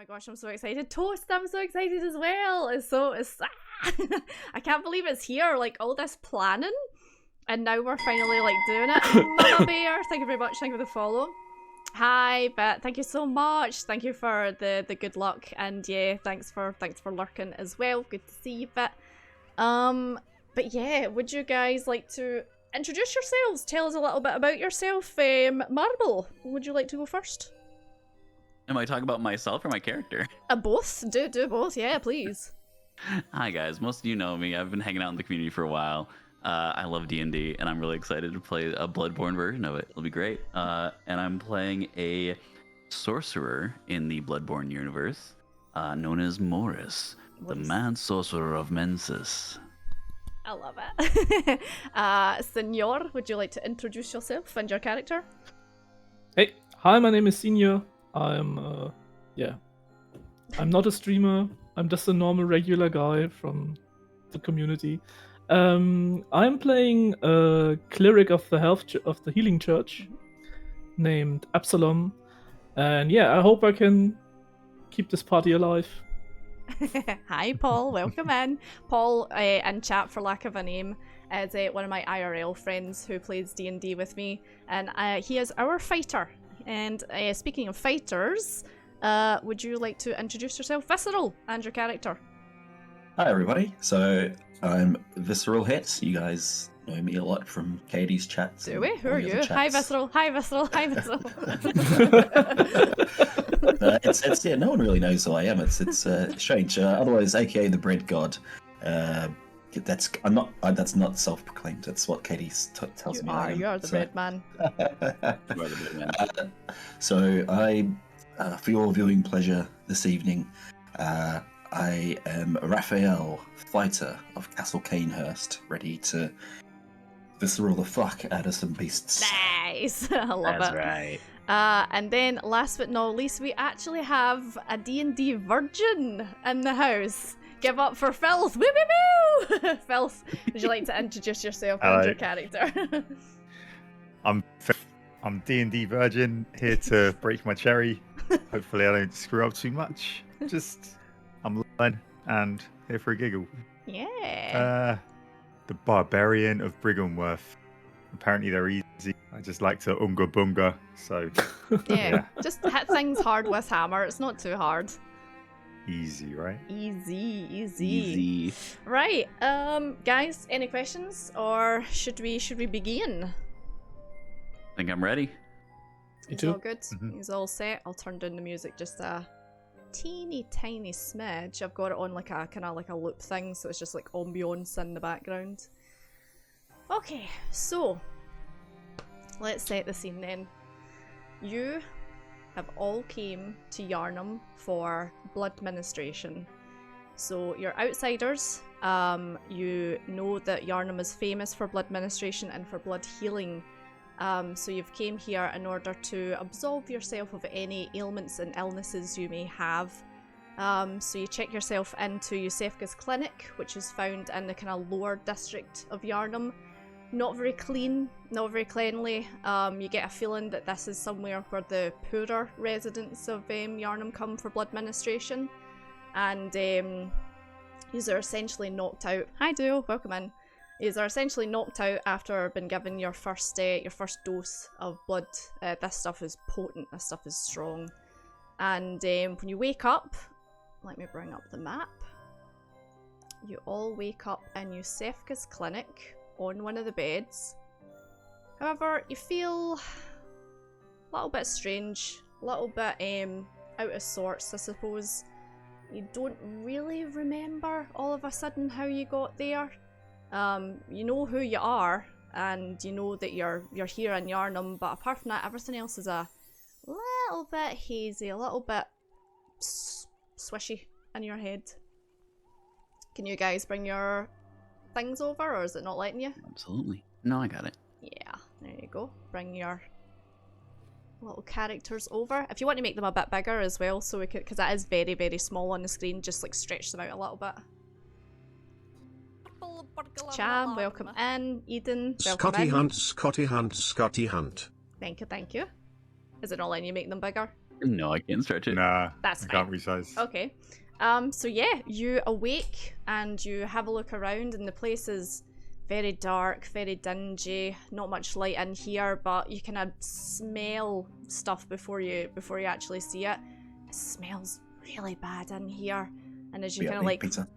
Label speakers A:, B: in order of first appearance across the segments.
A: my gosh, I'm so excited. Toast, I'm so excited as well. I can't believe it's here. Like, all this planning, and now we're finally, like, doing it. Mama Bear, thank you very much. Thank you for the follow. Hi, Bet. Thank you so much. Thank you for the good luck, and yeah, thanks for lurking as well. Good to see you, Bet. But yeah, would you guys like to introduce yourselves? Tell us a little bit about yourself. Marble, would you like to go first?
B: Am I talking about myself or my character?
A: Both. Do both. Yeah, please.
B: Hi guys, most of you know me. I've been hanging out in the community for a while. I love D&D, and I'm really excited to play a Bloodborne version of it. It'll be great. And I'm playing a sorcerer in the Bloodborne universe, known as Morris, the mad sorcerer of Mensis.
A: I love it. Senor, would you like to introduce yourself and your character?
C: Hey, hi, my name is Senior. I'm not a streamer. I'm just a normal, regular guy from the community. I'm playing a cleric of the healing church named Absalom, and yeah, I hope I can keep this party alive.
A: Hi, Paul. Welcome in. Paul, in chat for lack of a name, is one of my IRL friends who plays D&D with me, and he is our fighter. And speaking of fighters, would you like to introduce yourself, Visceral, and your character?
D: Hi, everybody. So I'm Visceral Hit. You guys know me a lot from Katie's chats.
A: Do we? Who are you? Hi, Visceral. Hi, Visceral. Hi, Visceral.
D: It's no one really knows who I am. It's strange. Otherwise, AKA the Bread God. That's not self-proclaimed. That's what Katie tells me.
A: You are the bread man.
D: So I, for your viewing pleasure this evening, I am Raphael, fighter of Castle Canehurst, ready to visceral the fuck out of some beasts.
A: Nice. I love it.
B: That's right.
A: And then, last but not least, we actually have a D&D virgin in the house. Give up for Filth. Woo woo woo! Filth, would you like to introduce yourself and your character?
E: I'm D&D virgin, here to break my cherry. Hopefully I don't screw up too much. I'm learning and here for a giggle.
A: Yeah.
E: The Barbarian of Brighamworth. Apparently they're easy. I just like to unga bunga, so...
A: yeah, just hit things hard with hammer. It's not too hard.
E: Easy, right?
A: Easy. Right, guys, any questions, or should we begin?
B: I think I'm ready.
A: He's all good. He's all set. I'll turn down the music just a teeny tiny smidge. I've got it on like a kind of like a loop thing, so it's just like ambience in the background. Okay, so let's set the scene then. You have all came to Yharnam for blood ministration. So you're outsiders. You know that Yharnam is famous for blood ministration and for blood healing. So you've came here in order to absolve yourself of any ailments and illnesses you may have. So you check yourself into Yusefka's clinic, which is found in the kind of lower district of Yharnam. Not very clean, not very cleanly. You get a feeling that this is somewhere where the poorer residents of Yharnam come for blood ministration. And these are essentially knocked out. Hi Duo, welcome in. These are essentially knocked out after being given your first dose of blood. This stuff is potent, this stuff is strong. And when you wake up, let me bring up the map. You all wake up in Yusefka's clinic on one of the beds. However, you feel a little bit strange, a little bit out of sorts, I suppose. You don't really remember all of a sudden how you got there. You know who you are, and you know that you're here in Yharnam, but apart from that, everything else is a little bit hazy, a little bit swishy in your head. Can you guys bring your things over, or is it not letting you?
B: Absolutely. No, I got it.
A: Yeah, there you go. Bring your little characters over. If you want to make them a bit bigger as well, so we could, because that is very, very small on the screen, just like stretch them out a little bit. Cham, welcome in. Eden, welcome in.
F: Scotty Hunt.
A: Thank you. Is it not letting you make them bigger?
B: No, I can't stretch it.
E: Nah,
A: That's
E: I
A: fine.
E: can't resize.
A: Okay. So yeah, you awake and you have a look around, and the place is very dark, very dingy. Not much light in here, but you kind of smell stuff before you actually see it. It smells really bad in here, and as you kind of like,
D: pizza.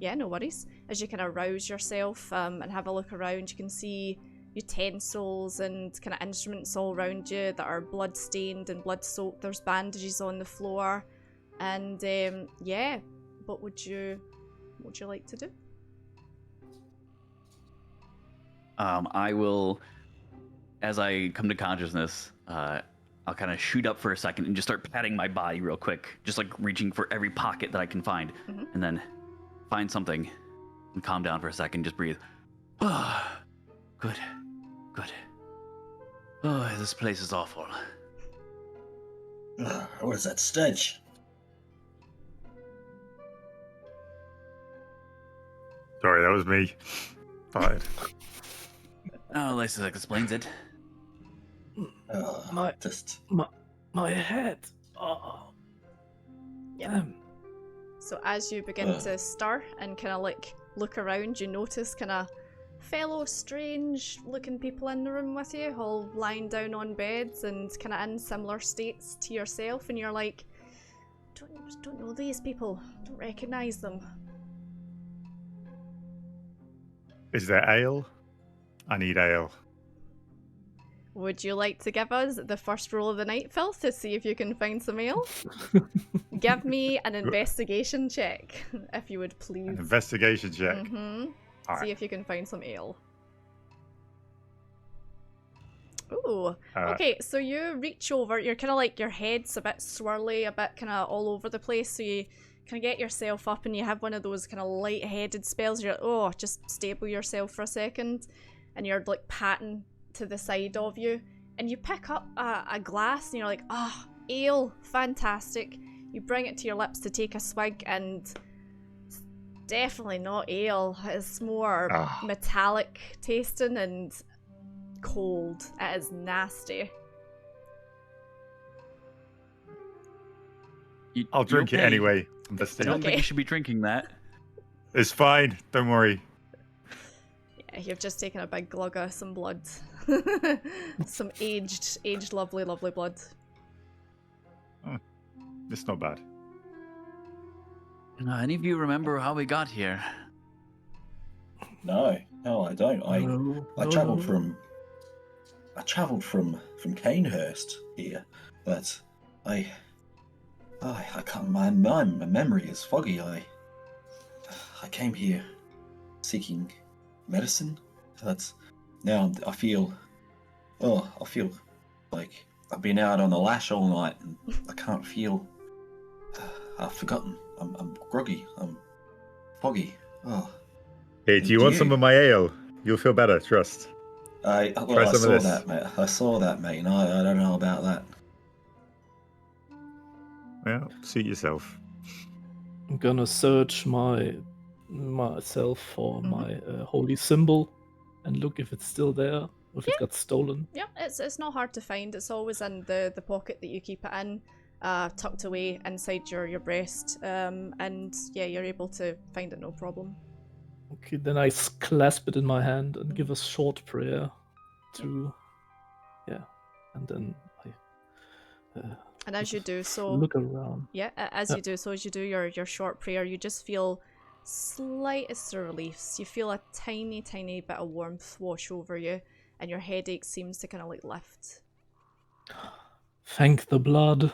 A: yeah, no worries. As you kind of rouse yourself and have a look around, you can see utensils and kind of instruments all around you that are blood stained and blood soaked. There's bandages on the floor. And yeah, what would you like to do?
B: I will, as I come to consciousness, I'll kind of shoot up for a second and just start patting my body real quick, just like reaching for every pocket that I can find, and then find something and calm down for a second. Just breathe. Oh, good. Oh, this place is awful.
D: What is that stench?
E: Sorry, that was me. Tired.
B: Oh, this explains it.
C: My head. Oh.
A: Yeah. So as you begin to stir and kind of like look around, you notice kind of fellow strange looking people in the room with you, all lying down on beds and kind of in similar states to yourself, and you're like, don't know these people, don't recognize them.
E: Is there ale? I need ale.
A: Would you like to give us the first roll of the night, Phil, to see if you can find some ale? Give me an investigation check, if you would please.
E: An investigation check. All
A: See
E: right.
A: if you can find some ale. Ooh. Okay, so you reach over, you're kind of like, your head's a bit swirly, a bit kind of all over the place, so you kind of get yourself up and you have one of those kind of light-headed spells. You're like, oh, just stable yourself for a second, and you're like patting to the side of you, and you pick up a glass and you're like, ah, oh, ale, fantastic. You bring it to your lips to take a swig, and it's definitely not ale. It's more metallic tasting and cold. It is nasty.
E: I'll drink it anyway.
B: I don't think you should be drinking that.
E: It's fine. Don't worry.
A: Yeah, you've just taken a big glug of some blood. Some aged, lovely blood.
E: It's not bad.
B: Any of you remember how we got here?
D: No, I don't. I travelled from Canehurst here, but I can't. My memory is foggy. I came here seeking medicine. That's now I feel like I've been out on the lash all night and I can't feel. I've forgotten. I'm groggy. I'm foggy. Oh.
E: Hey, do you want some of my ale? You'll feel better. Trust.
D: I saw that, mate. I saw that, mate. And I don't know about that.
E: Well, suit yourself.
C: I'm gonna search myself for my holy symbol and look if it's still there, or if it got stolen.
A: Yeah, it's not hard to find. It's always in the pocket that you keep it in, tucked away inside your breast, and yeah, you're able to find it no problem.
C: Okay, then I clasp it in my hand and give a short prayer to, and then I.
A: And as you do so,
C: look around.
A: Yeah, as you do so, as you do your short prayer, you just feel slightest of reliefs. You feel a tiny bit of warmth wash over you, and your headache seems to kind of like lift.
C: Thank the blood.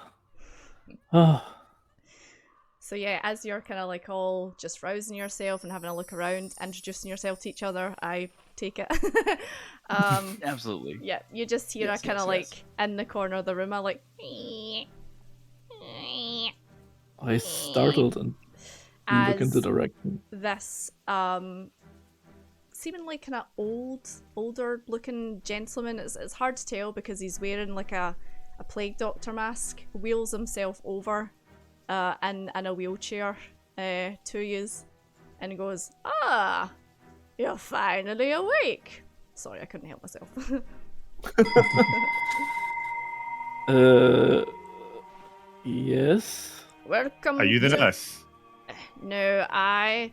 A: So yeah, as you're kind of like all just rousing yourself and having a look around, introducing yourself to each other, I take it.
B: Absolutely.
A: Yeah, you just hear a kind of like in the corner of the room, a like.
C: I startled and look in the direction.
A: This seemingly kind of older looking gentleman. It's hard to tell because he's wearing like a plague doctor mask. Wheels himself over in a wheelchair to yous, and goes, "Ah, you're finally awake." Sorry, I couldn't help myself.
C: Yes.
A: Welcome.
E: Are you the nurse?
A: No, I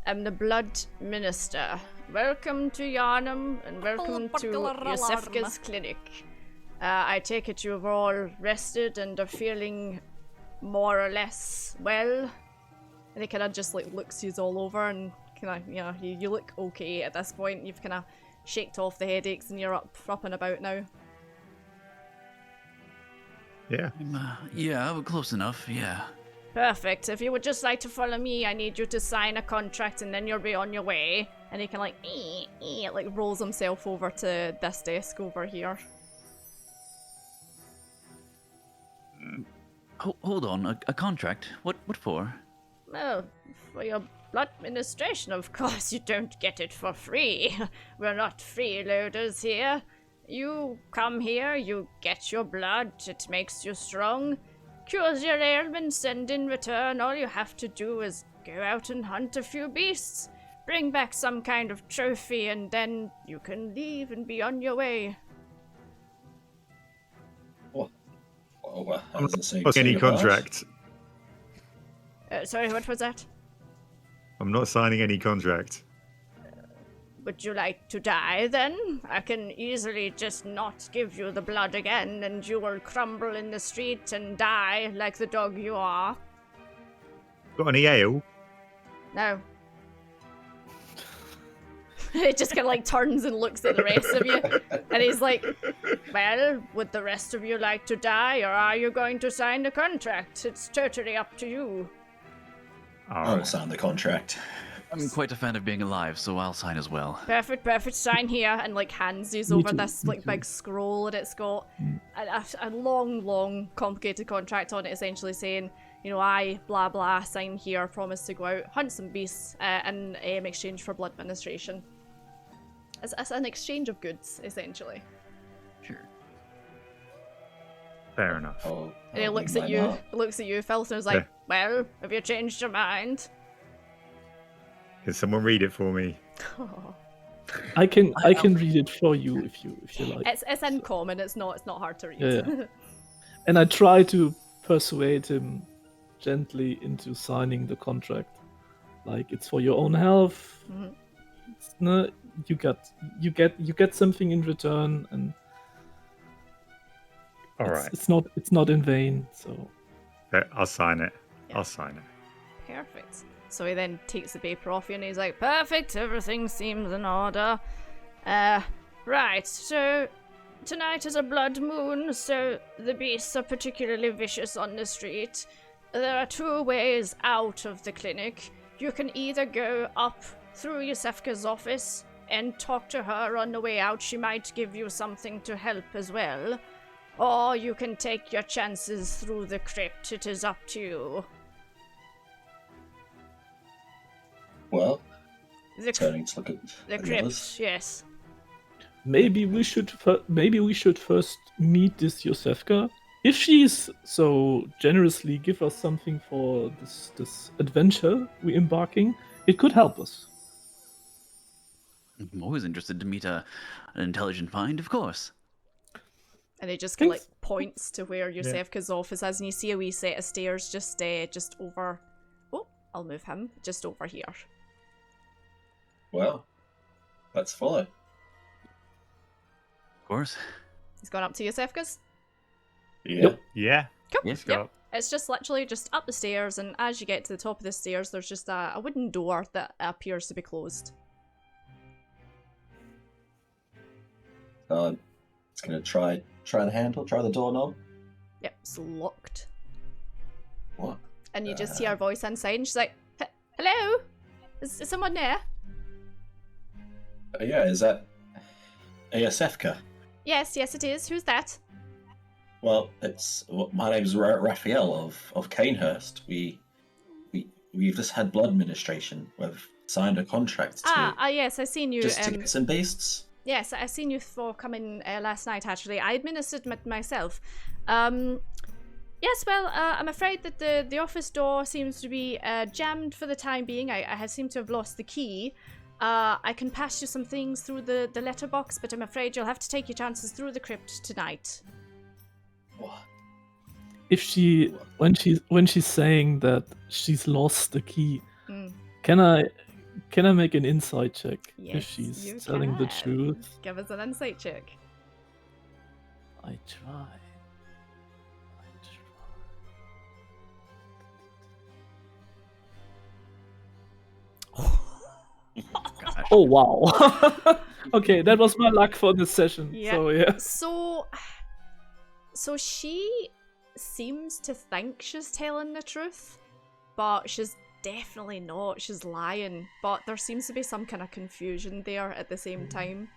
A: am the blood minister. Welcome to Yharnam, and welcome to Yosefka's clinic. I take it you've all rested and are feeling more or less well. And he kind of just like looks you all over and kind of, you know, you look okay at this point. You've kind of shaked off the headaches and you're up and about now.
E: Yeah.
B: Yeah, we're close enough, yeah.
A: Perfect. If you would just like to follow me, I need you to sign a contract and then you'll be on your way. And he can like rolls himself over to this desk over here.
B: Hold on, a contract? What for?
A: Well, for your blood administration, of course. You don't get it for free. We're not freeloaders here. You come here, you get your blood, it makes you strong, cures your ailments, and in return all you have to do is go out and hunt a few beasts, bring back some kind of trophy, and then you can leave and be on your way.
D: How does it say?
E: Any contract.
A: Sorry, what was that?
E: I'm not signing any contract.
A: Would you like to die then? I can easily just not give you the blood again and you will crumble in the street and die like the dog you are.
E: Got any ale?
A: No. It just kind of like turns and looks at the rest of you. And he's like, well, would the rest of you like to die or are you going to sign the contract? It's totally up to you.
D: I will sign the contract.
B: I'm quite a fan of being alive, so I'll sign as well.
A: Perfect, sign here, and like hands you over this like big scroll, and it's got a long, complicated contract on it, essentially saying, you know, I, blah blah, sign here, promise to go out, hunt some beasts, in exchange for blood administration. It's an exchange of goods, essentially.
B: Sure.
E: Fair enough.
A: And he looks at you, Phil, and is like, well, have you changed your mind?
E: Can someone read it for me?
C: I can read it for you if you like.
A: It's in common. It's not hard to read.
C: Yeah. And I try to persuade him gently into signing the contract. Like, it's for your own health.
A: Mm-hmm.
C: No, you get something in return, and
E: all right.
C: It's not in vain. So
E: I'll sign it.
A: Yeah.
E: I'll sign it.
A: Perfect. So he then takes the paper off you and he's like, perfect, everything seems in order. Right, so tonight is a blood moon, so the beasts are particularly vicious on the street. There are two ways out of the clinic. You can either go up through Yosefka's office and talk to her on the way out. She might give you something to help as well. Or you can take your chances through the crypt. It is up to you.
D: Well, turning to look at
A: the crypt, yes.
C: Maybe we should first meet this Yosefka. If she's so generously give us something for this adventure we're embarking, it could help us.
B: I'm always interested to meet an intelligent mind, of course.
A: And he just kind of like points to where Yosefka's office is, and you see a wee set of stairs just over. Oh, I'll move him just over here.
D: Well, let's follow.
B: Of course.
A: He's gone up to Yosefka's.
D: Yeah.
E: Yeah.
A: Cool.
B: Yes.
A: Yep. It's just literally just up the stairs, and as you get to the top of the stairs, there's just a wooden door that appears to be closed.
D: It's gonna try the handle, try the doorknob.
A: Yep, it's locked.
D: What?
A: And you just hear a voice inside, and she's like, "Hello, is someone there?"
D: Yeah, is that a Yosefka?
A: Yes, it is. Who's that?
D: Well, my name's Raphael of Canehurst. We've just had blood administration. We've signed a contract to
A: Yes, I seen you.
D: just to get some beasts.
A: Yes, I seen you for coming last night. Actually, I administered myself. Yes, well, I'm afraid that the office door seems to be jammed for the time being. I seem to have lost the key. I can pass you some things through the letterbox, but I'm afraid you'll have to take your chances through the crypt tonight.
D: What?
C: if when she's saying that she's lost the key,
A: Mm.
C: can I make an insight check
A: Yes,
C: if she's
A: you
C: telling the
A: can.
C: truth?
A: Give us an insight check.
C: I try.
B: Gosh.
C: Oh wow. Okay, that was my luck for this session.
A: Yeah.
C: So yeah.
A: So she seems to think she's telling the truth, but she's definitely not. She's lying. But there seems to be some kind of confusion there at the same time.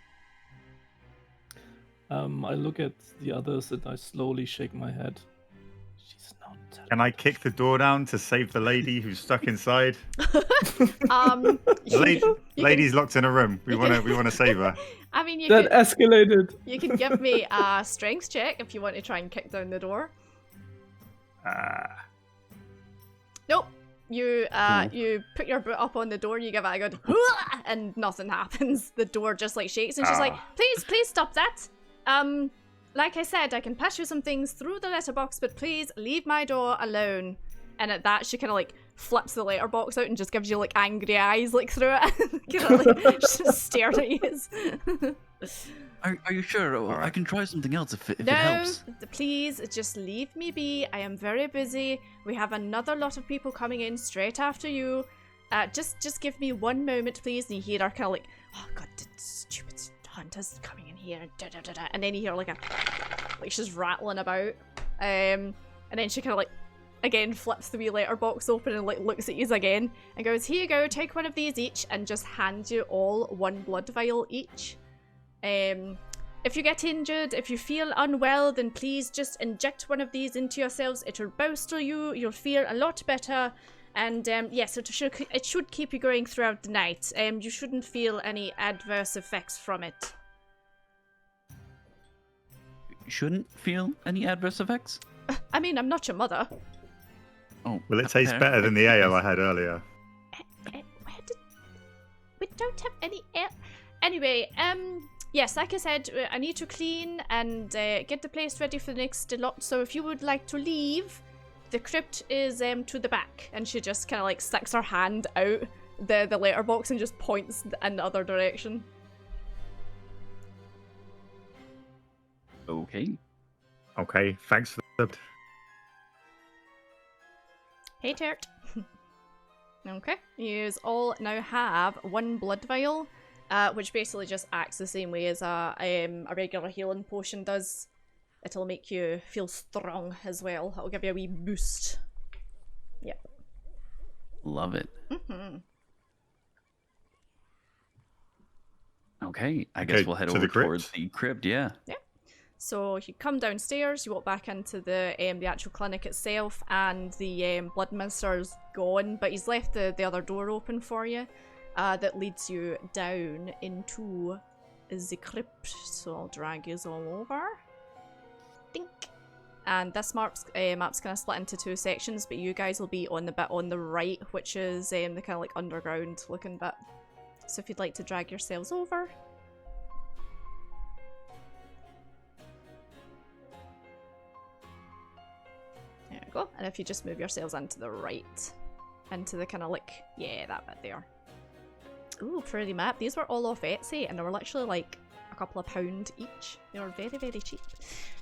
C: I look at the others and I slowly shake my head. She's not telling.
E: Can I kick the door down to save the lady who's stuck inside? Lady's locked in a room. We wanna save her.
A: I mean, you
C: That
A: can,
C: escalated.
A: you can give me a strength check if you want to try and kick down the door. Nope. You put your boot up on the door, you give it a good and nothing happens. The door just like shakes and she's like, please stop that. Like I said, I can pass you some things through the letterbox, but please leave my door alone. And at that, she kind of like flips the letterbox out and just gives you like angry eyes like through it. Kind of like just stared at you.
B: Are you sure? I can try something else if it
A: No,
B: helps.
A: please just leave me be. I am very busy. We have another lot of people coming in straight after you. Just give me one moment, please. And you hear her kind of like, oh god, the stupid hunters coming in here, and then you hear like she's rattling about, and then she kind of like again flips the wee letterbox open and like looks at you again and goes, here you go, take one of these each, and just hands you all one blood vial each. If you get injured, if you feel unwell, then please just inject one of these into yourselves. It will bolster you, you'll feel a lot better. And yes, it should keep you going throughout the night. You shouldn't feel any adverse effects from it.
B: Shouldn't feel any adverse effects?
A: I mean, I'm not your mother.
B: Oh,
E: Will it taste better than the ale I had earlier?
A: We don't have any ale. Anyway, yes, like I said, I need to clean and get the place ready for the next lot. So if you would like to leave, the crypt is to the back. And she just kind of like sticks her hand out the letterbox and just points in the other direction.
B: Okay.
E: Okay, thanks for the...
A: Hey, Tert. Okay, you all now have one blood vial, which basically just acts the same way as a regular healing potion does. It'll make you feel strong as well. It'll give you a wee boost. Yep.
B: Love it.
A: Mm-hmm.
B: Okay, I guess we'll head
E: to
B: over
E: the crypt?
B: towards the crypt, yeah.
A: Yeah. So you come downstairs, you walk back into the actual clinic itself, and the blood minister's gone, but he's left the other door open for you, that leads you down into the crypt. So I'll drag you all over. Dink. And this map's kind of split into two sections, but you guys will be on the bit on the right, which is the kind of like underground looking bit. So if you'd like to drag yourselves over. There we go. And if you just move yourselves into the right, into the kind of like, yeah, that bit there. Ooh, pretty map. These were all off Etsy, and they were literally like a couple of £1 each. They were very, very cheap.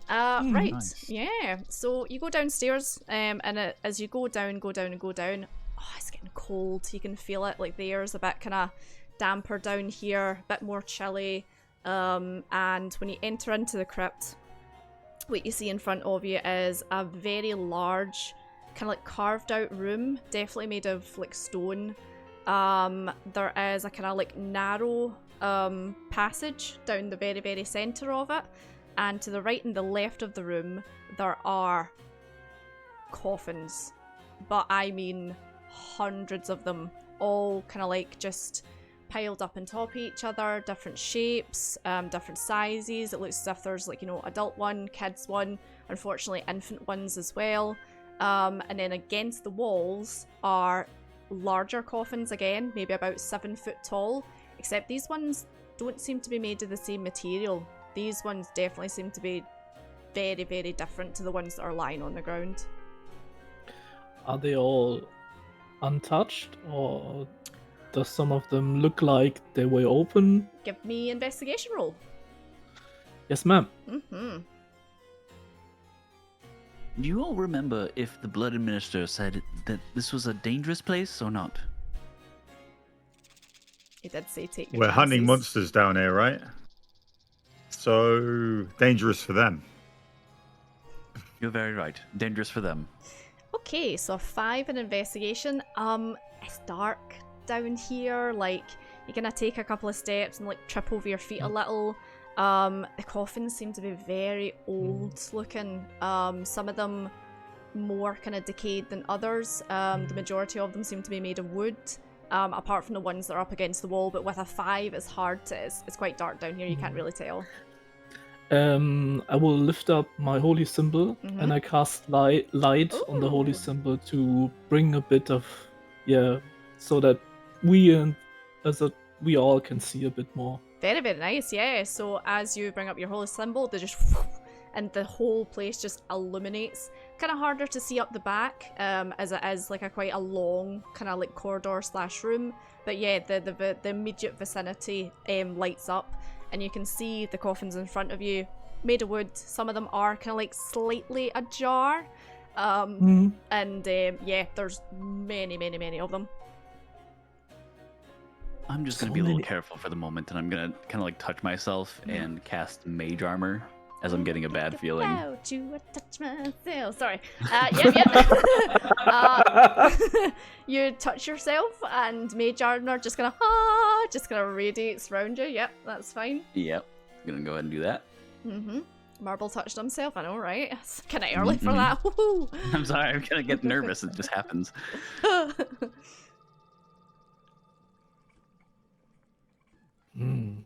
A: Right,
B: nice.
A: yeah. So you go downstairs, and as you go down, oh, it's getting cold. You can feel it. Like the air's a bit kind of damper down here, a bit more chilly. And when you enter into the crypt, what you see in front of you is a very large, kind of like carved out room, definitely made of like stone. There is a kind of like narrow passage down the very, very centre of it, and to the right and the left of the room there are coffins, but I mean hundreds of them, all kind of like just piled up on top of each other, different shapes, different sizes. It looks as if there's like, you know, adult one, kids one, unfortunately infant ones as well. And then against the walls are larger coffins again, maybe about 7 foot tall, except these ones don't seem to be made of the same material. These ones definitely seem to be very, very different to the ones that are lying on the ground.
C: Are they all untouched, or does some of them look like they were open?
A: Give me investigation roll.
C: Yes, ma'am.
A: Mm-hmm.
B: Do you all remember if the Blood Administrator said that this was a dangerous place or not?
A: He did say take your
E: We're hunting
A: chances.
E: monsters down here, right? So dangerous for them.
B: You're very right. Dangerous for them.
A: Okay, so a 5 in investigation. It's dark down here. Like, you're gonna take a couple of steps and like trip over your feet a little. The coffins seem to be very old looking. Some of them more kind of decayed than others. The majority of them seem to be made of wood. Apart from the ones that are up against the wall, but with a 5, it's hard to. It's quite dark down here. You can't really tell.
C: I will lift up my holy symbol and I cast light on the holy
A: Ooh.
C: symbol to bring a bit of, so that we all can see a bit more.
A: Very, very nice, yeah. So as you bring up your holy symbol, they just and the whole place just illuminates. Kind of harder to see up the back, as it is like quite a long kind of like corridor / room. But yeah, the immediate vicinity lights up, and you can see the coffins in front of you, made of wood. Some of them are kind of like slightly ajar, and yeah, there's many, many, many of them.
B: I'm just going to be a little careful for the moment, and I'm going to kind of like touch myself and cast mage armor as I'm getting a bad feeling.
A: About you, I touch myself. Sorry. You touch yourself, and mage armor just gonna radiates around you. Yep, that's fine.
B: Yep. Gonna go ahead and do that.
A: Marble touched himself. I know, right? It's kind of early for that. Woohoo!
B: I'm sorry. I'm gonna get nervous. It just happens.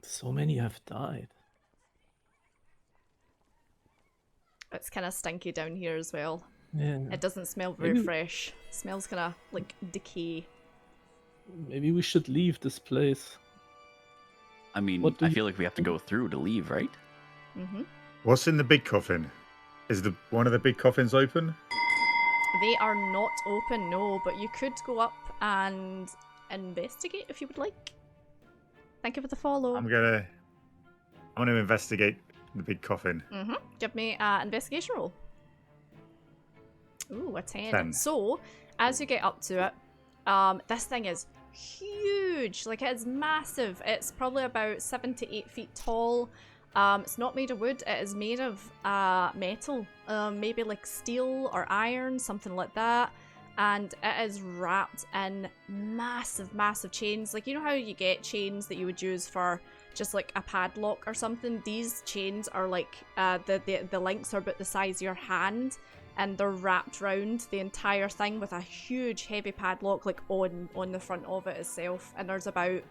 C: So many have died.
A: It's kind of stinky down here as well.
C: Yeah.
A: It doesn't smell very fresh. It smells kind of like decay.
C: Maybe we should leave this place.
B: I mean, I feel like we have to go through to leave, right?
E: What's in the big coffin? Is one of the big coffins open?
A: They are not open, no, but you could go up and investigate if you would like. Thank you for the follow.
E: I'm gonna investigate the big coffin.
A: Give me an investigation roll. Ooh, a 10.
E: 10.
A: So, as you get up to it, this thing is huge. Like, it is massive. It's probably about 7 to 8 feet tall. It's not made of wood. It is made of metal. Maybe like steel or iron, something like that. And it is wrapped in massive, massive chains. Like, you know how you get chains that you would use for just like a padlock or something? These chains are like, the links are about the size of your hand, and they're wrapped around the entire thing with a huge heavy padlock like on the front of it itself. And there's about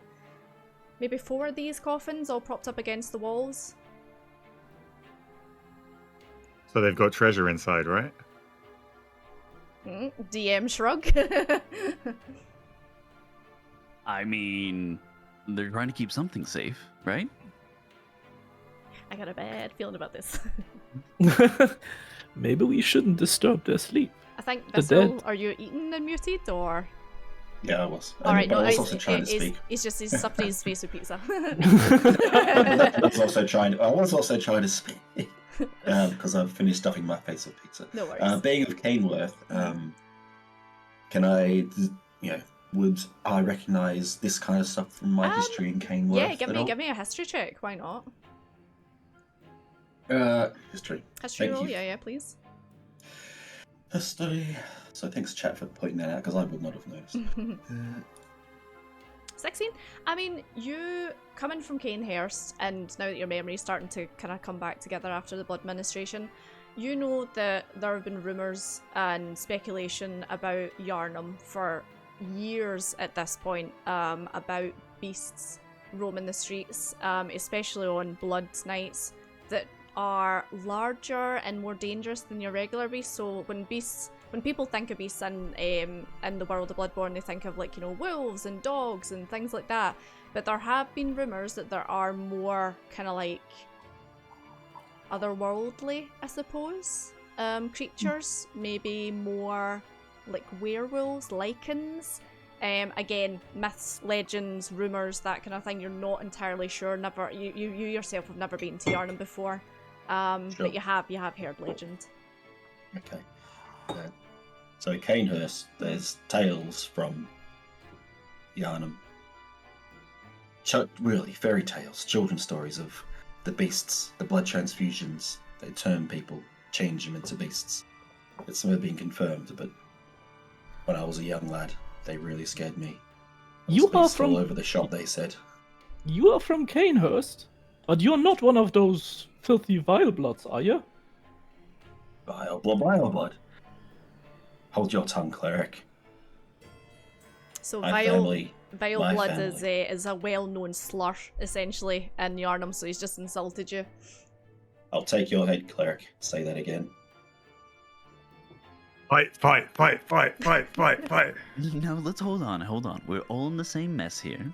A: maybe 4 of these coffins all propped up against the walls.
E: So they've got treasure inside, right?
A: DM shrug.
B: I mean, they're trying to keep something safe, right?
A: I got a bad feeling about this.
C: Maybe we shouldn't disturb their sleep.
A: I think
C: The
A: Vissel,
C: dead.
A: are you eaten and muted or?
D: Yeah, I was.
A: Alright,
D: but
A: no,
D: I was also trying to speak.
A: he's just stuffed his face with pizza.
D: I was also trying to speak because I've finished stuffing my face with pizza.
A: No worries.
D: Being of Caneworth, can I, would I recognise this kind of stuff from my history in Caneworth?
A: Yeah, give me a history check. Why not?
D: History.
A: History
D: Thank
A: roll,
D: you.
A: yeah, please.
D: History. So thanks, chat, for pointing that out because I would not have noticed.
A: 16. I mean, you coming from Canehurst, and now that your memory's starting to kind of come back together after the blood ministration, you know that there have been rumours and speculation about Yharnam for years at this point, about beasts roaming the streets, especially on blood nights, that are larger and more dangerous than your regular beasts. So when people think of beasts in the world of Bloodborne, they think of wolves and dogs and things like that. But there have been rumours that there are more kind of like otherworldly, I suppose, creatures. Maybe more like werewolves, lycans. Again, myths, legends, rumors, that kind of thing. You're not entirely sure. Never, you yourself have never been to Yharnam before,
D: Sure.
A: but you have heard legend.
D: Okay. So Canehurst, there's tales from Yharnam. Really, fairy tales, children's stories of the beasts, the blood transfusions. They turn people, change them into beasts. It's never been confirmed, but when I was a young lad, they really scared me.
C: You are
D: all
C: from
D: over the shop, they said.
C: You are from Canehurst, but you're not one of those filthy vile bloods, are you?
D: Vile blood. Hold your tongue, cleric.
A: So
D: My
A: vile
D: family,
A: blood
D: family.
A: is a well-known slur, essentially, in Yharnam, so he's just insulted you.
D: I'll take your head, cleric. Say that again.
E: Fight.
B: No, let's hold on. We're all in the same mess here.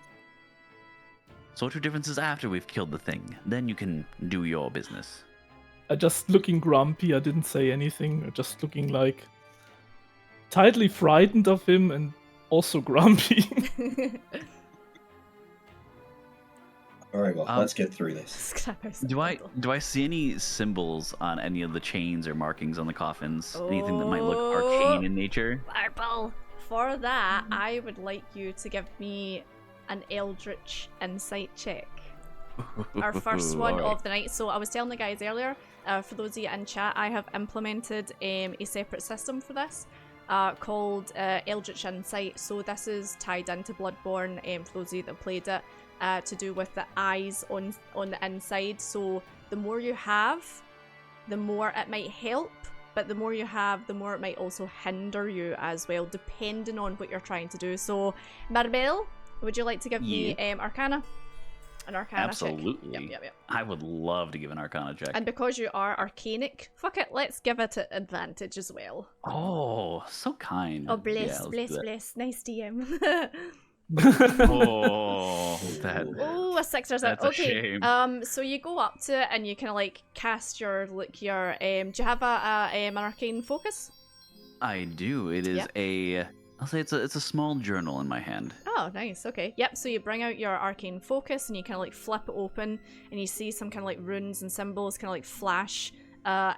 B: Sort your differences after we've killed the thing. Then you can do your business.
C: Just looking grumpy, I didn't say anything. Just looking like tightly frightened of him and also grumpy.
D: Very well, let's get through this.
B: Do I see any symbols on any of the chains or markings on the coffins? Anything that might look arcane in nature?
A: Marble! For that, I would like you to give me an Eldritch Insight check. Our first one of the night. So I was telling the guys earlier, for those of you in chat, I have implemented a separate system for this called Eldritch Insight. So this is tied into Bloodborne, for those of you that played it, to do with the eyes on the inside. So the more you have, the more it might help, but the more you have, the more it might also hinder you as well, depending on what you're trying to do. So Marbel, would you like to give me Arcana? An Arcana
B: Absolutely.
A: check? Yep.
B: I would love to give an Arcana check.
A: And because you are arcanic, fuck it, let's give it an advantage as well.
B: Oh, so kind.
A: Oh, bless. Nice DM.
B: Oh,
A: oh, a 6 or 7.
B: That's
A: okay.
B: a shame.
A: So you go up to it and you kind of like cast your do you have an arcane focus?
B: I do. It is I'll say it's a small journal in my hand.
A: Oh, nice. Okay. Yep. So you bring out your arcane focus and you kind of like flip it open and you see some kind of like runes and symbols kind of like flash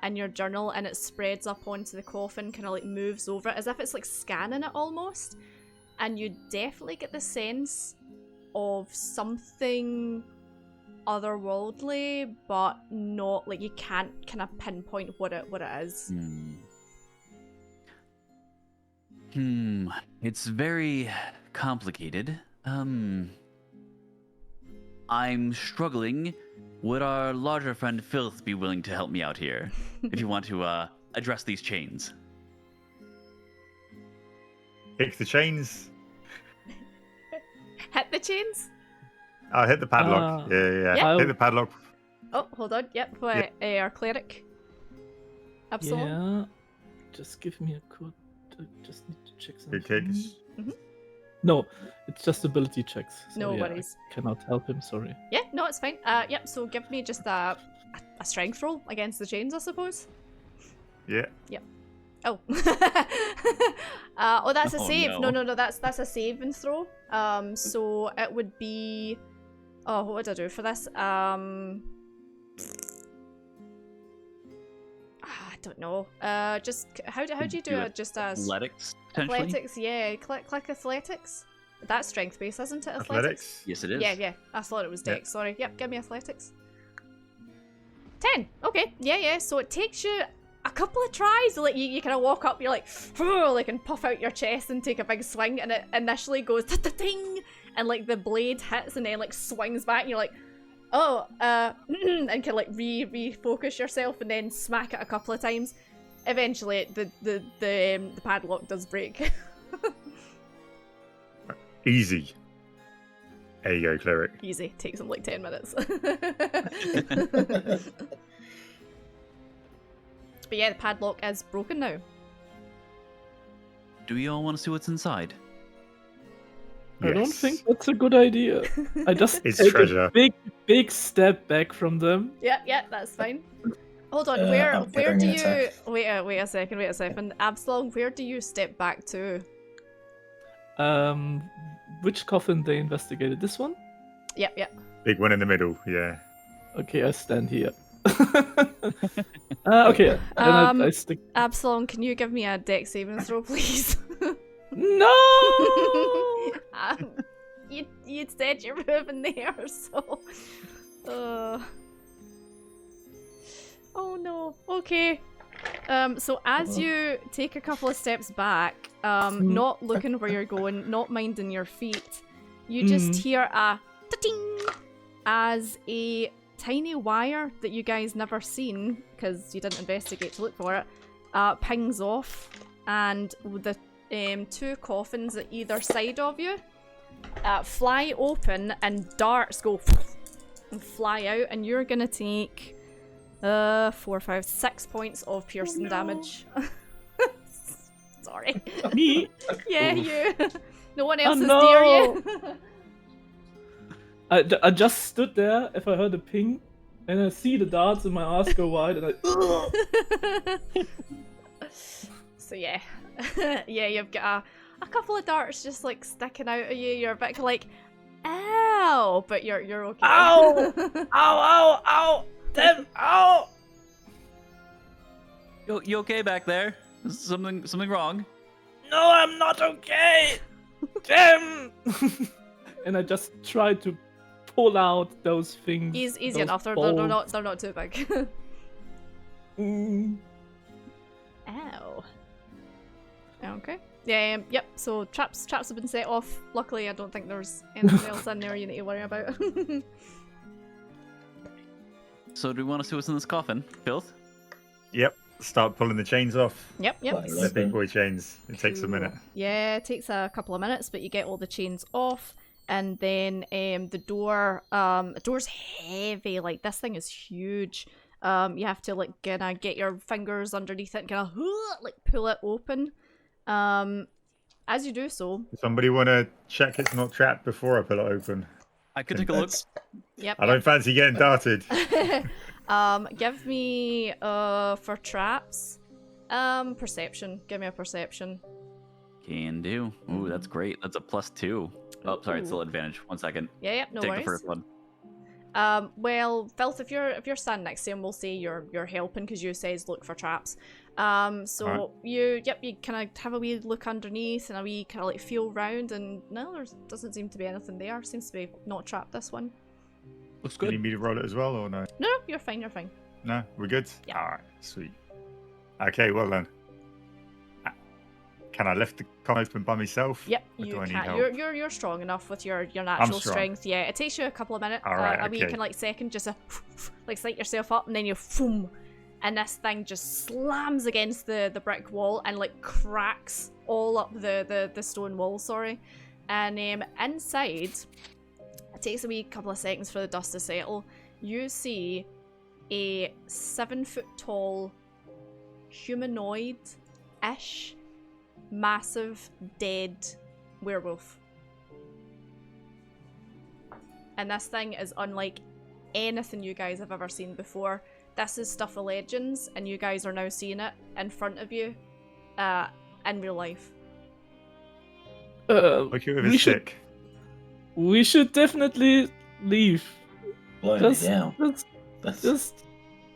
A: in your journal, and it spreads up onto the coffin, kind of like moves over it as if it's like scanning it almost. And you definitely get the sense of something otherworldly, but not like you can't kind of pinpoint what it is.
B: It's very complicated. I'm struggling. Would our larger friend Filth be willing to help me out here? If you want to address these chains.
E: Kick the chains.
A: Hit the chains?
E: Oh, hit the padlock. Yeah. Hit the padlock.
A: Oh, hold on. Yep. Our cleric. Absolutely.
C: Yeah. Just give me a code. I just need to check something.
E: Mm-hmm.
C: No, it's just ability checks. So
A: no worries.
C: I cannot help him, sorry.
A: Yeah, no, it's fine. Yep, so give me just a strength roll against the chains, I suppose.
E: Yeah.
A: Yep. Oh. Oh, that's a save.
B: No.
A: No, that's a save and throw. So it would be... Oh, what would I do for this? I don't know. Just how do you do it? Just as
B: athletics?
A: Athletics, yeah. Click athletics. That's strength based, isn't it?
E: Athletics?
B: Yes, it is.
A: Yeah. I thought it was dex. Sorry. Yep. Give me athletics. 10. Okay. Yeah. So it takes you a couple of tries. Like you kind of walk up, you're like, and puff out your chest and take a big swing, and it initially goes ta-ta-ting, and like the blade hits and then like swings back, and you're like, oh, and kind of like refocus yourself and then smack it a couple of times. Eventually, the padlock does break.
E: Easy. There you go, cleric.
A: Easy. Takes him like 10 minutes. But yeah, the padlock is broken now.
B: Do you all want to see what's inside?
C: I don't think that's a good idea. I just
E: It's
C: take
E: treasure.
C: a big step back from them.
A: Yeah, that's fine. Hold on, where
D: I'm
A: do
D: preparing an
A: you
D: attack.
A: wait a second. Absalom, where do you step back to?
C: Which coffin they investigated? This one?
A: Yep.
E: Big one in the middle. Yeah.
C: Okay, I stand here. Okay, then I stick.
A: Absalom, can you give me a dex saving throw, please?
C: No!
A: You said you're moving there, so. Oh no. Okay. So as you take a couple of steps back, not looking where you're going, not minding your feet, you just hear a ta-ting as a tiny wire that you guys never seen because you didn't investigate to look for it, pings off, and the two coffins at either side of you fly open and darts go and fly out, and you're gonna take 4, 5, 6 points of piercing damage. Sorry.
C: Me?
A: Yeah, you. No one else is
C: no.
A: near you.
C: I just stood there. If I heard a ping, and I see the darts in my ass go wide, and
A: So yeah, yeah, you've got a couple of darts just like sticking out of you. You're a bit like, ow, but you're okay.
C: Ow! Ow! Ow! Damn! Ow!
B: You okay back there? Is something wrong?
C: No, I'm not okay. Damn! And I just tried to pull out those things.
A: Easy
C: those
A: enough. They're not too big. Ow. Okay. Yeah. Yep. So traps have been set off. Luckily, I don't think there's anything else in there you need to worry about.
B: So do we want to see what's in this coffin, Filth?
E: Yep. Start pulling the chains off.
A: Yep.
E: The big boy chains. It takes a minute.
A: Yeah, it takes a couple of minutes, but you get all the chains off, and then the door's heavy. Like, this thing is huge. You have to like get your fingers underneath it and kind of like pull it open. As you do so,
E: Somebody want to check it's not trapped before I pull it open?
B: I could take a look.
A: yep.
E: I don't fancy getting darted.
A: Give me for traps, perception. Give me a perception.
B: Can do. Ooh, that's great. That's a +2. Oh, sorry, it's still advantage. 1 second.
A: Yeah, no
B: Take
A: worries.
B: the first one.
A: Well, Filth, if you're standing next to him, we'll say you're helping because you says look for traps. So
E: Right.
A: you kind of have a wee look underneath and a wee kind of like feel round, and no, there doesn't seem to be anything there. Seems to be not trapped, this one.
B: Looks
E: Do you
B: good.
E: need me to roll it as well or no?
A: No, you're fine. You're fine.
E: No, we're good?
A: Yeah.
E: Alright, sweet. Okay, well then. Can I lift the coffin open by myself?
A: Yep,
E: Or
A: you
E: do I need
A: can.
E: help?
A: You're strong enough with your natural
E: strong.
A: strength. Yeah, it takes you a couple of minutes,
E: Alright,
A: a wee
E: okay.
A: kind of like second, just like slide yourself up, and then you boom, and this thing just slams against the brick wall and like cracks all up the stone wall. Sorry, and inside, it takes a wee couple of seconds for the dust to settle. You see a 7-foot-tall humanoid-ish massive dead werewolf, and this thing is unlike anything you guys have ever seen before. This is stuff of legends, and you guys are now seeing it in front of you in real life.
E: Look at his stick.
C: We should definitely leave.
D: Blowing
C: Just-
D: me down.
C: Just,
D: That's
C: just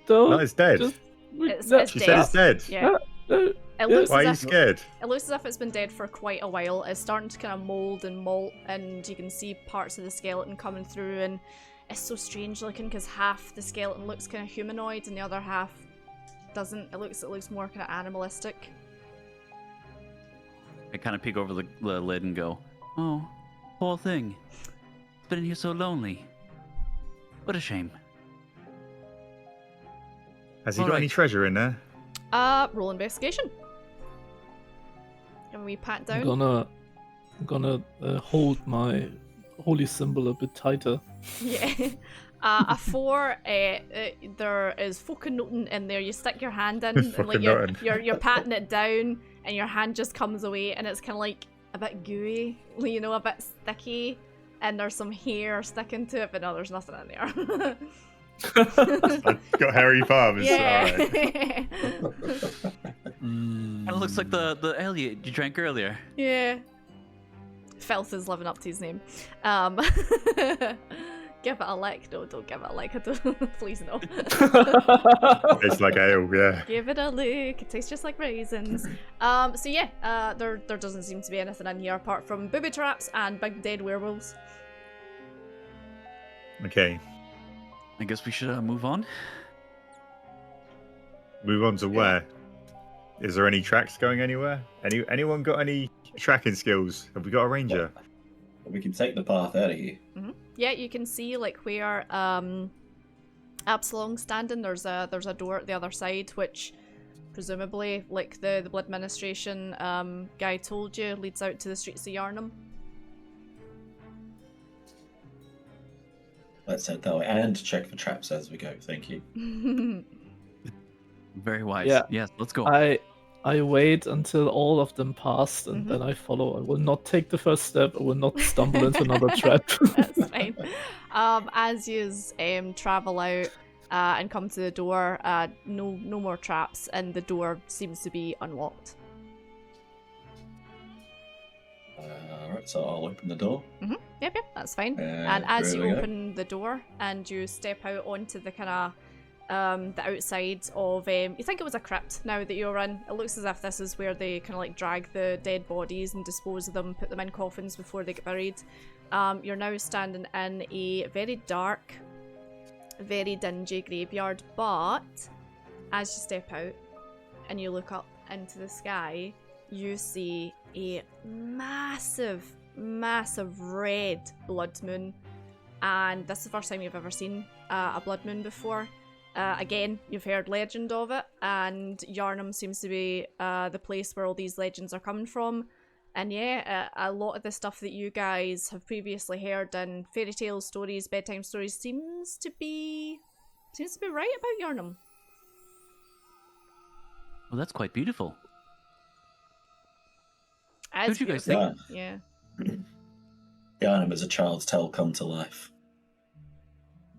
C: don't.
E: No, it's dead.
C: Just,
A: It's
E: She
A: dead.
E: said it's dead.
A: Yeah,
C: uh,
A: it looks
E: Why are you
A: as if
E: scared?
A: it looks as if it's been dead for quite a while. It's starting to kind of mold and molt, and you can see parts of the skeleton coming through, and it's so strange looking because half the skeleton looks kind of humanoid and the other half doesn't. It looks more kind of animalistic.
B: I kind of peek over the lid and go, "Oh, poor thing. It's been in here so lonely. What a shame."
E: Has he got
B: Alright.
E: any treasure in there?
A: Roll investigation. Give a wee pat down.
C: I'm gonna hold my holy symbol a bit tighter.
A: Yeah. A 4, there is fucking nothing in there. You stick your hand in, and like
E: Fucking
A: you're,
E: nothing.
A: you're patting it down, and your hand just comes away, and it's kind of like a bit gooey, you know, a bit sticky, and there's some hair sticking to it, but no, there's nothing in there.
E: I've got hairy palms.
A: Yeah.
E: Alright.
B: Kind of looks like the ale you drank earlier.
A: Yeah. Filth is living up to his name. Give it a lick. No, don't give it a lick. Please no.
E: It's like ale, yeah.
A: Give it a lick. It tastes just like raisins. So yeah, there doesn't seem to be anything in here apart from booby traps and big dead werewolves.
E: Okay.
B: I guess we should move on.
E: Move on to where? Is there any tracks going anywhere? Anyone got any tracking skills? Have we got a ranger?
D: We can take the path out of here.
A: Yeah, you can see like where Absalom's standing. There's a door at the other side, which presumably, like the Blood Administration guy told you, leads out to the streets of Yharnam.
D: Let's head that way and check for traps as we go. Thank you.
B: Very wise.
C: Yeah.
B: Yes, let's go.
C: I wait until all of them passed, and then I follow. I will not take the first step. I will not stumble into another trap.
A: That's fine. As you travel out and come to the door, no more traps, and the door seems to be unlocked.
D: Alright, so I'll open the door.
A: Yep, that's fine. And as you
D: there we go.
A: open the door and you step out onto the kind of the outside of you think it was a crypt now that you're in. It looks as if this is where they kind of like drag the dead bodies and dispose of them, put them in coffins before they get buried. You're now standing in a very dark, very dingy graveyard, but as you step out and you look up into the sky, you see a massive red blood moon, and this is the first time you've ever seen a blood moon before. Again, you've heard legend of it, and Yharnam seems to be the place where all these legends are coming from. And yeah, a lot of the stuff that you guys have previously heard in fairy tales, stories, bedtime stories seems to be right about Yharnam.
B: Well, that's quite beautiful.
A: As
B: Don't you guys
A: beautiful.
B: think?
A: Yeah.
D: Yharnam is a child's tale come to life.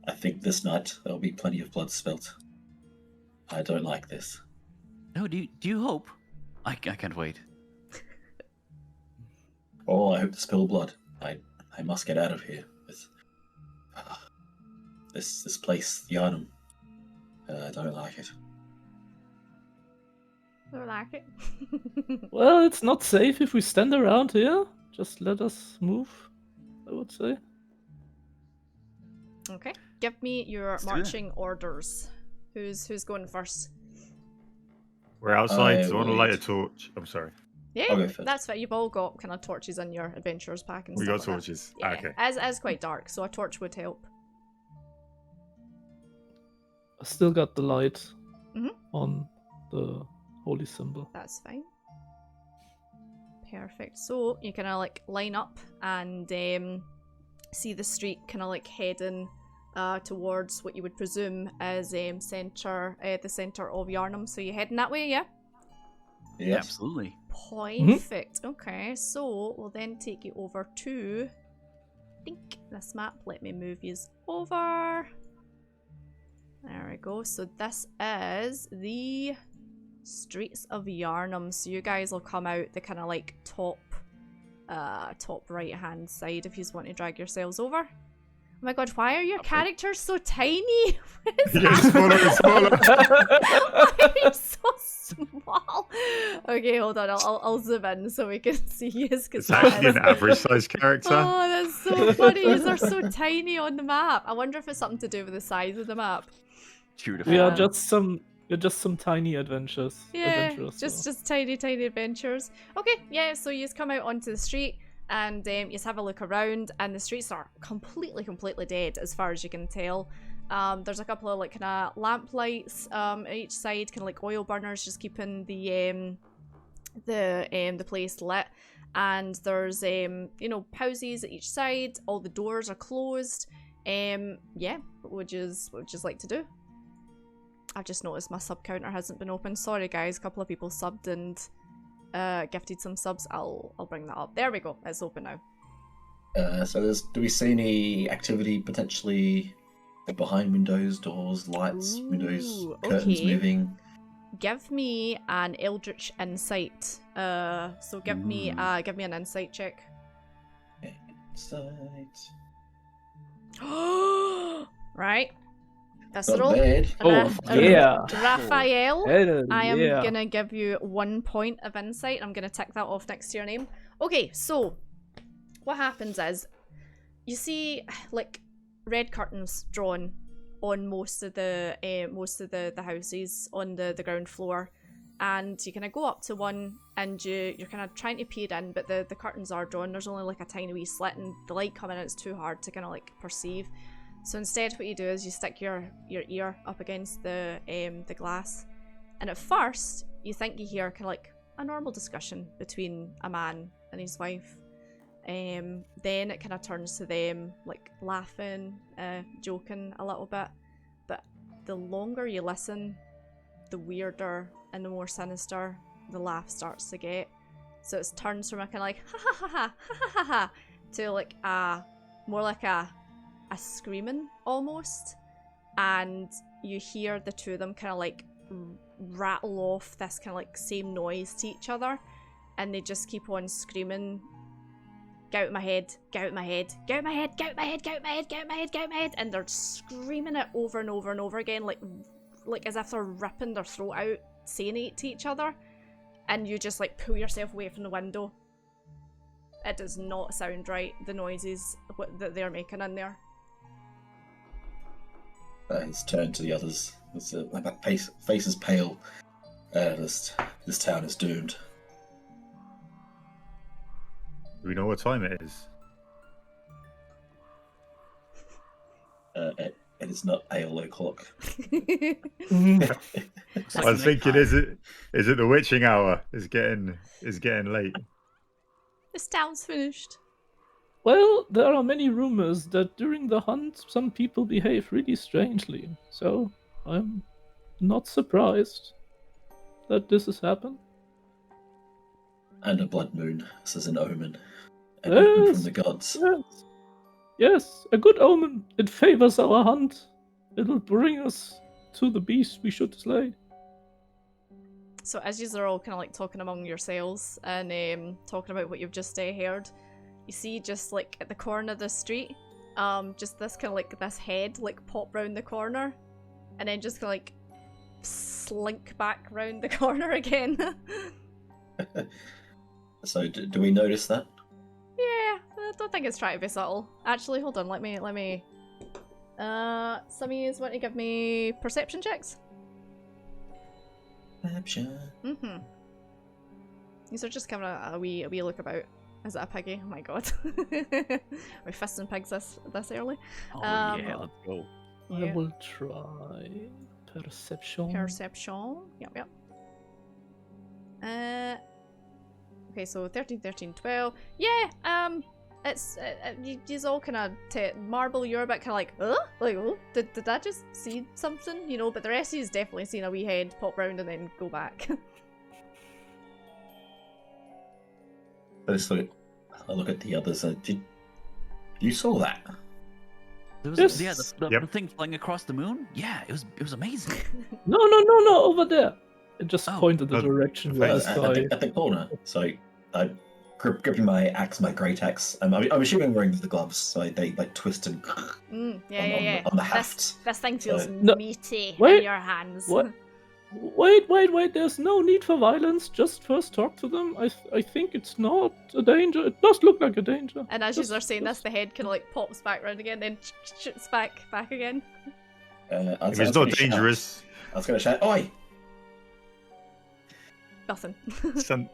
D: I think this night there'll be plenty of blood spilt. I don't like this.
B: No, do you hope? I can't wait.
D: Oh, I hope to spill blood. I must get out of here. This place, Yharnam. I don't like it.
A: Don't like it.
C: Well, it's not safe if we stand around here. Just let us move, I would say.
A: Okay. Give me your
B: Let's do it.
A: marching orders. Who's going first?
E: We're outside.
D: I
E: So I want to
D: will
E: light a
D: lead.
E: torch. I'm sorry.
A: Yeah,
D: I'll go first.
A: that's fine. You've all got kind of torches in your adventurers pack and
E: We
A: stuff
E: got
A: like that.
E: torches.
A: Yeah,
E: Okay.
A: as quite dark, so a torch would help.
C: I still got the light
A: Mhm.
C: on the holy symbol.
A: That's fine. Perfect. So you kind of like line up and see the street kind of like heading towards what you would presume is the center of Yharnam. So you're heading that way, yeah?
D: Yes.
B: Absolutely.
A: Perfect. Okay, so we'll then take you over to this map. Let me move you over. There we go. So this is the streets of Yharnam. So you guys will come out the kind of like top right hand side if you just want to drag yourselves over. Oh my god, why are your characters so tiny? What is
E: Yeah,
A: that?
E: smaller.
A: Why are you so small? Okay, hold on. I'll zoom in so we can see you.
E: It's actually an average sized character.
A: Oh, that's so funny. They're so tiny on the map. I wonder if it's something to do with the size of the map.
B: True to
C: We are
B: form.
C: just some tiny adventurers.
A: Yeah,
C: adventurers,
A: just tiny adventures. Okay, yeah, so you just come out onto the street and you just have a look around, and the streets are completely dead as far as you can tell. There's a couple of like kind of lamp lights at each side, kind of like oil burners, just keeping the place lit. And there's houses at each side. All the doors are closed. Yeah, what would you like to do? I've just noticed my sub counter hasn't been open. Sorry guys, a couple of people subbed and gifted some subs. I'll bring that up. There we go. It's open now.
D: So do we see any activity potentially behind windows, doors, lights, windows,
A: Ooh,
D: curtains
A: okay.
D: moving.
A: Give me an eldritch insight. So give me an insight check.
D: Insight.
A: Right. That's
D: Not
A: roll.
D: bad.
C: Oh, yeah.
A: Raphael,
C: Hell
A: I am
C: yeah.
A: gonna give you 1 point of insight. I'm gonna tick that off next to your name. Okay, so what happens is you see like red curtains drawn on most of the houses on the ground floor, and you kind of go up to one and you're kind of trying to peer in, but the curtains are drawn. There's only like a tiny wee slit, and the light coming in is too hard to kind of like perceive. So instead what you do is you stick your ear up against the glass, and at first you think you hear kind of like a normal discussion between a man and his wife. Then it kind of turns to them like laughing, joking a little bit, but the longer you listen, the weirder and the more sinister the laugh starts to get. So it turns from a kind of like ha ha ha ha ha ha ha to like more like a screaming almost, and you hear the two of them kind of like rattle off this kind of like same noise to each other, and they just keep on screaming, "Get out of my head, get out of my head, get out of my head, get out of my head, get out of my head, get out of my head, get out of my head," and they're screaming it over and over and over again, like as if they're ripping their throat out, saying it to each other, and you just like pull yourself away from the window. It does not sound right, the noises that they're making in there.
D: He's turned to the others. That face is pale. This town is doomed.
E: Do we know what time it is?
D: It is not 8 o'clock.
E: I was thinking, is it the witching hour? It's getting late.
A: This town's finished.
C: Well, there are many rumors that during the hunt some people behave really strangely, so I'm not surprised that this has happened.
D: And a blood moon. This is an omen. An omen from the gods.
C: Yes, a good omen. It favors our hunt. It'll bring us to the beast we should slay.
A: So as you are all kind of like talking among yourselves and talking about what you've just heard, you see just like at the corner of the street, just this kind of like this head like pop round the corner, and then just kind of like slink back round the corner again. So
D: do we notice that?
A: Yeah, I don't think it's trying to be subtle. Actually, hold on, let me some of you want to give me perception checks?
D: Perception.
A: These are just kind of a wee look about. Is it a piggy? Oh my god. We're fisting pigs this early.
B: Oh yeah, let's go.
A: Yeah.
C: I will try perception.
A: Perception. Yep. Okay, so 13, 12. Yeah, it's you all kind of Marble. You're a bit kind of like, like, oh, did I just see something, you know? But the rest of you's definitely seen a wee head pop round and then go back.
D: I look at the others. You saw that?
B: There was,
C: Yes.
B: Yeah, the thing flying across the moon. Yeah, it was amazing.
C: No, over there. It just pointed the direction where the sky.
D: At the corner. So I gripping my axe, my great axe. I'm assuming wearing the gloves, so they like twist and
A: on
D: the haft.
A: This thing feels
C: No.
A: meaty
C: Wait,
A: in your hands.
C: what? Wait, there's no need for violence. Just first talk to them. I think it's not a danger. It does look like a danger.
A: And as you are saying this, the head kind of like pops back round again, then shoots back again.
E: If it's not dangerous.
D: I was going to shout, "Oi!"
A: Nothing.
E: Send,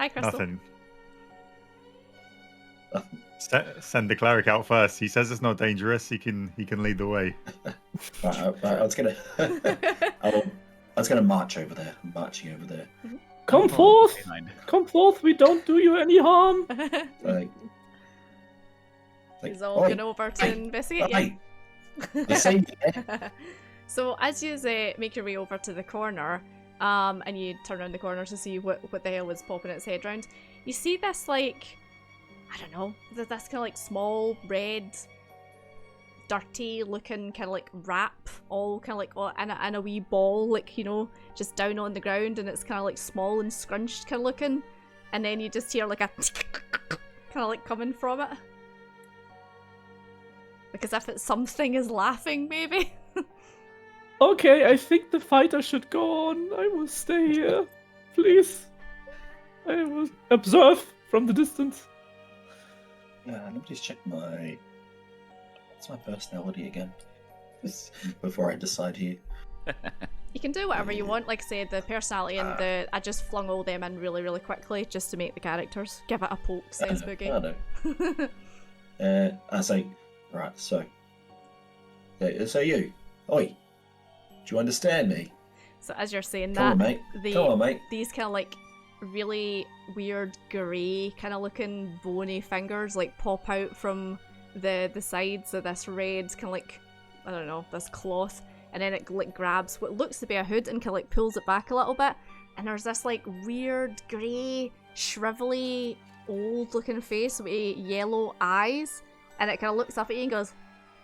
A: Hi, Crystal.
E: nothing. Send the cleric out first. He says it's not dangerous. He can lead the way.
D: I was going to march over there. I'm marching over there.
C: Come forth! Come forth! We don't do you any harm.
A: He's all going over to investigate.
D: Hey. The same.
A: So as you make your way over to the corner, and you turn around the corner to see what the hell is popping its head round, you see this like, I don't know, this kind of like small red dirty looking kind of like wrap, all kind of like in a wee ball, like, you know, just down on the ground, and it's kind of like small and scrunched kind of looking, and then you just hear like a kind of like coming from it, like as if it's something is laughing, maybe.
C: Okay, I think the fighter should go on. I will stay here. Please. I will observe from the distance.
D: Let me just check what's my personality again? Before I decide here.
A: You can do whatever you want. Like I said, the personality and I just flung all them in really, really quickly just to make the characters. Give it a poke, says Boogie.
D: I know. I say, right, so you, oi, do you understand me?
A: So as you're saying
D: Come
A: that,
D: on, mate.
A: These kind of like really weird grey kind of looking bony fingers like pop out from the sides of this red kind of like, I don't know, this cloth, and then it like grabs what looks to be a hood and kind of like pulls it back a little bit, and there's this like weird grey shrivelly old looking face with yellow eyes, and it kind of looks up at you and goes,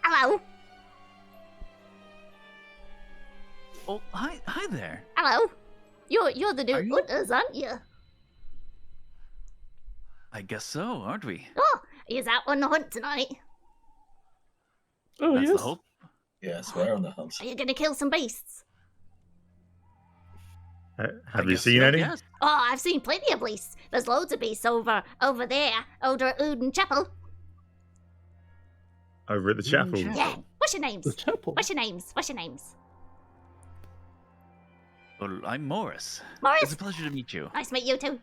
A: "Hello."
B: Oh, hi there.
A: Hello. You're the new hunters, aren't you?
B: I guess so, aren't we?
A: Oh, he's out on the hunt tonight.
C: Oh,
B: That's
C: yes.
B: the hope.
D: Yes, we're on the hunt.
A: Are you gonna kill some beasts?
E: Have you seen any?
B: Yes.
A: Oh, I've seen plenty of beasts. There's loads of beasts over there, over at Uden Chapel.
E: Over at the chapel.
A: Yeah. What's your names?
C: The chapel.
A: What's your names?
B: Well, I'm Morris.
A: Morris.
B: It's a pleasure to meet you.
A: Nice to meet you too.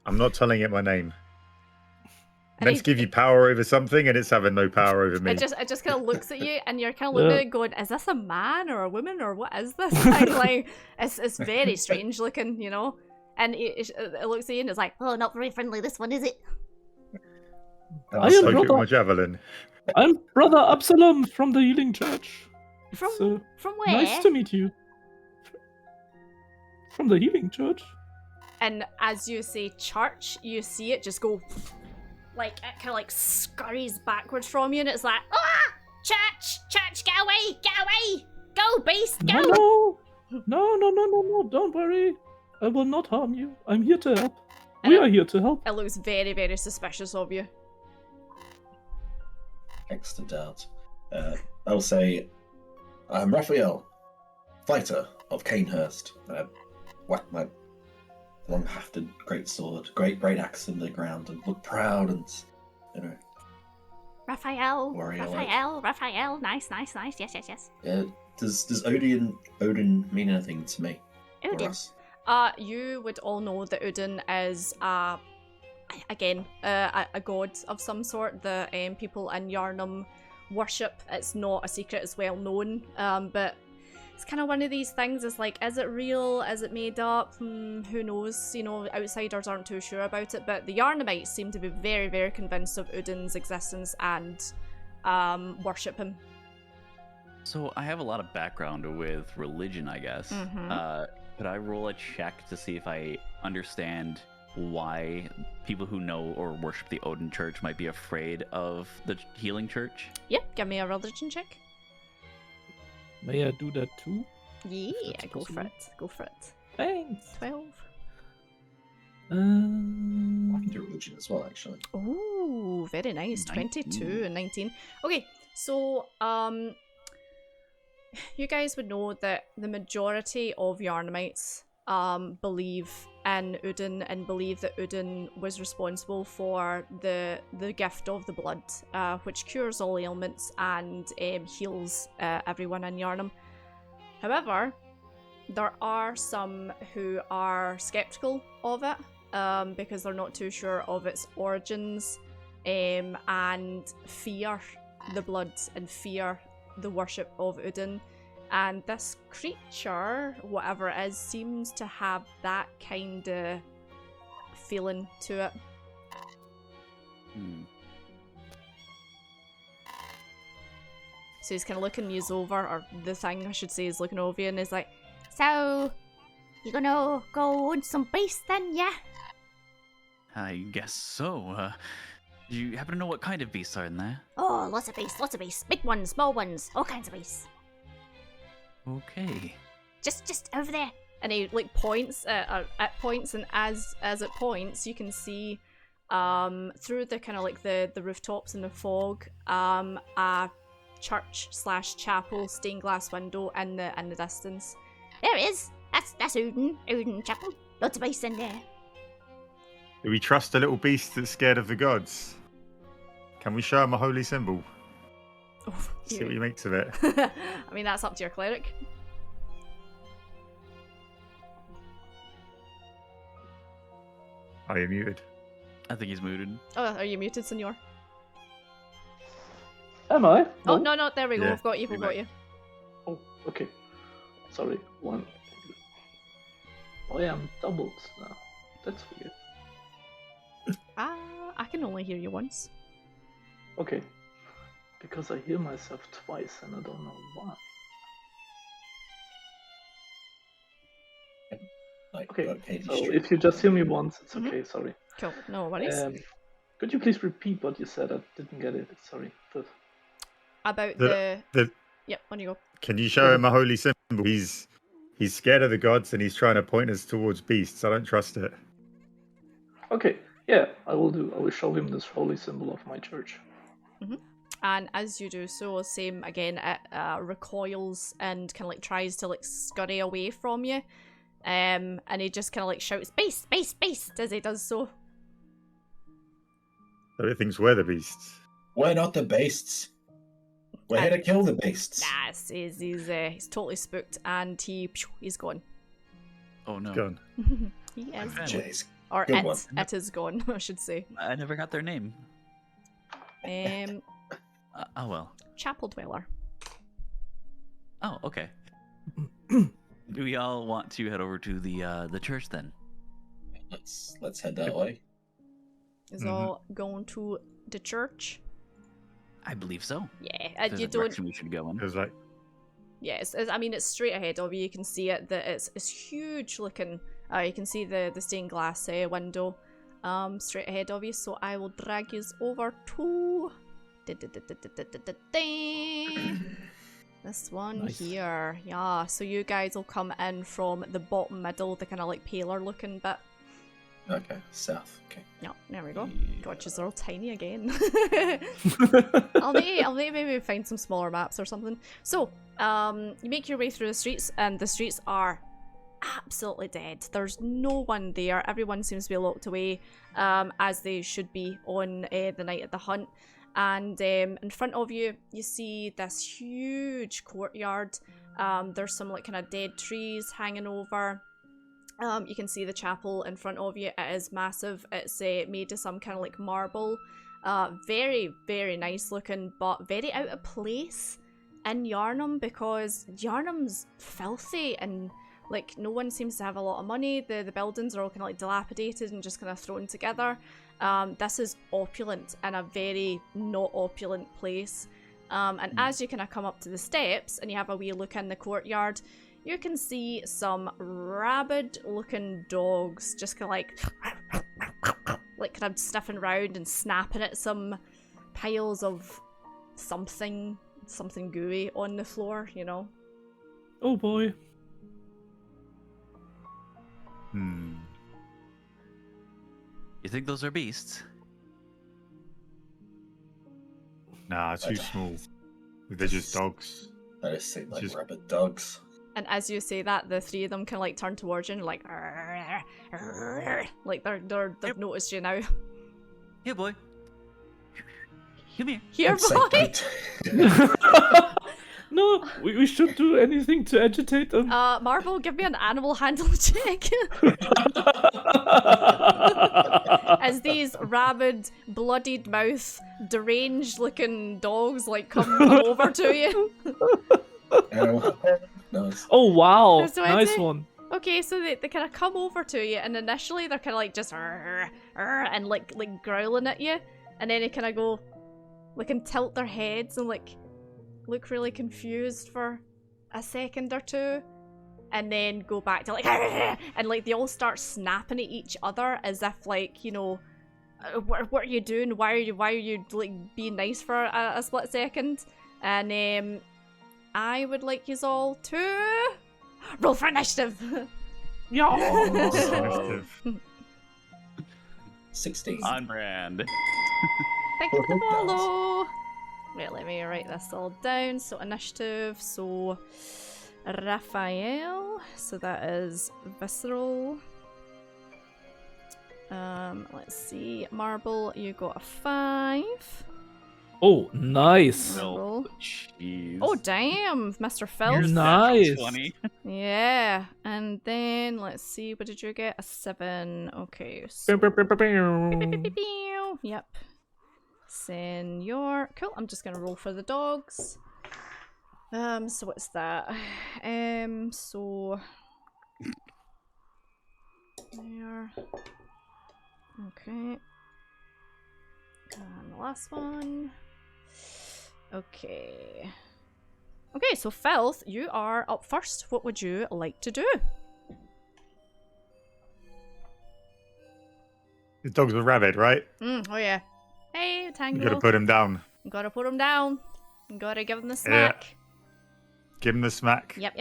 E: I'm not telling it my name.
A: And
E: Meant to give you power over something, and it's having no power over me.
A: It just kind of looks at you, and you're kind of looking at it going, is this a man or a woman, or what is this thing? Like, it's very strange looking, you know? And it looks at you and it's like, oh, not very friendly, this one, is it?
C: I am
E: Soak it with
C: brother.
E: my javelin.
C: I'm Brother Absalom from the Healing Church.
A: From where?
C: Nice to meet you. From the Healing Church.
A: And as you say church, you see it just go, like, it kind of like scurries backwards from you, and it's like, ah! Church, get away! Go, beast, go!
C: No, don't worry. I will not harm you. I'm here to help.
A: And
C: We are here to help.
A: It looks very, very suspicious of you.
D: Extra doubt. I will say, I'm Raphael, fighter of Canehurst. Whack my long-hafted great sword, great axe in the ground, and look proud and, you know.
A: Raphael, nice, yes.
D: Yeah. Does Odin mean anything to me? Or
A: Odin.
D: us?
A: You would all know that Odin is a god of some sort. The people in Yharnam worship. It's not a secret, it's well known. But it's kind of one of these things. It's like, is it real? Is it made up? Who knows? You know, outsiders aren't too sure about it. But the Yharnamites seem to be very, very convinced of Odin's existence and worship him.
B: So I have a lot of background with religion, I guess. Could I roll a check to see if I understand why people who know or worship the Odin Church might be afraid of the Healing Church?
A: Yep, give me a religion check.
C: May I do that too?
A: Yeah,
C: That's
A: go for
C: possible.
A: it.
C: Thanks.
A: 12.
D: I can do religion as well, actually.
A: Ooh, very nice. 22 and 19. Okay, so you guys would know that the majority of Yharnamites believe in Odin and believe that Odin was responsible for the gift of the blood, which cures all ailments and heals everyone in Yharnam. However, there are some who are skeptical of it because they're not too sure of its origins and fear the blood and fear the worship of Odin. And this creature, whatever it is, seems to have that kind of feeling to it. So he's kind of looking you over, or the thing I should say is looking over you, and is like, so, you gonna go on some beasts then, yeah?
B: I guess so. Do you happen to know what kind of beasts are in there?
F: Oh, lots of beasts. Big ones, small ones, all kinds of beasts.
B: Okay.
F: Just over there.
A: And he like points at points, and as it points, you can see through the kind of like the rooftops and the fog, a church/chapel stained glass window in the distance.
F: There it is. That's Odin Chapel. Lots of beasts in there.
E: Do we trust a little beast that's scared of the gods? Can we show him a holy symbol?
A: Oh,
E: See what he makes of it.
A: I mean, that's up to your cleric.
E: Are you muted?
B: I think he's muted.
A: Oh, are you muted, senor?
C: Am I?
A: Oh, no, there we go.
E: Yeah,
A: We've got you.
E: you
A: We've got you.
C: Oh, okay. Sorry, one. Oh, yeah, I'm doubled now. That's weird.
A: I can only hear you once.
C: Okay. Because I hear myself twice and I don't know why. Okay, so if you just hear me once, it's okay, sorry.
A: Cool, no worries.
C: Could you please repeat what you said? I didn't get it, sorry.
A: About
E: the-
A: Yep, on you go.
E: Can you show him a holy symbol? He's scared of the gods and he's trying to point us towards beasts. I don't trust it.
C: Okay, yeah, I will do. I will show him this holy symbol of my church.
A: And as you do so, same again, it recoils and kind of like tries to like scurry away from you. And he just kind of like shouts, "Beast, beast, beast!" as he does so.
E: So he thinks we're the beasts.
D: We're not the beasts. We're here to kill the beasts.
A: Yes, he's totally spooked, and he's gone.
B: Oh no.
E: Gone.
A: He is,
D: Jeez.
A: or
D: Good one.
A: it is gone, I should say.
B: I never got their name. Oh well.
A: Chapel dweller.
B: Oh, okay. Do we all want to head over to the church then?
D: Let's head that way.
A: Is all going to the church?
B: I believe so.
A: Yeah,
B: There's
A: you
B: a
A: don't.
B: direction we should go in.
E: It was like,
A: Yes, I mean it's straight ahead of you. You can see it. That it's huge looking. You can see the stained glass window, straight ahead of you. So I will drag you over to this one here. Yeah. So you guys will come in from the bottom middle, the kind of like paler looking bit.
D: Okay, south. Okay.
A: Yeah, there we go. God, they're all tiny again. I'll need to maybe find some smaller maps or something. So, you make your way through the streets, and the streets are absolutely dead. There's no one there. Everyone seems to be locked away, as they should be on the night of the hunt. And in front of you, you see this huge courtyard. There's some like kind of dead trees hanging over. You can see the chapel in front of you. It is massive. It's made of some kind of like marble. Very, very nice looking, but very out of place in Yharnam, because Yharnam's filthy and like no one seems to have a lot of money. The buildings are all kind of like dilapidated and just kind of thrown together. This is opulent in a very not opulent place. And as you kind of come up to the steps and you have a wee look in the courtyard, you can see some rabid looking dogs just kind of like kind of sniffing around and snapping at some piles of something gooey on the floor, you know.
C: Oh boy.
B: You think those are beasts?
E: nah, too small. They're just dogs.
D: I just seem like
E: Just-
D: rabid dogs.
A: And as you say that, the three of them kind of like turn towards you and like, like they've noticed you now.
B: Here, boy. Come here.
A: Here,
D: Say
A: boy.
D: don't.
C: No, we shouldn't do anything to agitate them.
A: Marvel, give me an animal handle check. As these rabid, bloodied mouth, deranged looking dogs like come over to you.
D: Nice.
C: Oh wow,
A: That's what I
C: nice
A: say.
C: one.
A: Okay, so they kind of come over to you, and initially they're kind of like just and like growling at you, and then they kind of go, like, and tilt their heads and like look really confused for a second or two, and then go back to like, and like they all start snapping at each other as if like, you know, what are you doing? Why are you like being nice for a split second? And I would like you all to roll for initiative.
E: Initiative.
D: 16.
B: On brand.
A: Thank you for the follow. Wait, let me write this all down. So initiative, so Raphael, so that is visceral. Let's see, Marble, you got a 5.
C: Oh, nice.
A: Marble.
B: Jeez.
A: Oh damn, Mr. Phil.
B: Here's
C: Nice.
B: natural 20.
A: Yeah, and then let's see, what did you get? A 7. Okay, so yep. Senior. Cool. I'm just gonna roll for the dogs. So what's that? So there. Okay. And the last one. Okay. Okay, so Filth, you are up first. What would you like to do?
E: The dogs were rabid, right?
A: Oh yeah. Hey, Tango.
E: You gotta put him down.
A: You gotta put him down. You gotta give him the smack.
E: Give him the smack.
A: Yep.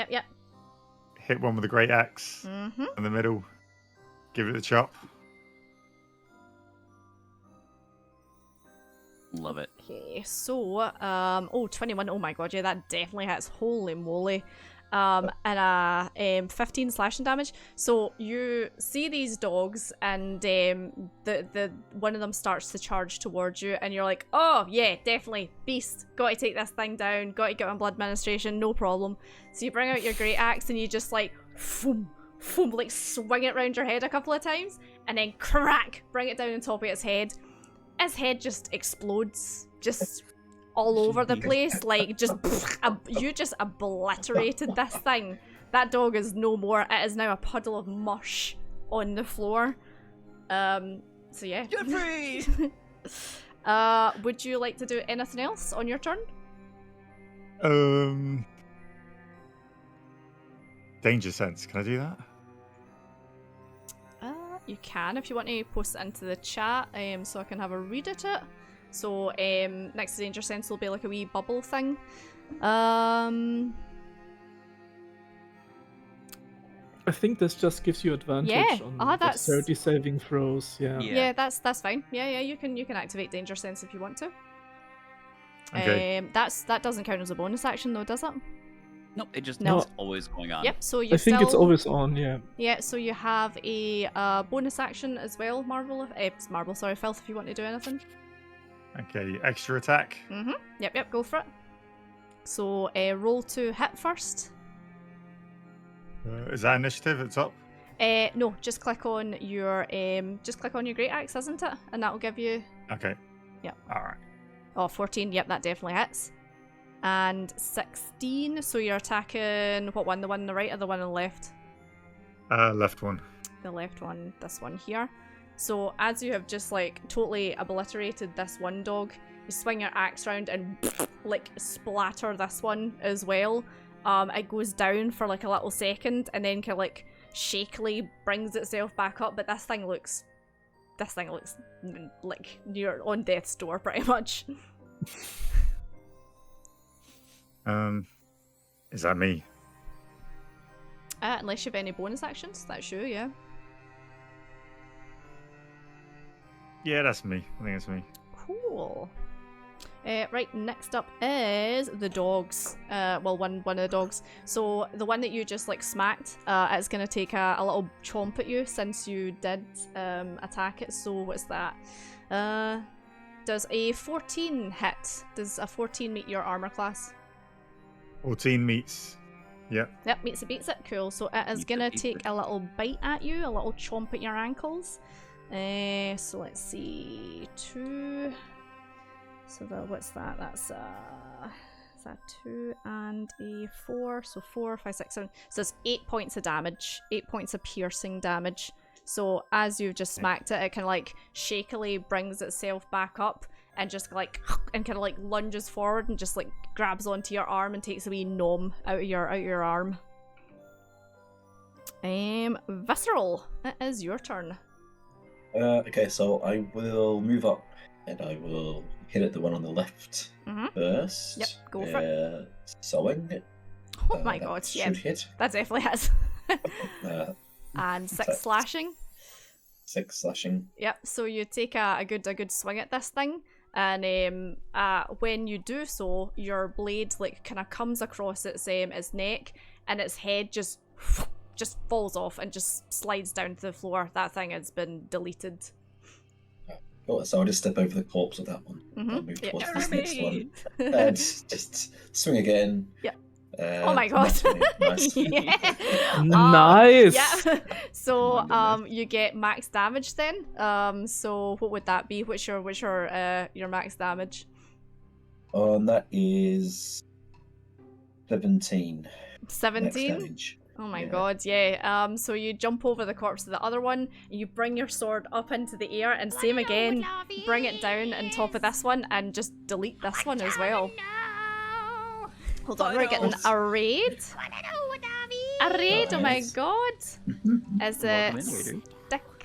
E: Hit one with a great axe
A: Mm-hmm.
E: in the middle. Give it a chop.
B: Love it.
A: Okay, so, 21. Oh my god, yeah, that definitely hits. Holy moly. And 15 slashing damage. So you see these dogs, and the one of them starts to charge towards you, and you're like, oh yeah, definitely beast. Got to take this thing down. Got to get on blood ministration. No problem. So you bring out your great axe, and you just like, boom, boom, like swing it round your head a couple of times, and then crack, bring it down on top of its head. His head just explodes, just all over the place, like just you just obliterated this thing. That dog is no more. It is now a puddle of mush on the floor. So yeah.
B: Get free!
A: Would you like to do anything else on your turn?
E: Danger sense. Can I do that?
A: You can if you want to post it into the chat, so I can have a read at it. So next to danger sense will be like a wee bubble thing.
C: I think this just gives you advantage on
A: that's
C: 30 saving throws.
A: Yeah, that's fine. Yeah, you can activate danger sense if you want to.
E: Okay.
A: That doesn't count as a bonus action though, does it?
B: Nope, it just
A: No.
B: it's always going on.
A: Yep. So you
C: I think it's always on. Yeah.
A: Yeah, so you have a bonus action as well, Filth, if you want to do anything.
E: Okay, extra attack.
A: Mm-hmm. Yep, go for it. So roll to hit first.
E: Is that initiative at the top?
A: No, just click on your great axe, isn't it? And that'll give you
E: Okay.
A: Yep.
E: Alright.
A: Oh, 14, yep, that definitely hits. And 16, so you're attacking what one? The one on the right or the one on the left?
E: Left one.
A: The left one, this one here. So as you have just like totally obliterated this one dog, you swing your axe round and like splatter this one as well. It goes down for like a little second and then kind of like shakily brings itself back up, but this thing looks like you're on death's door pretty much.
E: Is that me?
A: Unless you have any bonus actions, that's you, yeah.
E: Yeah, that's me. I think it's me.
A: Cool. Right, next up is the dogs. Well, one of the dogs. So the one that you just like smacked, it's gonna take a little chomp at you since you did attack it. So what's that? Does a 14 hit? Does a 14 meet your armor class?
E: 14 meets. Yep.
A: Yep, meets it, beats it. Cool. So it is gonna take a little bite at you, a little chomp at your ankles. So let's see, 2. So what's that? That's is that 2 and a 4? So 4, 5, 6, 7. So it's 8 points of damage, 8 points of piercing damage. So as you've just smacked it, it kind of like shakily brings itself back up and just like and kind of like lunges forward and just like grabs onto your arm and takes a wee nom out of your arm. Visceral, it is your turn.
D: Okay, so I will move up and I will hit at the one on the left first.
A: Yep, go for it.
D: Sewing.
A: Oh my
D: that
A: god, yeah.
D: should hit.
A: That definitely has. And 6 slashing.
D: 6 slashing.
A: Yep, so you take a good swing at this thing, and when you do so, your blade like kind of comes across its neck, and its head just falls off and just slides down to the floor. That thing has been deleted.
D: Oh, so I'll just step over the corpse of that one. I'll move towards this next one. And just swing again.
A: Yeah. Oh my god.
D: Nice.
C: Nice.
A: Yeah. So you get max damage then. So what would that be? What's your max damage?
D: That is 17.
A: 17? Oh my god, yeah. So you jump over the corpse of the other one, and you bring your sword up into the air, and same again, bring it down on top of this one, and just delete this one as well. Hold on, we're getting a raid. A raid, oh my god. Is it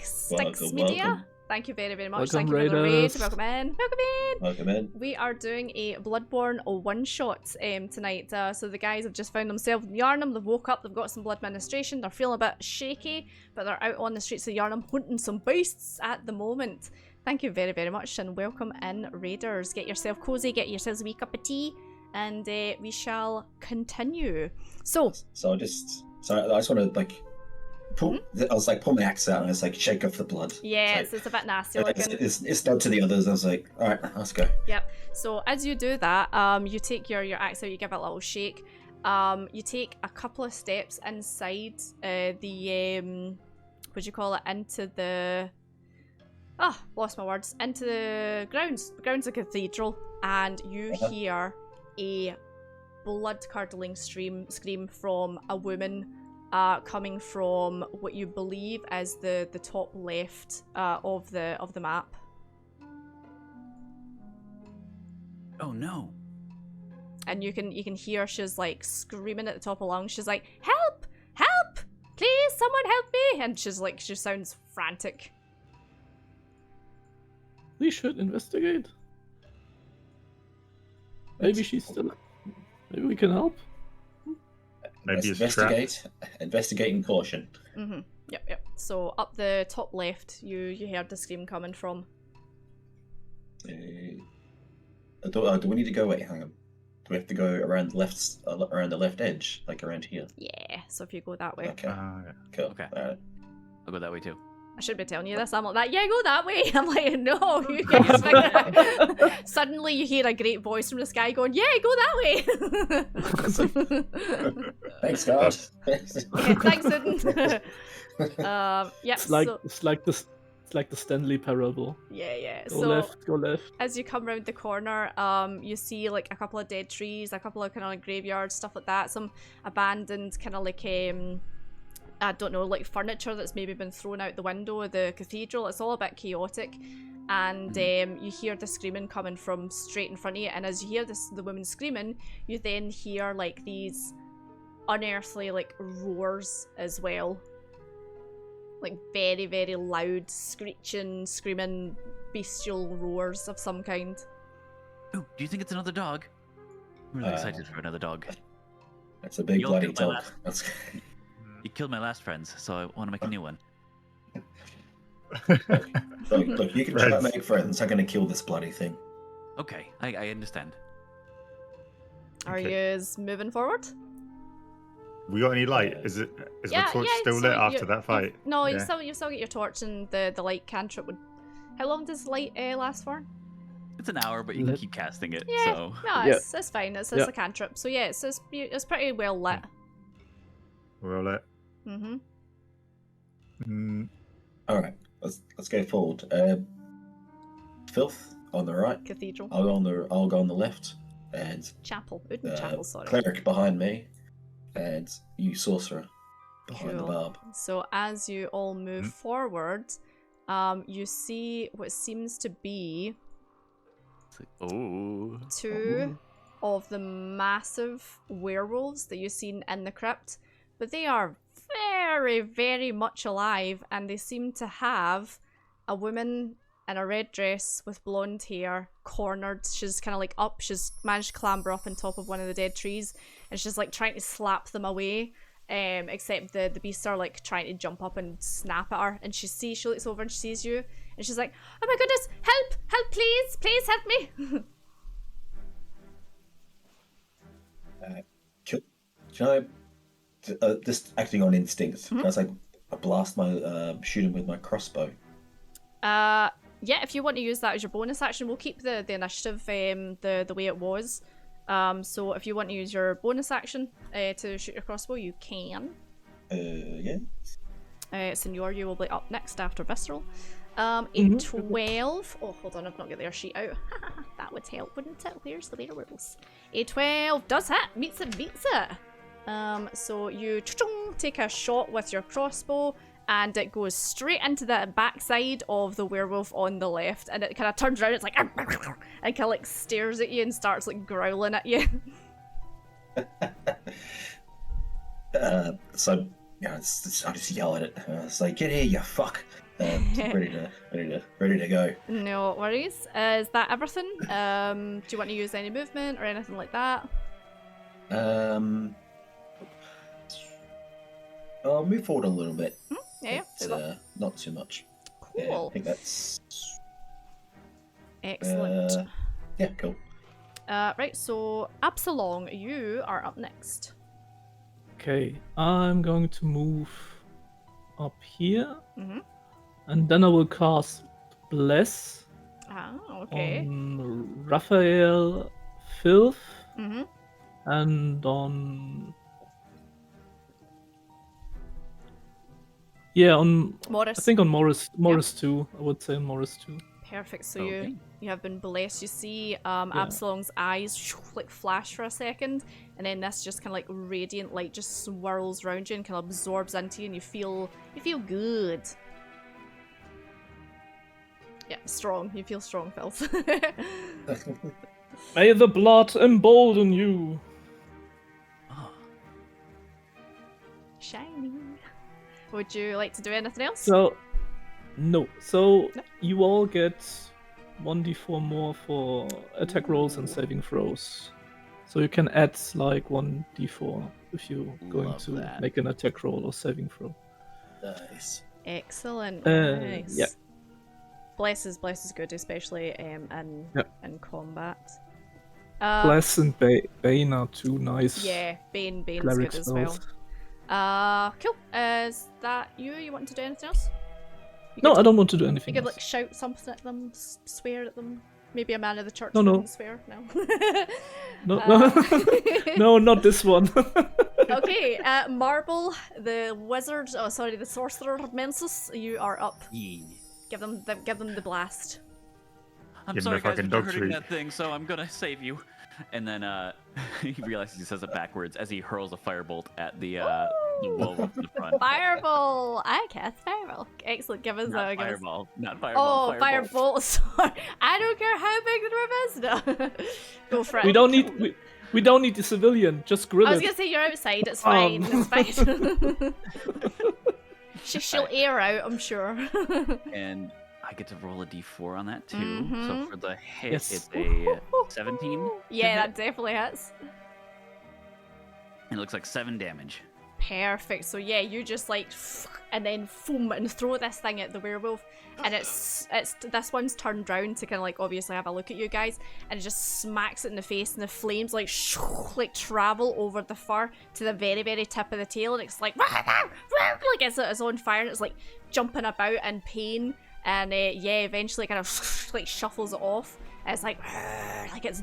A: Sticks Media?
D: Welcome.
A: Thank you very, very much.
C: Welcome,
A: Thank you for the raid.
C: raiders.
A: Welcome in. Welcome in.
D: Welcome in.
A: We are doing a Bloodborne one-shot tonight. So the guys have just found themselves in Yharnam. They've woke up, they've got some blood ministration. They're feeling a bit shaky, but they're out on the streets of Yharnam hunting some beasts at the moment. Thank you very, very much, and welcome in, raiders. Get yourself cozy, get yourselves a wee cup of tea, and we shall continue. So
D: I just want to like pull. I was like pull my axe out and it's like shake off the blood.
A: yeah, it's a bit nasty looking.
D: It's nod to the others. I was like, all right, let's go.
A: Yep. So as you do that, you take your axe out, you give it a little shake. You take a couple of steps inside the what do you call it? Into the lost my words. Into the grounds of the cathedral, and you hear a blood-curdling scream from a woman coming from what you believe is the top left of the map.
B: Oh no.
A: And you can hear she's like screaming at the top of lungs. She's like, "Help! Help! Please, someone help me!" And she sounds frantic.
C: We should investigate. Maybe she's still. Maybe we can help.
E: Maybe it's
D: investigate and caution.
A: Yep. So up the top left, you heard the scream coming from.
D: Do we need to go? Wait, hang on. Do we have to go around the left edge, like around here?
A: Yeah. So if you go that way.
D: Okay. Cool.
B: Okay.
D: Alright.
B: I'll go that way too.
A: I should be telling you this. I'm like that. Yeah, go that way. I'm like, no, you guys figure it out. Suddenly, you hear a great voice from the sky going, "Yeah, go that way."
D: Thanks, guys.
A: Okay, thanks, Eden. Yeah.
C: It's like the Stanley parable.
A: Yeah.
C: Go left.
A: As you come around the corner, you see like a couple of dead trees, a couple of kind of like graveyards, stuff like that. Some abandoned kind of like I don't know, like furniture that's maybe been thrown out the window of the cathedral. It's all a bit chaotic, and you hear the screaming coming from straight in front of you. And as you hear the woman screaming, you then hear like these unearthly like roars as well, like very, very loud, screeching, screaming, bestial roars of some kind.
B: Oh, do you think it's another dog? I'm really excited for another dog.
D: It's a big
B: You'll
D: bloody
B: kill my
D: dog.
B: You killed my last friends, so I want to make a new one.
D: Look, you can try to make friends. I'm going to kill this bloody thing.
B: Okay, I understand.
A: Are you moving forward?
E: We got any light? Is the torch still lit after that fight?
A: No, you still get your torch, and the light cantrip would. How long does light last for?
B: It's an hour, but you can keep casting it.
A: Yeah,
B: So.
A: no, it's fine. It's a cantrip, so yeah, it's pretty well lit.
E: We're all lit.
D: All right, let's go forward. Filth on the right.
A: Cathedral.
D: I'll go on the left, and
A: Chapel. Chapel. Sorry.
D: Cleric behind me, and you sorcerer behind the barb.
A: So as you all move forward, you see what seems to be two of the massive werewolves that you've seen in the crypt, but they are very, very much alive, and they seem to have a woman in a red dress with blonde hair, cornered. She's kind of like up. She's managed to clamber up on top of one of the dead trees, and she's like trying to slap them away. Except the beasts are like trying to jump up and snap at her, and she looks over and she sees you, and she's like, "Oh my goodness, help, please help me."
D: Can I, just acting on instinct, can I like blast my, shoot him with my crossbow?
A: Yeah, if you want to use that as your bonus action, we'll keep the initiative the way it was. So if you want to use your bonus action to shoot your crossbow, you can.
D: Yeah.
A: Senor, you will be up next after Visceral. A 12. Oh, hold on, I've not got their sheet out. That would help, wouldn't it? Where's the werewolves? A 12 does hit. Meets it, beats it. So you take a shot with your crossbow, and it goes straight into the backside of the werewolf on the left, and it kind of turns around. It's like, and kind of like stares at you and starts like growling at you.
D: So yeah, I just yell at it. It's like, get here, you fuck. Ready to go.
A: No worries. Is that everything? Do you want to use any movement or anything like that?
D: I'll move forward a little bit.
A: Yeah,
D: not too much.
A: Cool.
D: Yeah, I think that's
A: excellent.
D: Yeah, cool.
A: Right, so Absalom, you are up next.
C: Okay, I'm going to move up here,
A: Mm-hmm.
C: and then I will cast Bless
A: Okay.
C: on Raphael, Filth,
A: Mm-hmm.
C: and on... Yeah, on...
A: Morris.
C: I think on Morris too. I would say on Morris too.
A: Perfect. So you have been blessed. You see Absalom's eyes like flash for a second, and then this just kind of like radiant light just swirls around you and kind of absorbs into you, and you feel good. Yeah, strong. You feel strong, Phils.
C: May the blood embolden you.
A: Shiny. Would you like to do anything else?
C: So, no. So you all get 1d4 more for attack rolls and saving throws. So you can add like 1d4 if you're going to make an attack roll or saving throw.
D: Nice.
A: Excellent. Nice.
C: Yeah.
A: Bless is good, especially in combat.
C: Bless and Bane are two nice.
A: Yeah, Bane's
C: cleric
A: good as
C: spells.
A: well. Cool. Is that you? You want to do anything else?
C: No, I don't want to do anything.
A: You could
C: else.
A: like shout something at them, swear at them. Maybe a man of the church
C: No.
A: wouldn't swear. No.
C: No, not this one.
A: Okay, Marble, the wizard. Oh, sorry, the sorcerer Mensus. You are up.
B: Yeah.
A: Give them the blast.
B: I'm
E: Give
B: sorry
E: him a
B: guys,
E: fucking
B: but you're
E: dog
B: hurting
E: treat.
B: that thing, so I'm gonna save you. And then he realizes he says it backwards as he hurls a firebolt at the wolf in the front.
A: Fireball! I cast fireball. Excellent. Give us
B: Not
A: give us-
B: fireball, not fireball.
A: Oh, firebolt. Sorry. I don't care how big the room is. No. Go for it.
C: We don't need the civilian. Just grill
A: I was
C: it.
A: gonna say you're outside. It's fine. It's fine. She'll air out, I'm sure.
B: And I get to roll a d4 on that too.
A: Mhm.
B: So for the hit,
C: Yes.
B: it's a 17.
A: Yeah, that definitely hits.
B: And it looks like 7 damage.
A: Perfect. So yeah, you just like and then foam and throw this thing at the werewolf, and it's this one's turned round to kind of like obviously have a look at you guys, and it just smacks it in the face, and the flames like travel over the fur to the very tip of the tail, and it's like it's on fire, and it's like jumping about in pain, and eventually kind of like shuffles it off, and it's like it's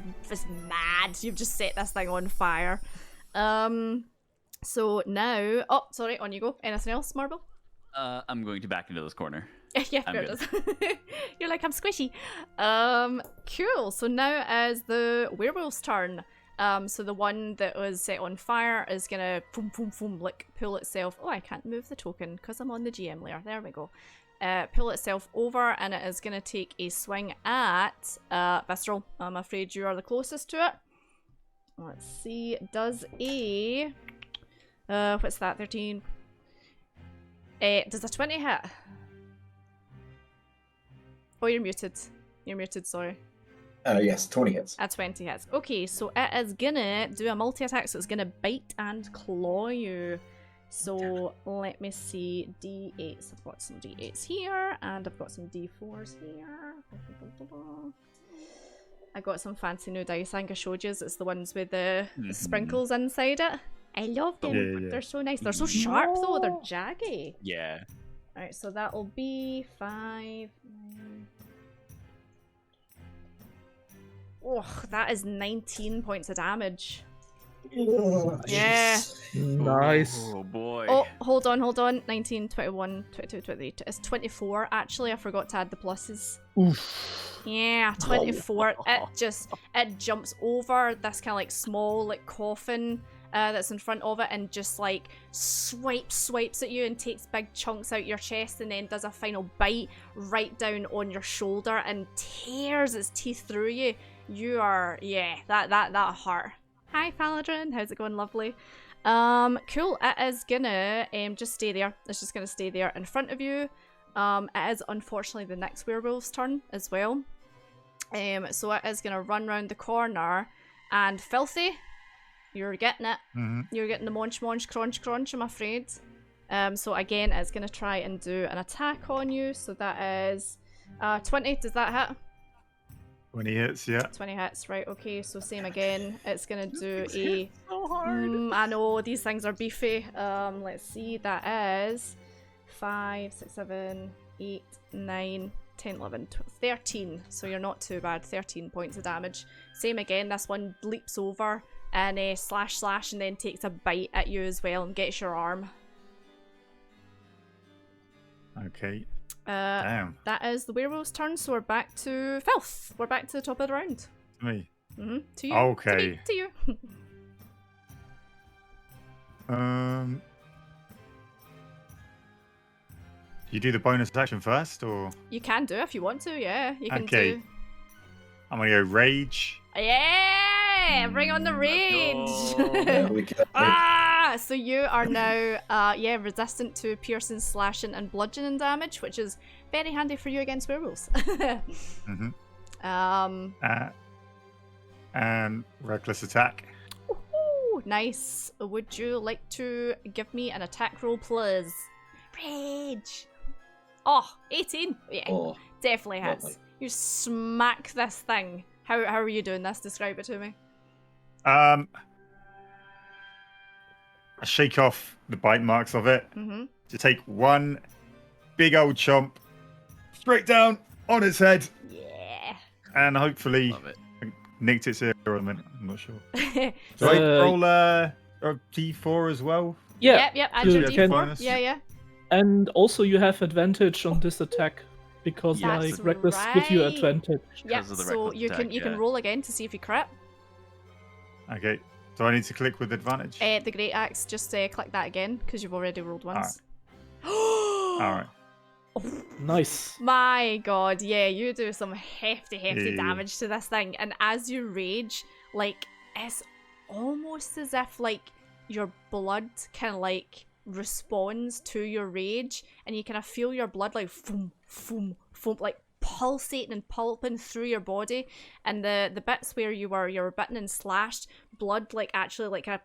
A: mad. You've just set this thing on fire. So now, oh, sorry, on you go. Anything else, Marble?
B: I'm going to back into this corner.
A: Yeah,
B: I'm
A: fair enough. You're like, I'm squishy. Cool. So now is the werewolf's turn. So the one that was set on fire is gonna like pull itself. Oh, I can't move the token because I'm on the GM layer. There we go. Pull itself over, and it is gonna take a swing at Visceral. I'm afraid you are the closest to it. Let's see. Does a what's that? 13. Does a 20 hit? Oh, you're muted. You're muted, sorry.
D: Yes, 20 hits.
A: 20 hits. Okay, so it is gonna do a multi-attack, so it's gonna bite and claw you. So let me see. D8s. I've got some D8s here, and I've got some D4s here. I got some fancy new dice. I think I showed you. It's the ones with the sprinkles inside it. I love them.
E: Yeah.
A: They're so nice. They're so sharp though. They're jaggy.
B: Yeah.
A: Alright, so that'll be 5. Oh, that is 19 points of damage. Yeah.
C: Nice.
B: Oh boy.
A: Oh, hold on. 19, 21, 22, 23. It's 24 actually. I forgot to add the pluses.
C: Oof.
A: Yeah, 24. It jumps over this kind of like small like coffin that's in front of it and just like swipes at you and takes big chunks out your chest and then does a final bite right down on your shoulder and tears its teeth through you. You are, yeah, that hurt. Hi Faladrin, how's it going? Lovely. Cool. It is gonna just stay there. It's just gonna stay there in front of you. It is unfortunately the next werewolf's turn as well. So it is gonna run round the corner and Filthy, you're getting it. You're getting the munch, crunch, I'm afraid. So again, it's gonna try and do an attack on you. So that is 20. Does that hit?
E: 20 hits, yeah.
A: 20 hits, right, okay, so same again. It's gonna do a...
B: So hard.
A: I know, these things are beefy. Let's see, that is 5, 6, 7, 8, 9, 10, 11, 12, 13. So you're not too bad, 13 points of damage. Same again, this one leaps over and slash and then takes a bite at you as well and gets your arm.
E: Okay.
A: Damn. That is the werewolf's turn, so we're back to Filth. We're back to the top of the round.
E: Me.
A: To you.
E: Okay.
A: To you.
E: You do the bonus action first, or?
A: You can do if you want to, yeah. You can
E: Okay.
A: do.
E: I'm gonna go rage.
A: Yeah! Bring on the rage!
D: There we go.
A: So you are now, resistant to piercing, slashing, and bludgeoning damage, which is very handy for you against werewolves.
E: And reckless attack.
A: Ooh, nice. Would you like to give me an attack roll, please? Rage! Oh, 18! Yeah, definitely hits.
D: Lovely.
A: You smack this thing. How are you doing this? Describe it to me.
E: I shake off the bite marks of it to take one big old chomp straight down on its head.
A: Yeah.
E: And hopefully
B: Love it.
E: nicked its ear ornament. I'm not sure. Do I roll a D4 as well?
C: Yeah.
A: Yep. Add your
C: You
A: D4.
C: can-
E: bonus.
A: Yeah.
C: And also you have advantage on this attack because
A: That's
C: like reckless give you
A: right.
C: advantage.
A: Yep.
B: Because of the
A: So
B: reckless
A: you can
B: attack,
A: roll again to see if you crit.
E: Okay. Do I need to click with advantage?
A: The great axe. Just click that again because you've already rolled once.
E: Alright.
C: Nice.
A: My god, yeah, you do some hefty
E: Yeah.
A: damage to this thing, and as you rage, like, it's almost as if, like, your blood kind of, like, responds to your rage, and you kind of feel your blood, like, foom, like, pulsating and pulping through your body, and the bits where you were bitten and slashed, blood like actually like kind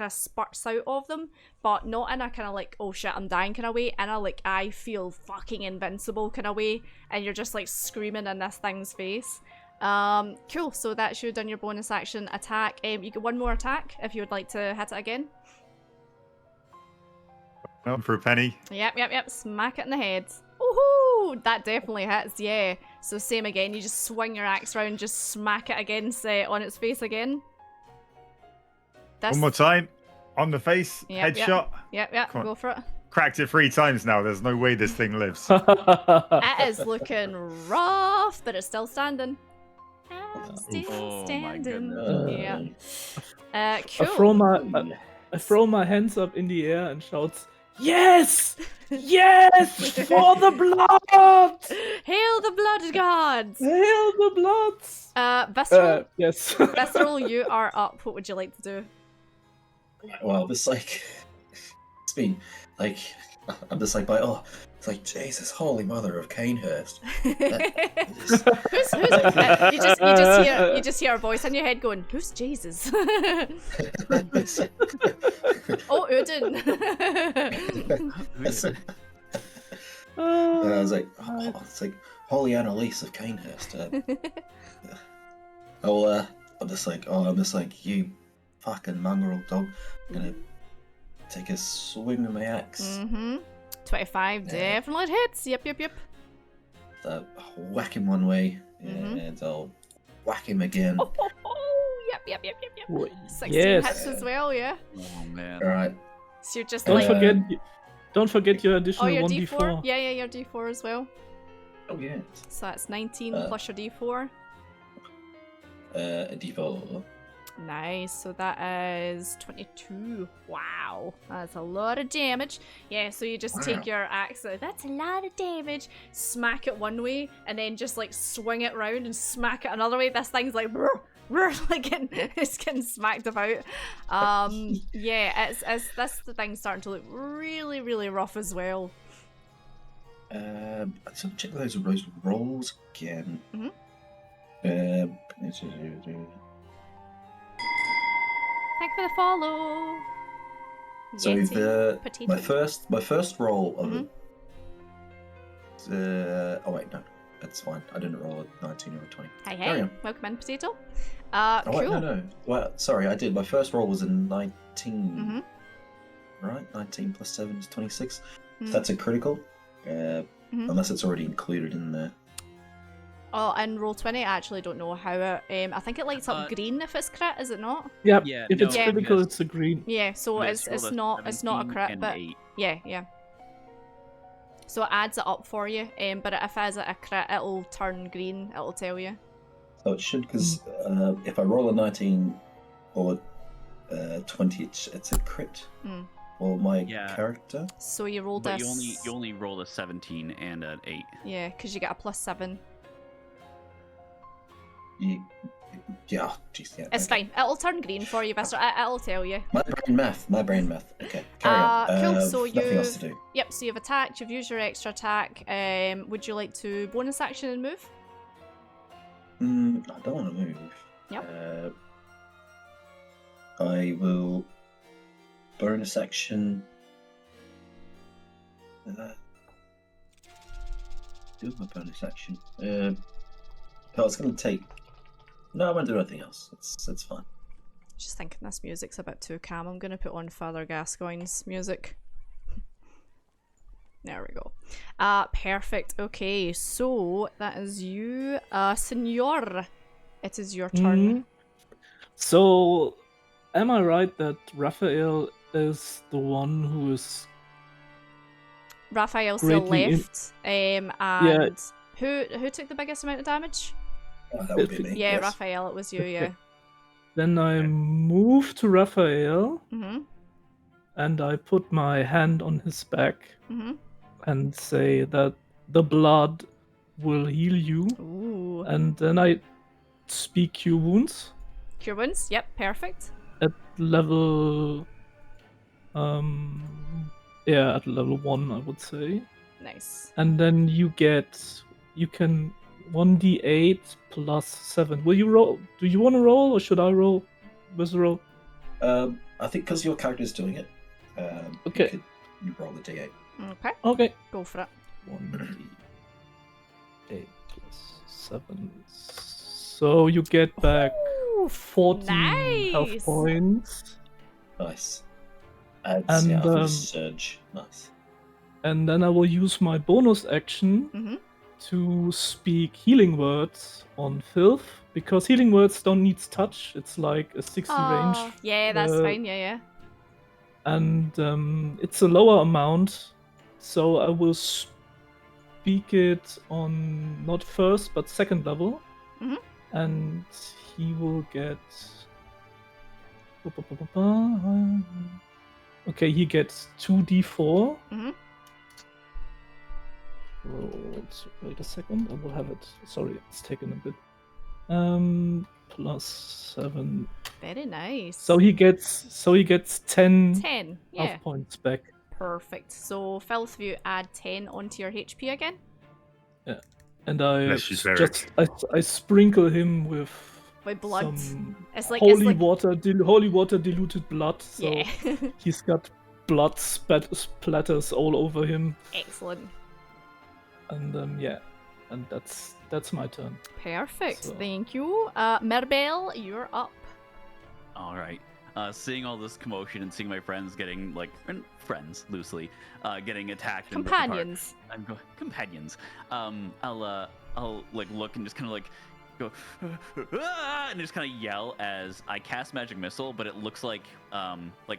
A: of spurts out of them, but not in a kind of like, oh shit, I'm dying kind of way, in a like, I feel fucking invincible kind of way, and you're just like screaming in this thing's face. Cool, so that's you done your bonus action attack. You get one more attack if you would like to hit it again.
E: Well, for a penny.
A: Yep, smack it in the head. Woohoo! That definitely hits, yeah. So same again, you just swing your axe round, just smack it against on its face again.
E: One more time. On the face.
A: Yep,
E: Headshot.
A: Yep,
E: Come on.
A: go for it.
E: Cracked it 3 times now. There's no way this thing lives.
A: It is looking rough, but it's still standing. I'm still
B: Oh my
A: standing.
B: goodness.
A: Yeah. Cool.
C: I throw my hands up in the air and shouts, "Yes! Yes! For the blood!
A: Hail the blood gods!
C: Hail the bloods!"
A: Visceral,
C: Yes.
A: Visceral, you are up. What would you like to do?
D: Well, this like it's been like I'm just like, but It's like, Jesus, Holy Mother of Canehurst.
A: Who's you just hear a voice in your head going, "Who's Jesus?" Oh, Odin.
D: And I was like, it's like Holy Annalise of Canehurst. I'm just like, you fucking mongrel dog. I'm gonna take a swing with my axe.
A: 25 definitely hits. Yep.
D: Whack him one way, and I'll whack him again.
A: Yep.
C: Wait,
A: 16
C: yes.
A: hits as well, yeah.
B: Oh man.
D: All right.
A: So you're just
C: Don't forget your additional
A: your
C: 1d4.
A: D4? Yeah, your D4 as well.
D: Oh yeah.
A: So that's 19 plus your D4.
D: A D4.
A: Nice, so that is 22. Wow, that's a lot of damage. Yeah, so you just take your axe, that's a lot of damage, smack it one way, and then just like swing it round and smack it another way. This thing's like, like it's getting smacked about. Yeah, it's that's the thing starting to look really, really rough as well.
D: So check those rolls again.
A: Thank for the follow.
D: So my first roll of oh wait, no, that's fine. I didn't roll a 19 or a 20.
A: Hey, welcome in, Potato.
D: Oh
A: cool.
D: wait, no. Well, sorry, I did. My first roll was a 19. Right, 19 plus 7 is 26. So that's a critical, unless it's already included in there.
A: Oh, and roll 20, I actually don't know how it. I think it lights up green if it's crit, is it not?
C: Yeah.
B: Yeah,
C: If it's critical, it's a green.
A: Yeah, so it's not a crit, but
B: 8.
A: yeah. So it adds it up for you. But if it is a crit, it'll turn green. It'll tell you.
D: So it should, because if I roll a 19 or 20, it's a crit. Or my character.
A: So you rolled
B: But you only roll a 17 and an 8.
A: Yeah, because you get a +7.
D: Yeah, jeez, yeah.
A: It's fine. It'll turn green for you, Mister. It'll tell you.
D: My brain math. Okay, carry on.
A: Cool. So
D: nothing else to do.
A: Yep. So you've attacked. You've used your extra attack. Would you like to bonus action and move?
D: I don't want to move.
A: Yep.
D: I will bonus action. Do my bonus action. It's going to take. No, I won't do anything else. It's fine.
A: Just thinking this music's a bit too calm. I'm gonna put on Father Gascoigne's music. There we go. Perfect. Okay, so that is you, Senor. It is your turn.
C: So, am I right that Raphael is the one who is
A: Raphael's still left. And who took the biggest amount of damage?
D: Oh, that would be me.
A: Yeah,
D: yes.
A: Raphael, it was you, yeah.
C: Then I move to Raphael, and I put my hand on his back and say that the blood will heal you.
A: Ooh.
C: And then I speak Cure Wounds.
A: Cure Wounds, yep, perfect.
C: At level... at level 1, I would say.
A: Nice.
C: And then you can 1d8 plus 7. Will you roll? Do you want to roll, or should I roll? Visceral?
D: I think because your character's doing it.
C: Okay.
D: You roll the d8.
C: Okay.
A: Go for it.
C: 1d8 plus 7. So you get back 14 health points.
D: Nice. And surge. Nice.
C: And then I will use my bonus action to speak healing words on Filth, because healing words don't need touch. It's like a 60 range.
A: Yeah, that's fine. Yeah.
C: And it's a lower amount, so I will speak it on not first but second level, and he will get. Okay, he gets 2d4. Wait a second, I will have it. Sorry, it's taken a bit. Plus 7.
A: Very nice.
C: So he gets 10
A: 10,
C: health points back.
A: Perfect. So, Filth, you add 10 onto your HP again.
C: Yeah. And I
E: Unless she's Varric.
C: I sprinkle him with
A: blood.
C: some
A: It's like
C: holy water diluted blood. So
A: yeah.
C: he's got blood splatters all over him.
A: Excellent.
C: And yeah, and that's my turn.
A: Perfect.
C: So.
A: Thank you. Merbel, you're up.
B: All right. Seeing all this commotion and seeing my friends getting friends loosely, getting attacked.
A: Companions.
B: Companions. I'll like look and just kind of like go and just kind of yell as I cast magic missile, but it looks like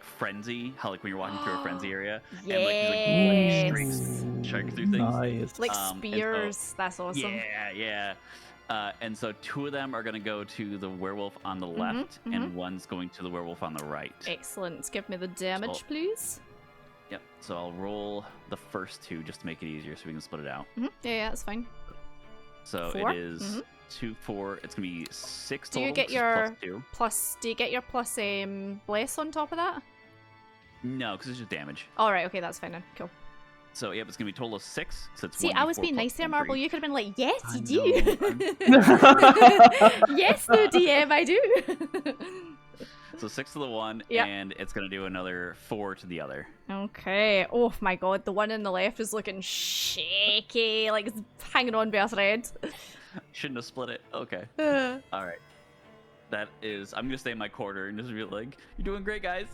B: frenzy. How like when you're walking through a frenzy area,
A: yes.
B: and like strike through things.
C: Nice.
A: Like spears. That's awesome.
B: Yeah. And so 2 of them are going to go to the werewolf on the left, and one's going to the werewolf on the right.
A: Excellent. Give me the damage, please.
B: Yep. So I'll roll the first 2 just to make it easier so we can split it out.
A: Yeah, that's fine.
B: So
A: 4?
B: it is 2, 4. It's going to be 6
A: do
B: total.
A: You get your
B: plus 2.
A: do you get your plus bless on top of that?
B: No, because it's just damage.
A: Alright, okay, that's fine then. Cool.
B: So, yep, it's going to be a total of 6. So it's
A: See, I was being nice there, Marble. You could have been like, yes, you do. Yes, the DM, I do.
B: So 6 to the one, and it's going to do another 4 to the other.
A: Okay. Oh my god, the one on the left is looking shaky, like it's hanging on by a thread.
B: Shouldn't have split it. Okay. All right. That is, I'm going to stay in my quarter and just be like, you're doing great, guys.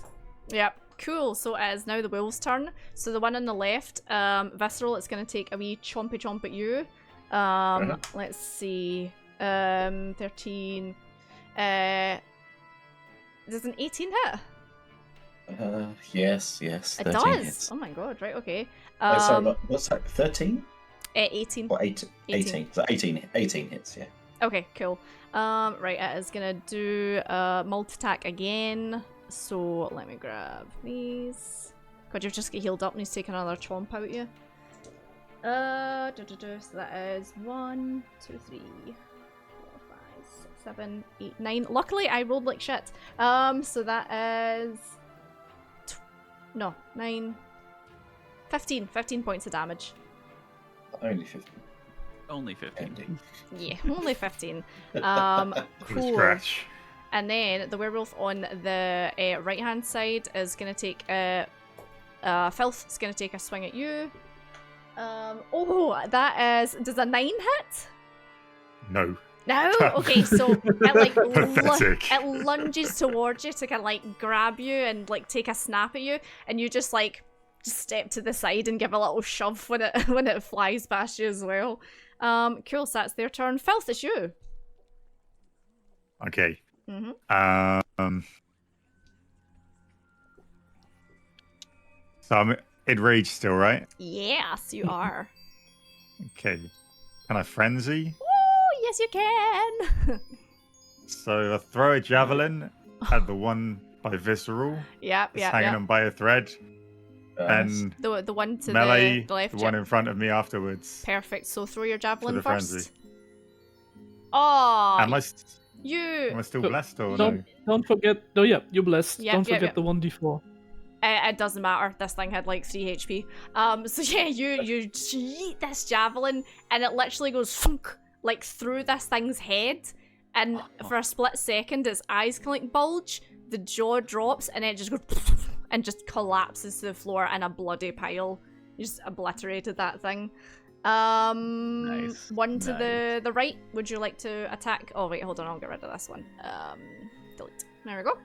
A: Yep. Cool, so it is now the wolf's turn. So the one on the left, Visceral, it's going to take a wee chompy chomp at you. Let's see. 13. Does an 18 hit?
D: Yes.
A: It
D: 13
A: does?
D: hits.
A: Oh my god, right, okay.
D: Sorry, what's that? 13?
A: 18.
D: Or 18. So 18 hits, yeah.
A: Okay, cool. Right, it is going to do multi-attack again. So let me grab these. God, you've just get healed up and he's taking another chomp out you. So that is 1, 2, 3, 4, 5, 6, 7, 8, 9. Luckily, I rolled like shit. So that is 9, 15 points of damage.
D: Only 15.
B: Only 15.
A: Yeah, only 15. Cool.
E: Scratch.
A: And then the werewolf on the right-hand side is going to take Filth is going to take a swing at you. That is... Does a 9 hit?
E: No.
A: No? Okay, so it like
E: Pathetic.
A: it lunges towards you to kind of like grab you and like take a snap at you, and you just like step to the side and give a little shove when it flies past you as well. Cool, so that's their turn. Filth, it's you.
E: Okay. So I'm enraged still, right?
A: Yes, you are.
E: Okay. Can I frenzy?
A: Oh, yes, you can.
E: So I throw a javelin at the one by Visceral.
A: Yep.
E: Hanging on by a thread. And
A: the one to
E: melee,
A: the left.
E: the one in front of me afterwards.
A: Perfect. So throw your javelin
E: the
A: first.
E: frenzy.
A: Oh,
E: Am I still blessed or no?
C: Don't forget. Oh yeah, you're blessed.
A: Yep,
C: don't forget
A: yep.
C: the 1d4.
A: It doesn't matter. This thing had like 3 HP. So yeah, you yeet this javelin, and it literally goes thunk, like through this thing's head, and for a split second, its eyes can like bulge, the jaw drops, and then it just goes and just collapses to the floor in a bloody pile. You just obliterated that thing.
B: Nice.
A: One to the right. Would you like to attack? Oh wait, hold on. I'll get rid of this one. Delete. There we go.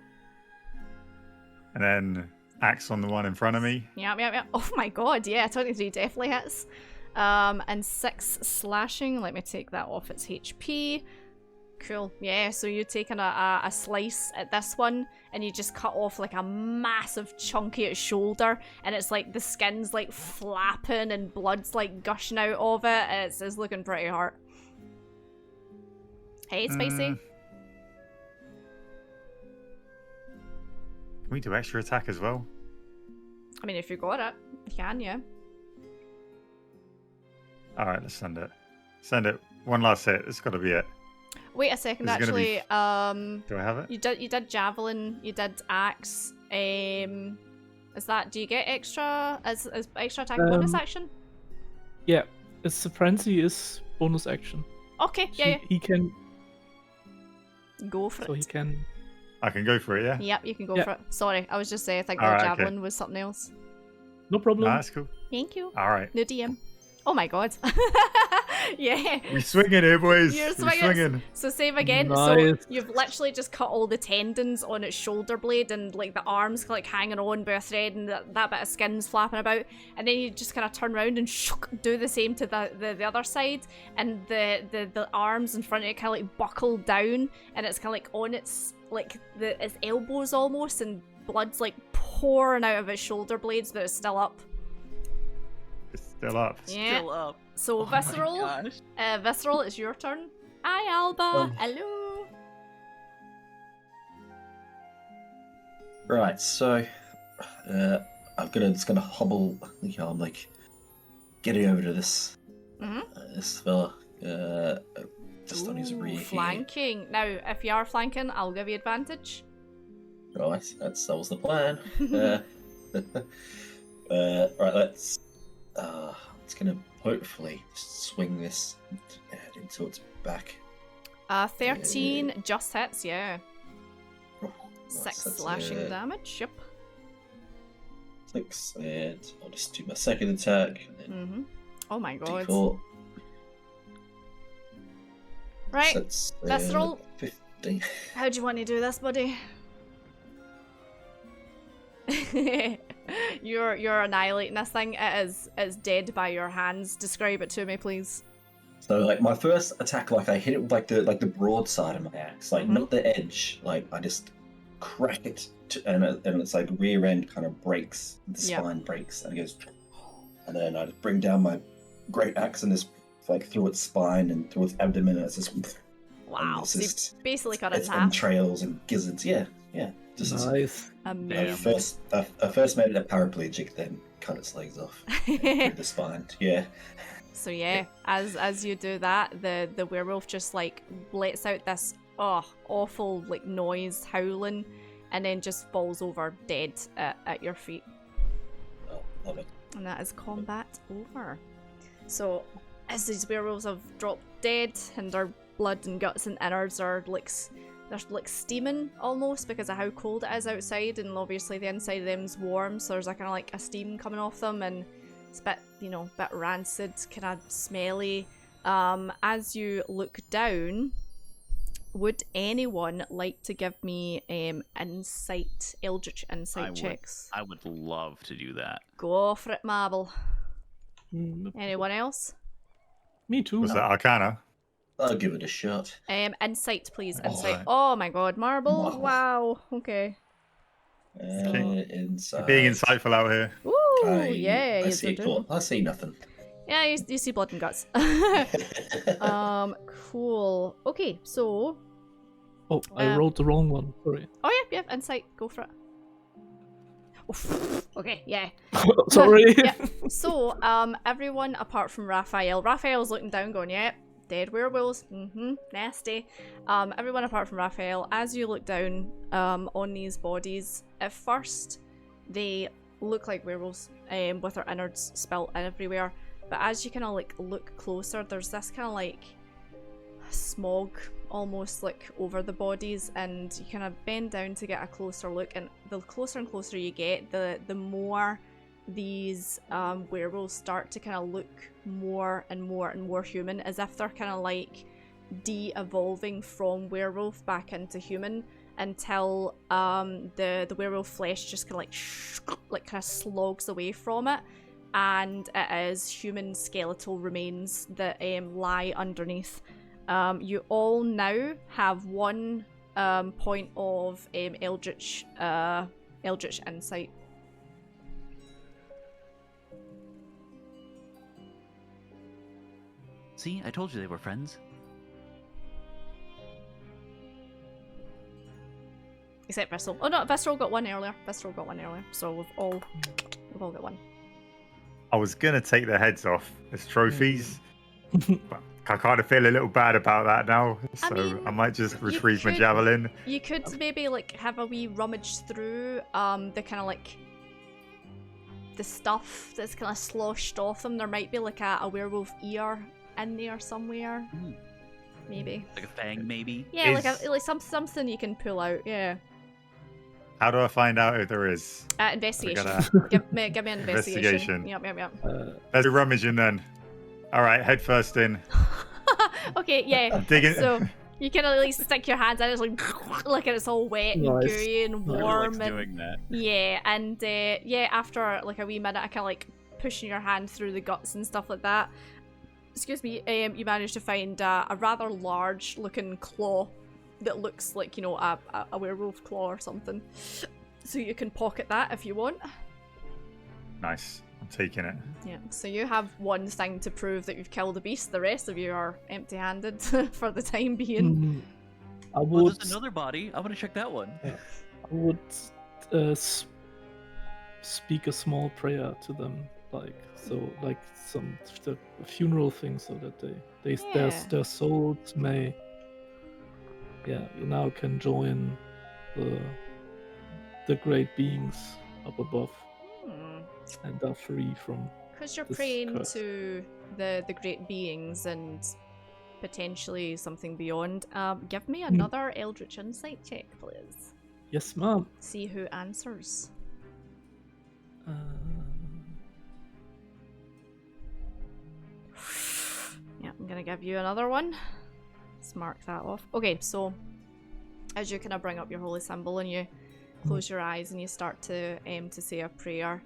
E: And then axe on the one in front of me.
A: Yep. Oh my god, yeah, 23 definitely hits. And 6 slashing. Let me take that off its HP. Cool. Yeah, so you're taking a slice at this one, and you just cut off like a massive chunk at its shoulder, and it's like the skin's like flapping and blood's like gushing out of it. It's looking pretty hard. Hey, Spicy.
E: Can we do extra attack as well?
A: I mean, if you got it, you can, yeah.
E: Alright, let's send it. Send it. One last hit. It's got to be it.
A: Wait a second,
E: Is it gonna
A: actually.
E: Do I have it?
A: You did javelin, you did axe. Is that, do you get extra as extra attack bonus action?
C: Yeah, it's the frenzy is bonus action.
A: Okay, yeah.
C: He can
A: Go for
C: so
A: it.
C: he can.
E: I can go for it, yeah?
A: Yep, you can go
C: Yeah.
A: for it. Sorry, I was just saying I think
E: Alright,
A: the
E: okay.
A: javelin was something else.
C: No problem.
E: No, that's cool.
A: Thank you.
E: Alright.
A: No DM. Oh my god. Yeah.
E: We swinging here, boys.
A: You're
E: We
A: swinging.
E: swinging.
A: So save again. So
C: Nice.
A: you've literally just cut all the tendons on its shoulder blade and like the arms like hanging on by a thread and that bit of skin's flapping about. And then you just kind of turn around and do the same to the other side. And the arms in front of it kind of like buckle down and it's kind of like on its its elbows almost and blood's like pouring out of its shoulder blades but it's still up.
E: It's still up.
A: Yeah.
B: Still up.
A: So
B: Oh my
A: Visceral,
B: gosh.
A: Visceral, it's your turn. Hi, Alba. Hello.
D: Right, so I'm just gonna hobble. I'm like getting over to this this fella. Just on his
A: Ooh,
D: rear here.
A: flanking. Now, if you are flanking, I'll give you advantage.
D: Right, that was the plan. Right, let's. It's gonna hopefully swing this into its back.
A: 13 just hits, yeah.
D: Oh,
A: 6
D: that's,
A: slashing damage, yep.
D: 6, and I'll just do my second attack. And then
A: Oh my god.
D: D4.
A: Right,
D: So that's,
A: Visceral.
D: 50.
A: How do you want to do this, buddy? You're annihilating this thing. It is dead by your hands. Describe it to me, please.
D: So like my first attack, like I hit it with like the broad side of my axe, like not the edge. Like I just crack it, and it's like rear end kind of breaks, the spine breaks, and it goes, and then I just bring down my great axe and just like through its spine and through its abdomen, and it's just
A: Wow.
D: it's
A: So you
D: just
A: basically cut it in
D: its
A: half.
D: entrails and gizzards. Yeah. Just
C: Nice.
A: Amazing.
D: I first made it a paraplegic, then cut its legs off through the spine. Yeah.
A: So yeah, as you do that, the werewolf just like lets out this awful like noise, howling, and then just falls over dead at your feet.
D: Oh, love it.
A: And that is combat over. So as these werewolves have dropped dead and their blood and guts and innards are they're like steaming almost because of how cold it is outside, and obviously the inside of them's warm, so there's a kind of like a steam coming off them, and it's a bit, bit rancid, kind of smelly. As you look down, would anyone like to give me Eldritch insight checks?
B: I would love to do that.
A: Go for it, Marble. Anyone else?
C: Me too.
E: Was that Arcana?
D: I'll give it a shot.
A: Insight, please. Insight.
E: Alright.
A: Oh my god, Marble.
D: Wow.
A: Wow. Okay.
D: Inside.
E: Being insightful out here.
A: Ooh, yeah.
D: I
A: yes,
D: see.
A: do.
D: Cool. I see nothing.
A: Yeah, you see blood and guts. Cool. Okay, so.
C: Oh, I rolled the wrong one. Sorry.
A: Oh yeah, insight. Go for it. Oof. Okay, yeah.
C: Sorry.
A: Yeah. So, everyone apart from Raphael. Raphael's looking down, going, "Yeah, dead werewolves. Nasty." Everyone apart from Raphael, as you look down, on these bodies, at first they look like werewolves, with their innards spilt everywhere. But as you kind of like look closer, there's this kind of like smog almost like over the bodies, and you kind of bend down to get a closer look, and the closer and closer you get, the more these werewolves start to kind of look more and more and more human, as if they're kind of like de-evolving from werewolf back into human, until the werewolf flesh just kind of kind of slogs away from it, and it is human skeletal remains that lie underneath. You all now have 1 point of Eldritch insight.
B: See, I told you they were friends.
A: Except Visceral. Oh no, Visceral got 1 earlier. So we've all got 1.
E: I was gonna take their heads off as trophies, but I kind of feel a little bad about that now. So I might just retrieve my javelin.
A: You could maybe like have a wee rummage through the kind of like the stuff that's kind of sloshed off them. There might be like a werewolf ear in there somewhere. Maybe.
B: Like a fang, maybe?
A: Yeah, like something you can pull out, yeah.
E: How do I find out if there is?
A: Investigation. Give me an investigation. Yep.
E: Let's do rummaging then. All right, head first in.
A: Okay, yeah.
E: Digging.
A: So you can at least stick your hands in. It's like it's all wet and gooey and warm.
B: Really doing that.
A: Yeah, and after like a wee minute, I kind of like pushing your hand through the guts and stuff like that. Excuse me. You manage to find a rather large-looking claw that looks like, you know, a werewolf claw or something. So you can pocket that if you want.
E: Nice. I'm taking it.
A: Yeah, so you have one thing to prove that you've killed a beast. The rest of you are empty-handed for the time being.
C: I would.
B: Well, there's another body. I want to check that one.
C: I would speak a small prayer to them, like some funeral thing, so that their souls may, you now can join the great beings up above. And are free from.
A: Because you're praying to the great beings and potentially something beyond. Give me another Eldritch Insight check, please.
C: Yes, ma'am.
A: See who answers. Yeah, I'm gonna give you another one. Let's mark that off. Okay, so as you kind of bring up your holy symbol and you close your eyes and you start to say a prayer.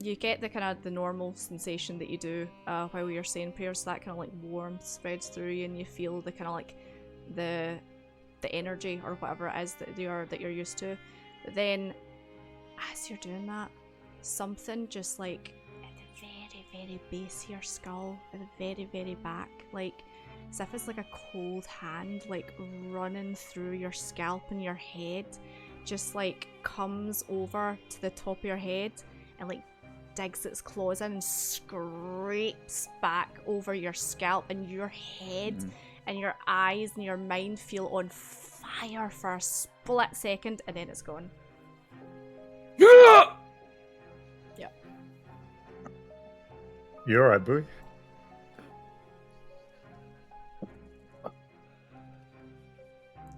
A: You get the kind of the normal sensation that you do while you're saying prayers, so that kind of like warmth spreads through you and you feel the kind of like the energy or whatever it is that you're used to. But then as you're doing that, something just like at the very, very base of your skull, at the very, very back, like as if it's like a cold hand like running through your scalp and your head, just like comes over to the top of your head and like digs its claws in and scrapes back over your scalp, and your head and your eyes and your mind feel on fire for a split second, and then it's gone. Yep.
E: You alright, boy?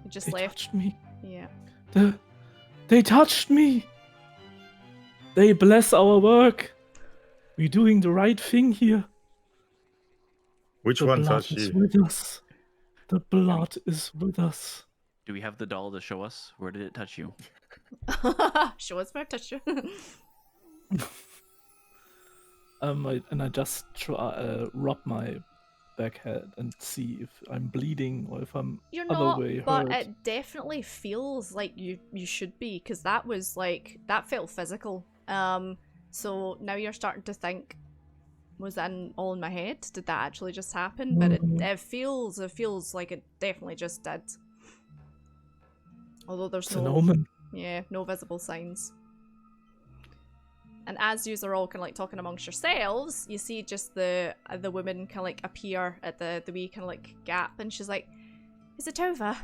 A: You just
C: They
A: left.
C: touched me.
A: Yeah.
C: They touched me. They bless our work. We're doing the right thing here.
E: Which
C: The
E: one
C: blood
E: touched
C: is
E: you?
C: with us. The blood is with us.
B: Do we have the doll to show us? Where did it touch you?
A: Show us where to touch you.
C: I just rub my back head and see if I'm bleeding or if I'm
A: You're
C: other
A: not,
C: way
A: but
C: hurt.
A: it definitely feels like you should be, because that was like, that felt physical. So now you're starting to think, was that all in my head? Did that actually just happen? But it feels like it definitely just did. Although there's
C: It's an omen.
A: no visible signs. And as you are all kind of like talking amongst yourselves, you see just the woman kind of like appear at the wee kind of like gap, and she's like, "Is it over?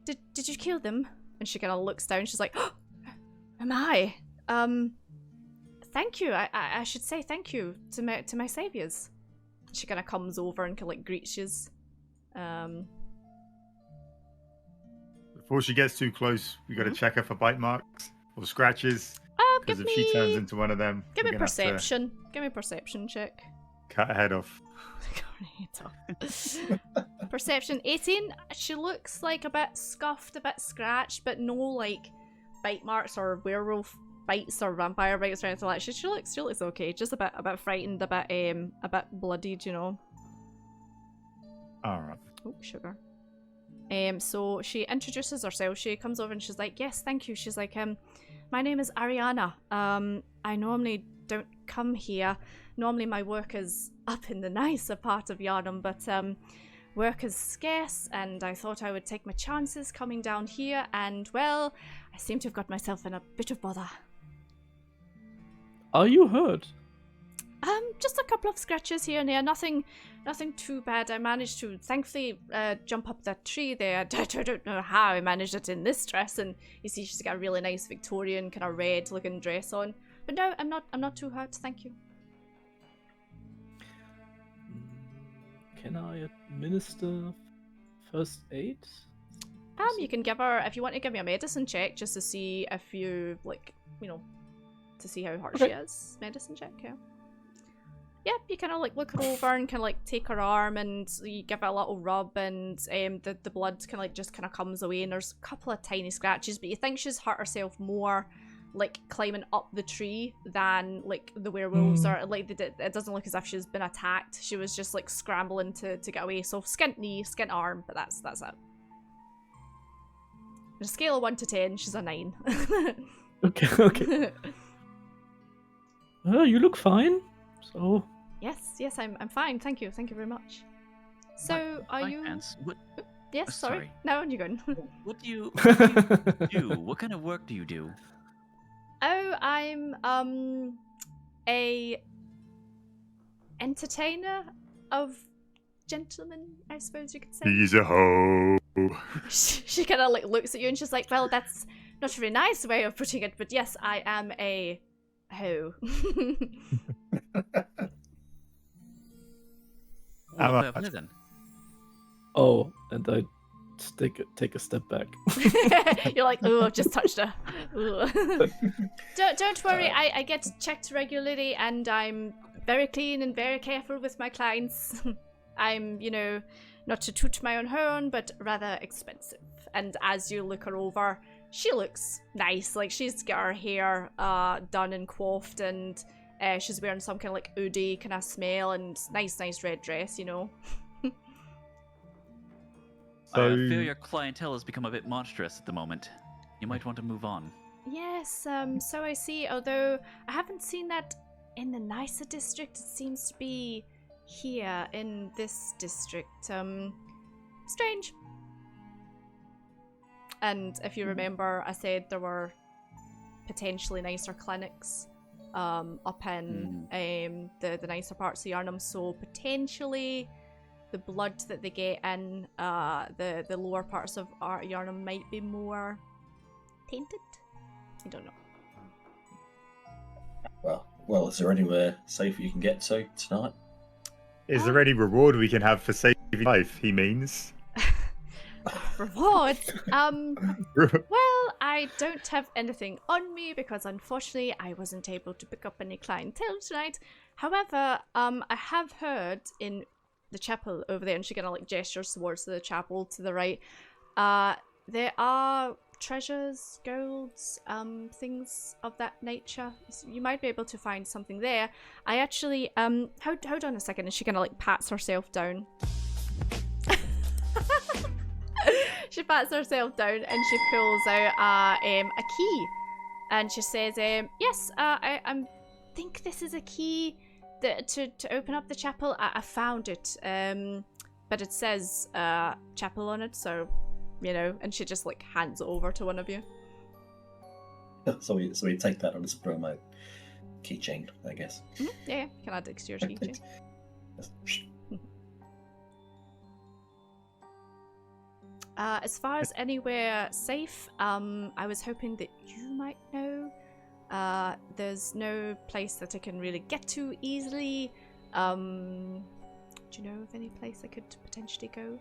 A: Did you kill them?" And she kind of looks down. She's like, "Oh, am I? Thank you. I should say thank you to my saviors." She kind of comes over and kind of like greets you.
E: Before she gets too close, we got to check her for bite marks or scratches. Because if she turns into one of them,
A: give me
E: we're gonna have to
A: perception. Give me a perception check.
E: cut her head off.
A: Perception 18. She looks like a bit scuffed, a bit scratched, but no like bite marks or werewolf bites or vampire bites or anything like that. She looks okay. Just a bit frightened, a bit bloodied, you know.
E: All right.
A: Oh, sugar. So she introduces herself. She comes over and she's like, "Yes, thank you." She's like, "My name is Ariana. I normally don't come here. Normally my work is up in the nicer part of Yharnam, but work is scarce, and I thought I would take my chances coming down here, and well, I seem to have got myself in a bit of bother."
C: Are you hurt?
A: Just a couple of scratches here and there, nothing too bad. I managed to thankfully jump up that tree there. I don't know how I managed it in this dress, and you see she's got a really nice Victorian kind of red looking dress on. But no, I'm not too hurt, thank you.
C: Can I administer first aid?
A: You can give her, if you want to give me a medicine check, just to see if you, like, you know, to see how hurt she is. Medicine check, yeah. Yeah, you kind of like look her over and kind of like take her arm and you give it a little rub, and the blood kind of like just kind of comes away, and there's a couple of tiny scratches, but you think she's hurt herself more like climbing up the tree than like the werewolves are. Like it doesn't look as if she's been attacked. She was just like scrambling to get away. So skint knee, skint arm, but that's it. On a scale of 1 to 10, she's a 9.
C: Okay. You look fine. So
A: yes, I'm fine. Thank you very much. So are you?
B: What?
A: Yes, sorry. No, you're going.
B: What do you do? What kind of work do you do?
A: Oh, I'm a entertainer of gentlemen, I suppose you could say.
E: He's a hoe.
A: She kind of like looks at you and she's like, "Well, that's not a very nice way of putting it, but yes, I am a hoe."
B: Then.
C: Oh, and I take a step back.
A: You're like, "Oh, I've just touched her." Don't worry, I get checked regularly and I'm very clean and very careful with my clients. I'm, you know, not to toot my own horn, but rather expensive. And as you look her over, she looks nice. Like, she's got her hair done and coiffed, and she's wearing some kind of like oudy kind of smell, and nice red dress, you know.
B: So I feel your clientele has become a bit monstrous at the moment. You might want to move on.
A: Yes, so I see. Although I haven't seen that in the nicer district, it seems to be here in this district. Strange. And if you remember, I said there were potentially nicer clinics up in the nicer parts of Yharnam, so potentially the blood that they get in the lower parts of Yharnam might be more tainted. I don't know.
D: Well, is there anywhere safe you can get to tonight?
E: Is there any reward we can have for saving life? He means.
A: Reward? Well, I don't have anything on me because unfortunately I wasn't able to pick up any clientele tonight. However, I have heard in the chapel over there, and she kind of like gestures towards the chapel to the right, there are treasures, golds, things of that nature. So you might be able to find something there. I actually, hold on a second, and she kind of like pats herself down. She pats herself down and she pulls out a key, and she says, "Yes, I think this is a key to open up the chapel. I found it, but it says chapel on it, so you know." And she just like hands it over to one of you.
D: So we take that and just put on my keychain, I guess.
A: Yeah, you can add it to your keychain. As far as anywhere safe, I was hoping that you might know. There's no place that I can really get to easily. Do you know of any place I could potentially go?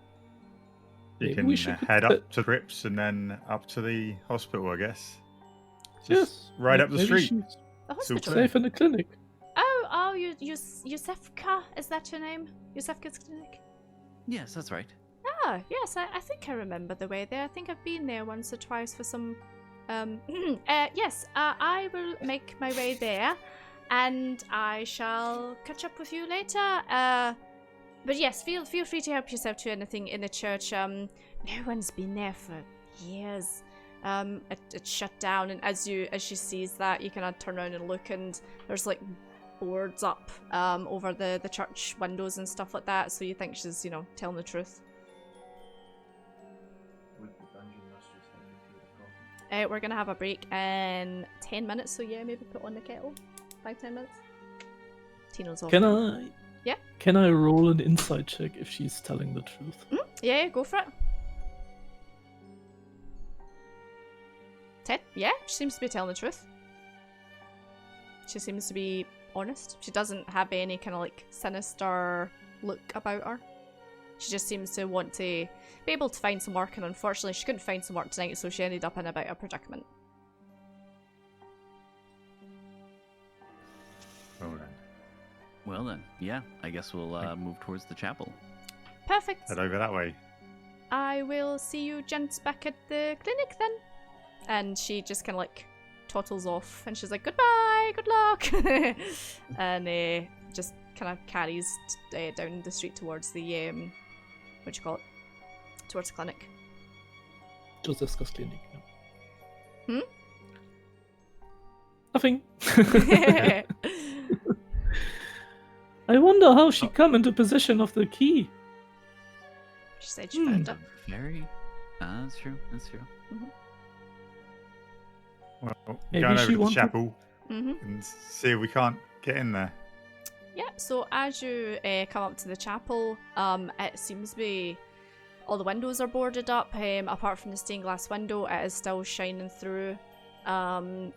E: You can head up to Crypts and then up to the hospital, I guess. Just right up the street.
A: The hospital?
C: Safe in the clinic.
A: Oh, Yusefka, is that your name? Yusefka's clinic?
B: Yes, that's right.
A: Ah, yes, I think I remember the way there. I think I've been there once or twice for some... yes, I will make my way there, and I shall catch up with you later. But yes, feel free to help yourself to anything in the church. No one's been there for years. It's shut down, and as she sees that, you kind of turn around and look, and there's like boards up over the church windows and stuff like that, so you think she's, you know, telling the truth. We're gonna have a break in 10 minutes, so yeah, maybe put on the kettle. 5-10 minutes. Tino's off.
C: Yeah? Can I roll an insight check if she's telling the truth?
A: Yeah, go for it. 10? Yeah, she seems to be telling the truth. She seems to be honest. She doesn't have any kind of like sinister look about her. She just seems to want to be able to find some work, and unfortunately she couldn't find some work tonight, so she ended up in a bit of a predicament.
B: Well then, yeah, I guess we'll move towards the chapel.
A: Perfect.
E: Head over that way.
A: I will see you gents back at the clinic then. And she just kind of like tottles off, and she's like, goodbye, good luck. And just kind of carries down the street towards the, what do you call it? Towards the clinic.
C: Joseph's clinic.
A: Hmm?
C: Nothing. I wonder how she come into possession of the key.
A: She said she found it.
B: Very. That's true. That's true.
A: Mm-hmm.
E: Well,
C: Maybe
E: going over
C: she
E: to the
C: wanted-
E: chapel
A: Mm-hmm.
E: and see if we can't get in there.
A: Yeah, so as you come up to the chapel, it seems to be all the windows are boarded up. Apart from the stained glass window, it is still shining through. And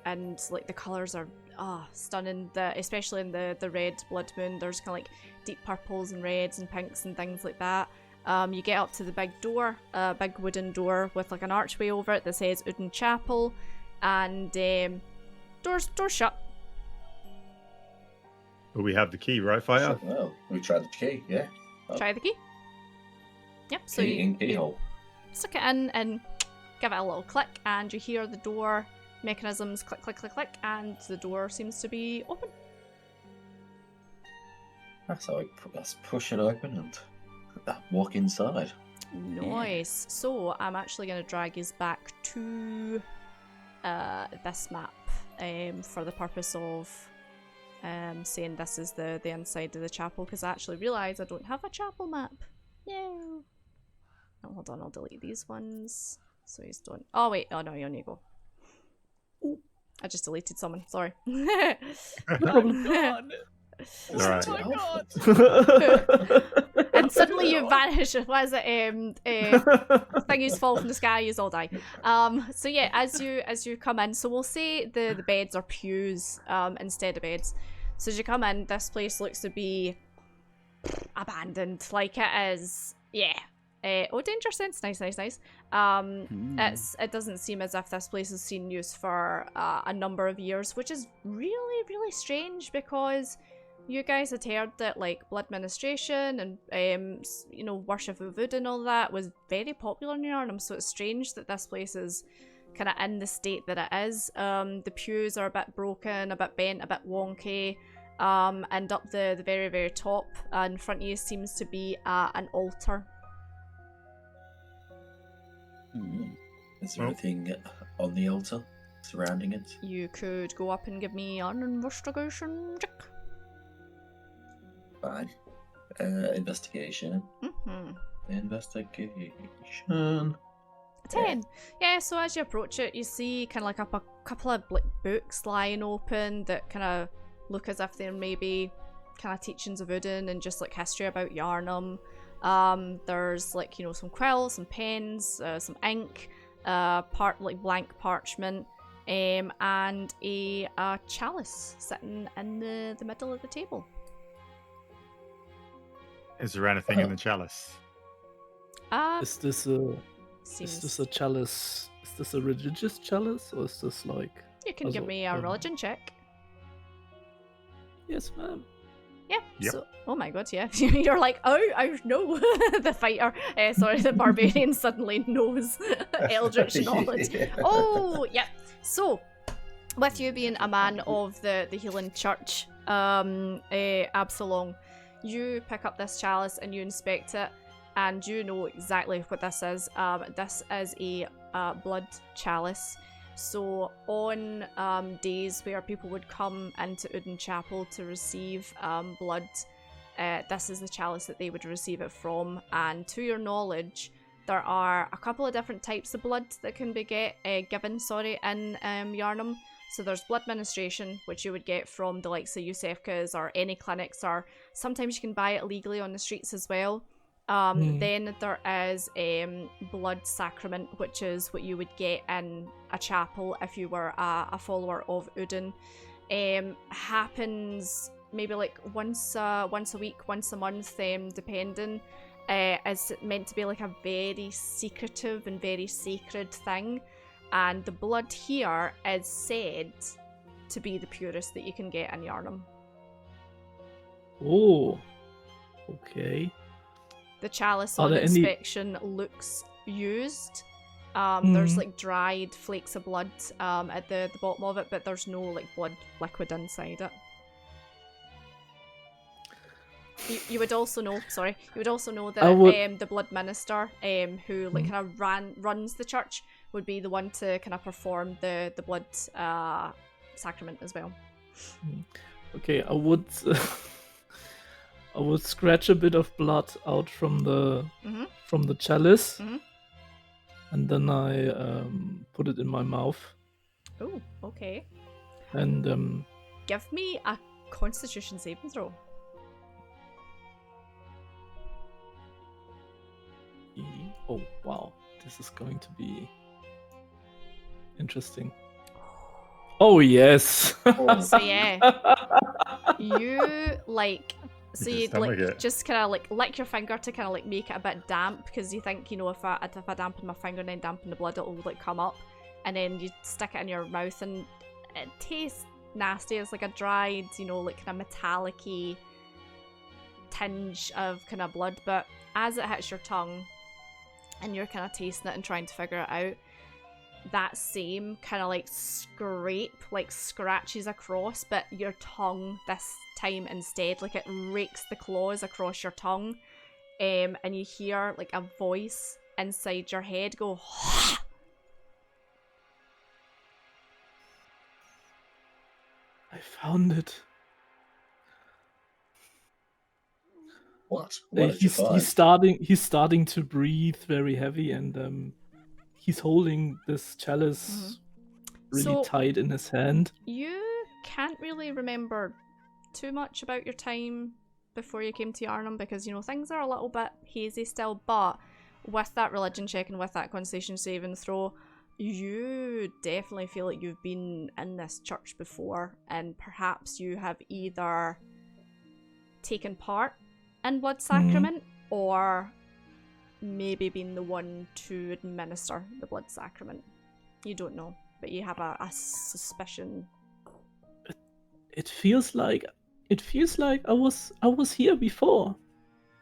A: like the colours are stunning. Especially in the red blood moon, there's kind of like deep purples and reds and pinks and things like that. You get up to the big door, big wooden door with like an archway over it that says Uden Chapel, and doors shut.
E: But we have the key, right, Fighter?
D: Well, we tried the key, yeah.
A: Try the key. Yep. So
D: Key in
A: you
D: keyhole.
A: stick it in and give it a little click, and you hear the door mechanisms click, click, click, click, and the door seems to be open.
D: So let's push it open and walk inside.
A: Nice. So I'm actually going to drag us back to this map for the purpose of saying this is the inside of the chapel, because I actually realise I don't have a chapel map. No. Oh, hold on, I'll delete these ones. So he's done. Oh wait, oh no, on you go. Ooh, I just deleted someone, sorry.
C: No problem.
E: Alright.
C: Oh my god.
A: And suddenly you vanish. What is it? Thingies fall from the sky, you all die. So yeah, as you come in, so we'll say the beds are pews instead of beds. So as you come in, this place looks to be abandoned, like it is. Yeah. Danger sense. Nice. It doesn't seem as if this place has seen use for a number of years, which is really, really strange, because you guys had heard that like blood ministration and worship of voodoo and all that was very popular in Yharnam, so it's strange that this place is kind of in the state that it is. The pews are a bit broken, a bit bent, a bit wonky, and up the very, very top in front of you seems to be an altar.
D: Is there anything on the altar surrounding it?
A: You could go up and give me an investigation check.
D: Fine. Investigation. Investigation.
A: 10. Yeah, so as you approach it, you see kind of like a couple of like books lying open that kind of look as if they're maybe kind of teachings of Udin and just like history about Yharnam. There's like, some quills, some pens, some ink, blank parchment, and a chalice sitting in the middle of the table.
E: Is there anything in the chalice?
C: Is this a chalice? Is this a religious chalice, or is this like?
A: You can give me a religion check.
C: Yes, ma'am.
A: Yeah.
E: Yep.
A: So, oh my god, yeah. You're like, I know. The fighter, the barbarian suddenly knows eldritch knowledge.
D: Yeah.
A: Oh, yeah. So, with you being a man of the healing church, Absalom, you pick up this chalice and you inspect it, and you know exactly what this is. This is a blood chalice. So on days where people would come into Uden Chapel to receive blood, this is the chalice that they would receive it from. And to your knowledge, there are a couple of different types of blood that can be given in Yharnam. So there's blood ministration, which you would get from the likes of Yusefka's or any clinics, or sometimes you can buy it illegally on the streets as well. Then there is blood sacrament, which is what you would get in a chapel if you were a follower of Udin. happens maybe like once a week, once a month, depending. Is meant to be like a very secretive and very sacred thing, and the blood here is said to be the purest that you can get in Yharnam.
C: Oh, okay.
A: The chalice
C: Are
A: on
C: there
A: inspection looks used. There's like dried flakes of blood at the bottom of it, but there's no like blood liquid inside it. You would also know, sorry, you would also know that the blood minister, who like kind of runs the church, would be the one to kind of perform the blood sacrament as well.
C: Okay, I would I would scratch a bit of blood out from the chalice, and then I put it in my mouth.
A: Oh, okay.
C: And
A: give me a Constitution saving throw.
C: Oh wow, this is going to be interesting. Oh yes.
A: So yeah, you like, so you'd like just kind of like lick your finger to kind of like make it a bit damp, because you think, you know, if I dampen my finger and then dampen the blood, it'll like come up, and then you stick it in your mouth and it tastes nasty. It's like a dried, you know, like kind of metallic-y tinge of kind of blood, but as it hits your tongue and you're kind of tasting it and trying to figure it out, that same kind of like scrape, like scratches across, but your tongue this time instead, like it rakes the claws across your tongue, and you hear like a voice inside your head go,
D: I found it. What?
C: He's starting to breathe very heavy, and he's holding this chalice really tight in his hand.
A: You can't really remember too much about your time before you came to Yharnam, because, you know, things are a little bit hazy still, but with that religion check and with that Constitution saving throw, you definitely feel like you've been in this church before, and perhaps you have either taken part in blood sacrament or maybe been the one to administer the blood sacrament. You don't know, but you have a suspicion.
C: It feels like I was here before.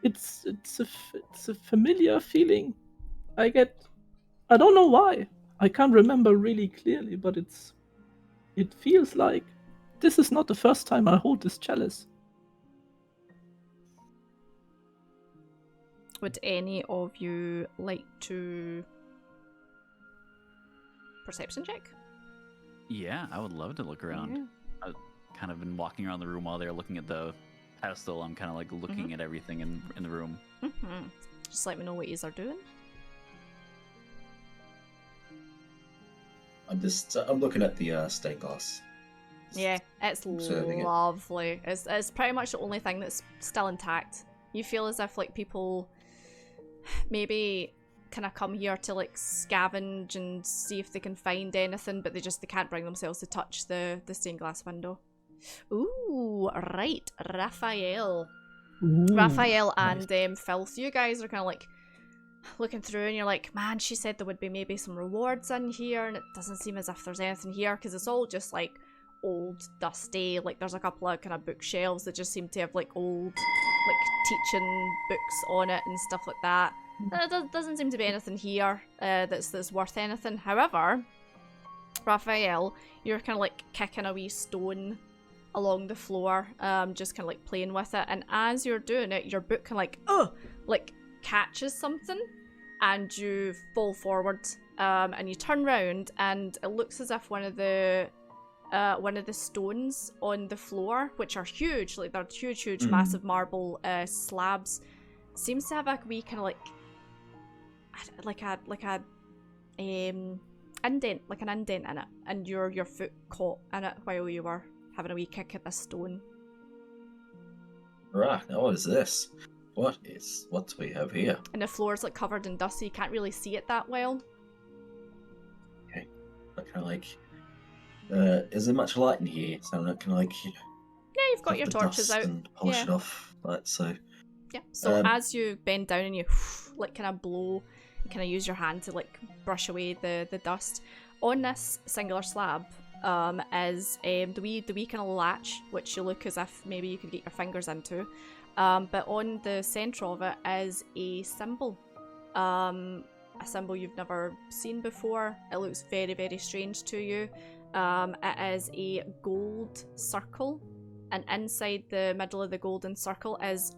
C: It's a familiar feeling. I don't know why. I can't remember really clearly, but it feels like this is not the first time I hold this chalice.
A: Would any of you like to perception check?
B: Yeah, I would love to look around.
A: Yeah.
B: I've kind of been walking around the room while they're looking at the pedestal. I'm kind of like looking at everything in the room.
A: Just let me know what you are doing.
D: I'm looking at the stained glass.
A: Yeah, it's lovely. It's pretty much the only thing that's still intact. You feel as if like people maybe kind of come here to like scavenge and see if they can find anything, but they can't bring themselves to touch the stained glass window. Ooh, right, Raphael. Raphael and Filth, you guys are kind of like looking through and you're like, man, she said there would be maybe some rewards in here, and it doesn't seem as if there's anything here, because it's all just like old, dusty, like there's a couple of kind of bookshelves that just seem to have like old like teaching books on it and stuff like that. There doesn't seem to be anything here that's worth anything. However, Raphael, you're kind of like kicking a wee stone along the floor, just kind of like playing with it, and as you're doing it, your book kind of like catches something, and you fall forward, and you turn around, and it looks as if one of the stones on the floor, which are huge, like they're huge, massive marble slabs, seems to have a wee kind of like a indent, like an indent in it, and your foot caught in it while you were having a wee kick at this stone.
D: Right, now what is this? What do we have here?
A: And the floor's like covered in dust, so you can't really see it that well.
D: Okay, I kind of like Is there much light in here? So I can
A: Yeah, you've got
D: have
A: your
D: the
A: torches
D: dust
A: out.
D: and polish
A: Yeah.
D: it off. Like so.
A: Yeah. So
D: Um,
A: as you bend down and you like kind of blow, kind of use your hand to like brush away the dust on this singular slab. Is the wee kind of latch, which you look as if maybe you could get your fingers into. But on the centre of it is a symbol. A symbol you've never seen before. It looks very, very strange to you. It is a gold circle, and inside the middle of the golden circle is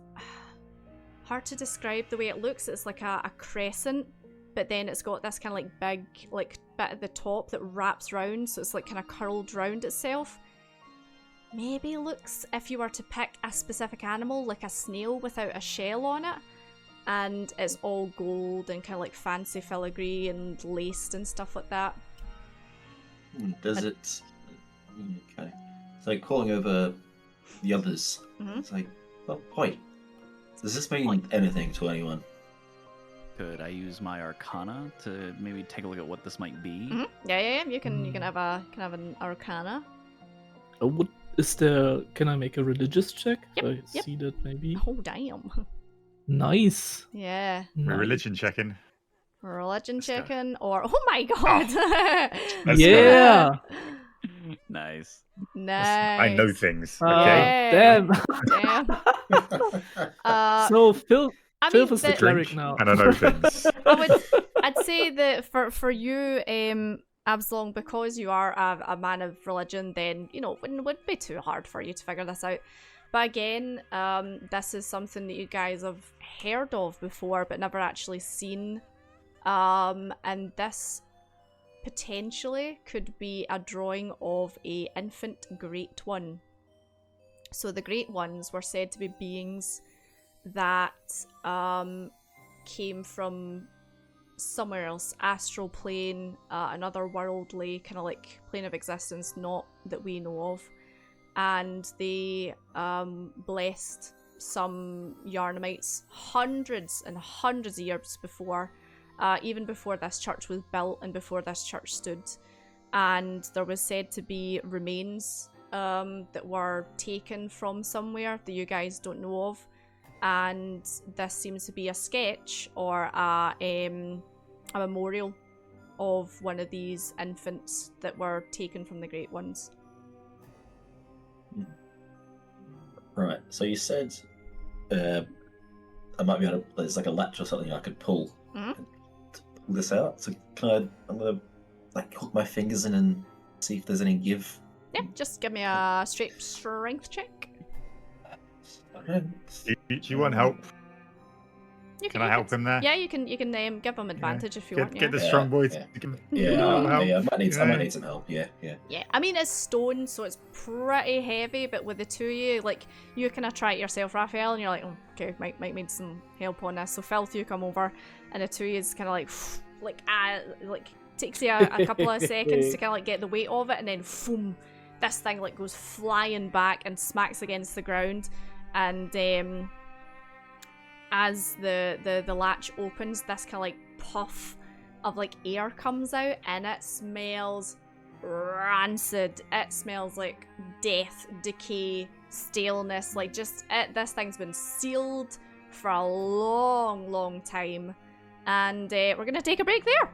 A: hard to describe the way it looks. It's like a crescent, but then it's got this kind of like big like bit at the top that wraps round, so it's like kind of curled round itself. Maybe looks, if you were to pick a specific animal, like a snail without a shell on it, and it's all gold and kind of like fancy filigree and laced and stuff like that.
D: Does it? Okay. So calling over the others, it's like, well, oi. Does this mean anything to anyone?
B: Could I use my Arcana to maybe take a look at what this might be?
A: Yeah. You can have an Arcana.
C: What is there? Can I make a religious check?
A: Yep,
C: I see that maybe.
A: Oh damn.
C: Nice.
A: Yeah.
E: We're
C: Nice.
E: religion checking.
A: Religion
E: Let's go.
A: checking or oh my god.
E: Let's
C: Yeah.
B: Nice.
A: Nice.
E: I know things. Okay.
A: Yeah.
C: Damn.
A: Damn.
C: So Phil
A: I mean,
C: is the
A: the-
C: cleric now.
E: And I know things.
A: I'd say that for you, Absalom, because you are a man of religion, then wouldn't be too hard for you to figure this out. But again, this is something that you guys have heard of before, but never actually seen. And this potentially could be a drawing of a infant Great One. So the Great Ones were said to be beings that came from somewhere else, astral plane, another worldly kind of like plane of existence, not that we know of, and they blessed some Yharnamites hundreds and hundreds of years before, even before this church was built and before this church stood. And there was said to be remains that were taken from somewhere that you guys don't know of, and this seems to be a sketch or a memorial of one of these infants that were taken from the Great Ones.
D: Right. So you said I might be able to. There's like a latch or something I could pull.
A: Mhm.
D: To pull this out. So can I? I'm gonna like hook my fingers in and see if there's any give.
A: Yeah, just give me a straight strength check.
D: Okay.
E: Do you want help?
A: You
E: Can I help him there?
A: Yeah, you can give him advantage if you want.
E: Get
A: Yeah.
E: the strong boy to
D: Yeah.
E: give him
D: Yeah,
E: a little help.
D: I might need. I
E: Yeah.
D: might need some help. Yeah.
A: Yeah, I mean it's stone, so it's pretty heavy. But with the two of you, like you kind of try it yourself, Raphael, and you're like, oh, okay, might need some help on this. So Filth, you come over, and the two of you is kind of like takes you a couple of seconds to kind of like get the weight of it, and then boom, this thing like goes flying back and smacks against the ground, and as the latch opens, this kind of like puff of like air comes out, and it smells rancid. It smells like death, decay, staleness. Like just this thing's been sealed for a long time, and we're gonna take a break there.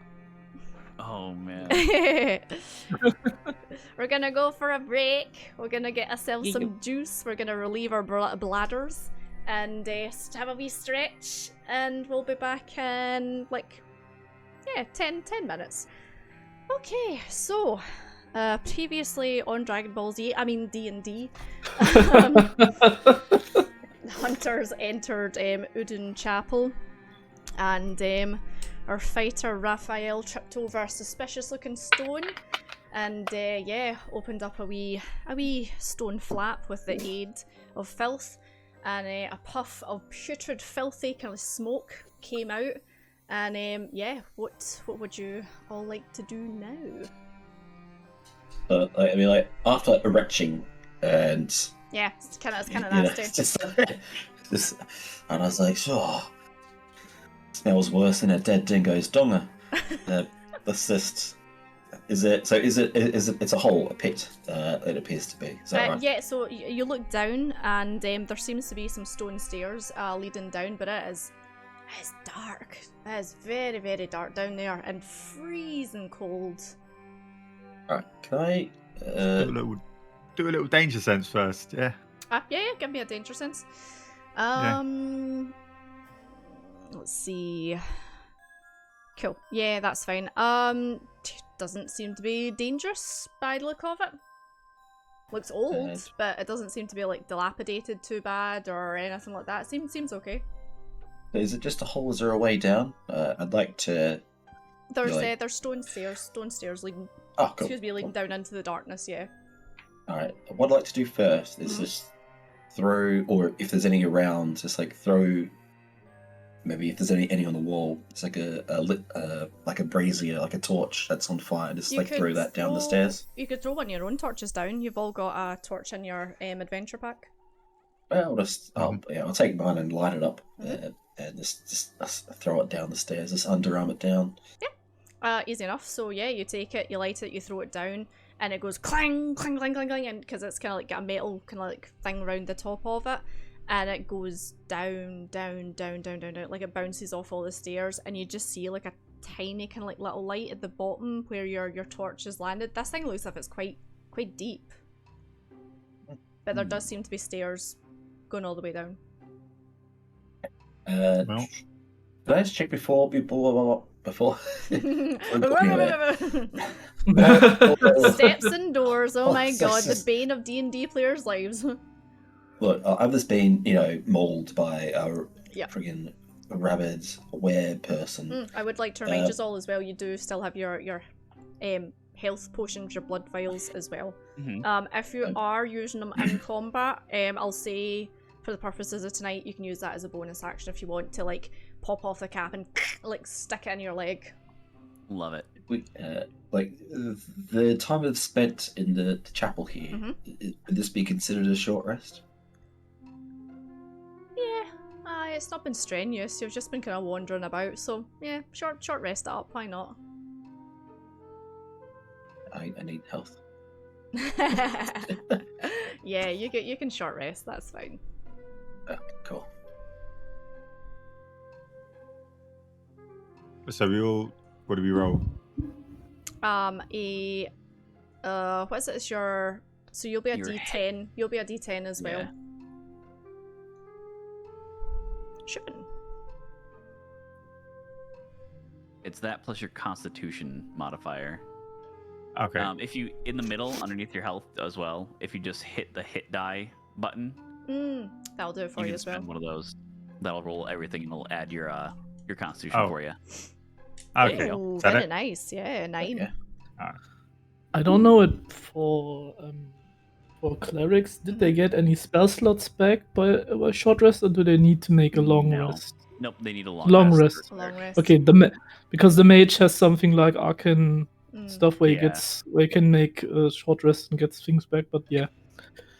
B: Oh man.
A: We're gonna go for a break. We're gonna get ourselves some juice. We're gonna relieve our bladders and have a wee stretch, and we'll be back in 10 minutes. Okay, so previously on Dragon Ball Z, I mean D&D, hunters entered Udon Chapel, and our fighter Raphael tripped over a suspicious looking stone, and opened up a wee stone flap with the aid of Filth, and a puff of putrid, filthy kind of smoke came out. And what would you all like to do now?
D: I mean, like after a retching and
A: Yeah, it's kind of
D: you know,
A: nasty.
D: just, and I was like, sure, smells worse than a dead dingo's donger. Let's just Is it? So is it? It's a hole, a pit. It appears to be. Is that right?
A: Yeah. So you look down, and there seems to be some stone stairs leading down, but it's dark. It is very, very dark down there, and freezing cold.
D: Right. Can I?
E: Do a little danger sense first. Yeah.
A: Yeah. Give me a danger sense. Let's see. Cool. Yeah, that's fine. Doesn't seem to be dangerous by the look of it. Looks old, but it doesn't seem to be like dilapidated too bad or anything like that. Seems okay.
D: Is it just a hole? Is there a way down? I'd like to.
A: There's stone stairs leading.
D: Oh, cool.
A: Excuse me, leading down into the darkness. Yeah.
D: All right. What I'd like to do first is just throw, or if there's any around, just like throw. Maybe if there's any on the wall, it's like like a brazier, like a torch that's on fire. Just like throw that down the stairs.
A: You could throw one of your own torches down. You've all got a torch in your adventure pack.
D: Well, I'll take mine and light it up, and just throw it down the stairs. Just underarm it down.
A: Yeah. Easy enough. So yeah, you take it, you light it, you throw it down, and it goes clang, clang, clang, clang, clang, and because it's kind of like got a metal kind of like thing around the top of it. And it goes down, down, down, down, down, down, like it bounces off all the stairs, and you just see like a tiny kind of like little light at the bottom where your torch has landed. This thing looks like it's quite deep, but there does seem to be stairs going all the way down.
D: Can I just check before?
A: Steps and doors. Oh my god, the bane of D&D players' lives.
D: Look, I've just been, mauled by a friggin' rabid were person.
A: I would like to remind you all as well, you do still have your health potions, your blood vials as well. If you are using them in combat, I'll say for the purposes of tonight, you can use that as a bonus action if you want to like pop off the cap and like stick it in your leg.
B: Love it.
D: Like the time I've spent in the chapel here, would this be considered a short rest?
A: Yeah, it's not been strenuous. You've just been kind of wandering about, so yeah, short rest up. Why not?
D: I need health.
A: Yeah, you can short rest. That's fine.
D: Okay, cool.
E: So what do we roll?
A: What is it? It's your. So you'll be a D10. You'll be a D10 as well.
B: Yeah.
A: Shipping.
B: It's that plus your Constitution modifier.
E: Okay.
B: If you in the middle underneath your health as well, if you just hit the hit die button,
A: that'll do it for you as well.
B: Spend one of those. That'll roll everything and it'll add your Constitution for you.
E: Okay.
A: Ooh, very nice. Yeah, 9.
D: Okay.
C: I don't know it for clerics. Did they get any spell slots back by a short rest, or do they need to make a long rest?
B: Nope, they need a long rest.
A: Long rest.
C: Okay, because the mage has something like arcane stuff where he can make a short rest and gets things back. But yeah,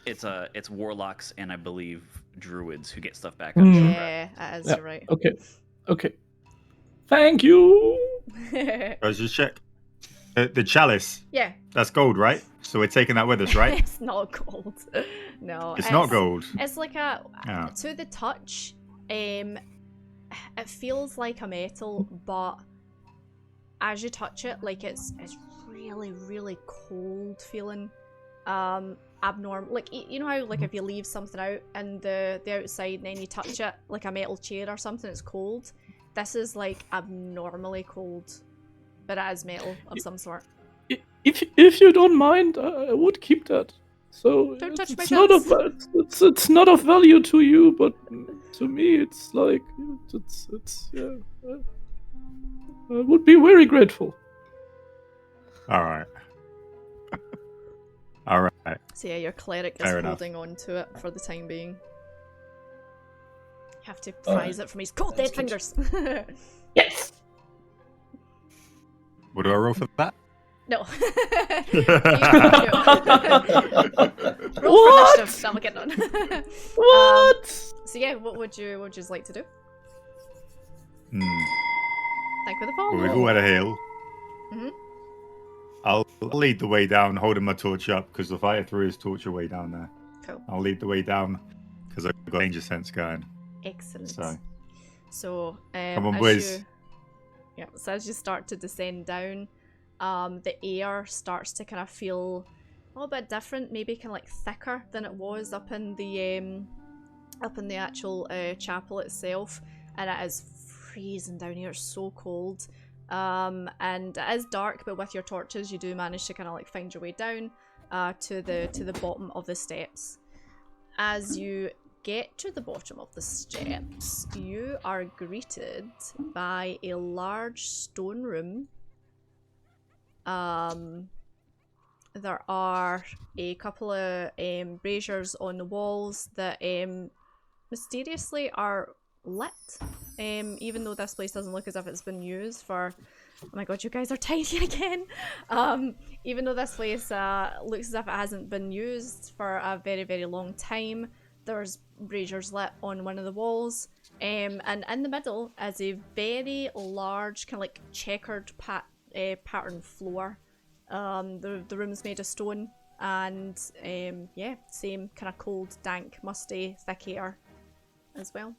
B: it's warlocks and I believe druids who get stuff back.
A: Yeah, you're right.
C: Okay. Thank you.
E: Let's just check. The chalice.
A: Yeah.
E: That's gold, right? So we're taking that with us, right?
A: It's not gold. No.
E: It's not gold.
A: It's like to the touch, it feels like a metal, but as you touch it, like it's really, really cold feeling. Abnormal. Like, you know how like if you leave something out in the outside and then you touch it, like a metal chair or something, it's cold. This is like abnormally cold. But it is metal of some sort.
C: If you don't mind, I would keep that. So
A: don't touch my
C: it's not of value to you, but to me, it's like I would be very grateful.
E: All right. All right.
A: So yeah, your cleric is holding on to it for the time being. You have to prise it from his cold dead fingers.
C: Yes.
E: What do I roll for that?
A: No.
C: Roll for
A: initiative. No, we'll get on.
C: What?
A: So yeah, what would you like to do?
E: Hmm.
A: Think with a fall.
E: Well, we go at a hill. I'll lead the way down, holding my torch up, because the fighter threw his torch away down there.
A: Cool.
E: I'll lead the way down, because I've got danger sense going.
A: Excellent.
E: So,
A: come
E: on,
A: as
E: boys.
A: so as you start to descend down, the air starts to kind of feel a little bit different, maybe kind of like thicker than it was up in the actual chapel itself, and it is freezing down here. It's so cold, and it is dark, but with your torches you do manage to kind of like find your way down to the bottom of the steps. As you get to the bottom of the steps, you are greeted by a large stone room. There are a couple of braziers on the walls that mysteriously are lit, even though this place doesn't look as if it's been used for... Oh my god, you guys are tiny again! Even though this place looks as if it hasn't been used for a very, very long time, there's braziers lit on one of the walls, and in the middle is a very large, kind of like checkered pattern floor. The room's made of stone, and yeah, same kind of cold, dank, musty, thick air as well.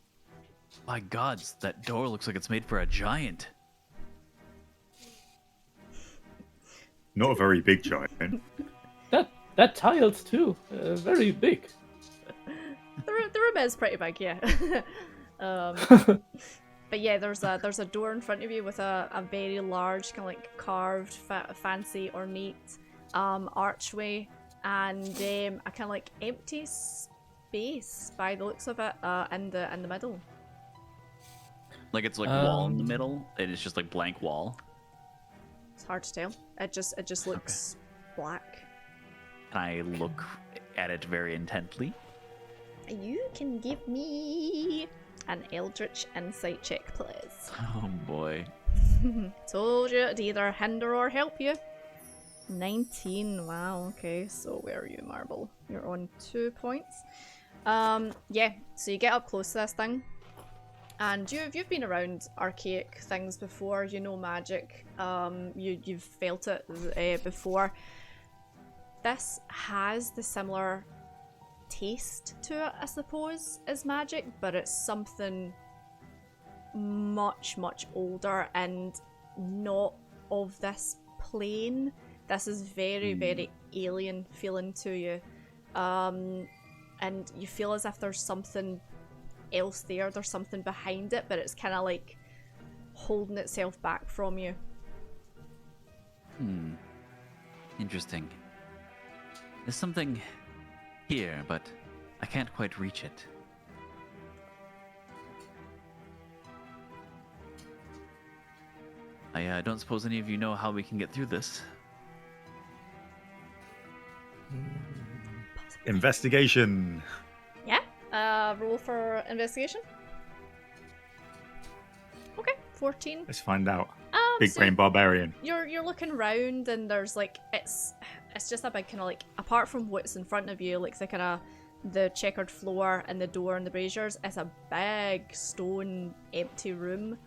B: My god, that door looks like it's made for a giant.
E: Not a very big giant.
C: That tiles too, very big.
A: The room is pretty big, yeah. But yeah, there's a door in front of you with a very large, kind of like carved, fancy, ornate archway, and a kind of like empty space by the looks of it in the middle.
B: Like it's like wall in the middle, and it's just like blank wall.
A: It's hard to tell. It just looks black.
B: Can I look at it very intently?
A: You can give me an Eldritch Insight check, please.
B: Oh boy.
A: Told you it'd either hinder or help you. 19. Wow, okay. So where are you, Marble? You're on 2 points. Yeah, so you get up close to this thing. And you've been around archaic things before, you know magic. You've felt it before. This has the similar taste to it, I suppose, as magic, but it's something much, much older and not of this plane. This is very, very alien feeling to you. And you feel as if there's something else there, there's something behind it, but it's kind of like holding itself back from you.
B: Interesting. There's something here, but I can't quite reach it. I don't suppose any of you know how we can get through this.
E: Investigation.
A: Yeah. Roll for investigation. Okay, 14.
E: Let's find out.
A: Big
E: brain barbarian.
A: You're looking around, and there's like it's just a big kind of like, apart from what's in front of you, like the kind of the checkered floor and the door and the braziers, it's a big stone empty room.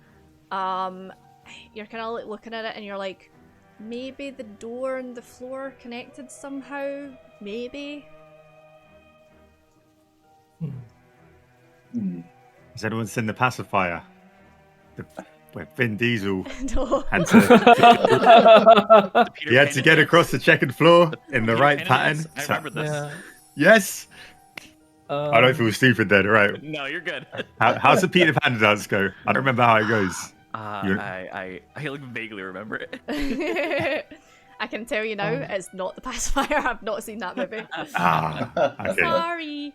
A: You're kind of like looking at it and you're like, maybe the door and the floor are connected somehow, maybe.
E: Has anyone seen the pacifier? Where Vin Diesel
A: No.
E: had to, he had to get across the checkered floor in the right pattern.
B: I remember this.
C: Yeah.
E: Yes. I don't feel stupid then, right?
B: No, you're good.
E: How's the Peter Pan dance go? I don't remember how it goes.
B: I like vaguely remember it.
A: I can tell you now, it's not the pacifier. I've not seen that movie.
E: Okay.
A: Sorry.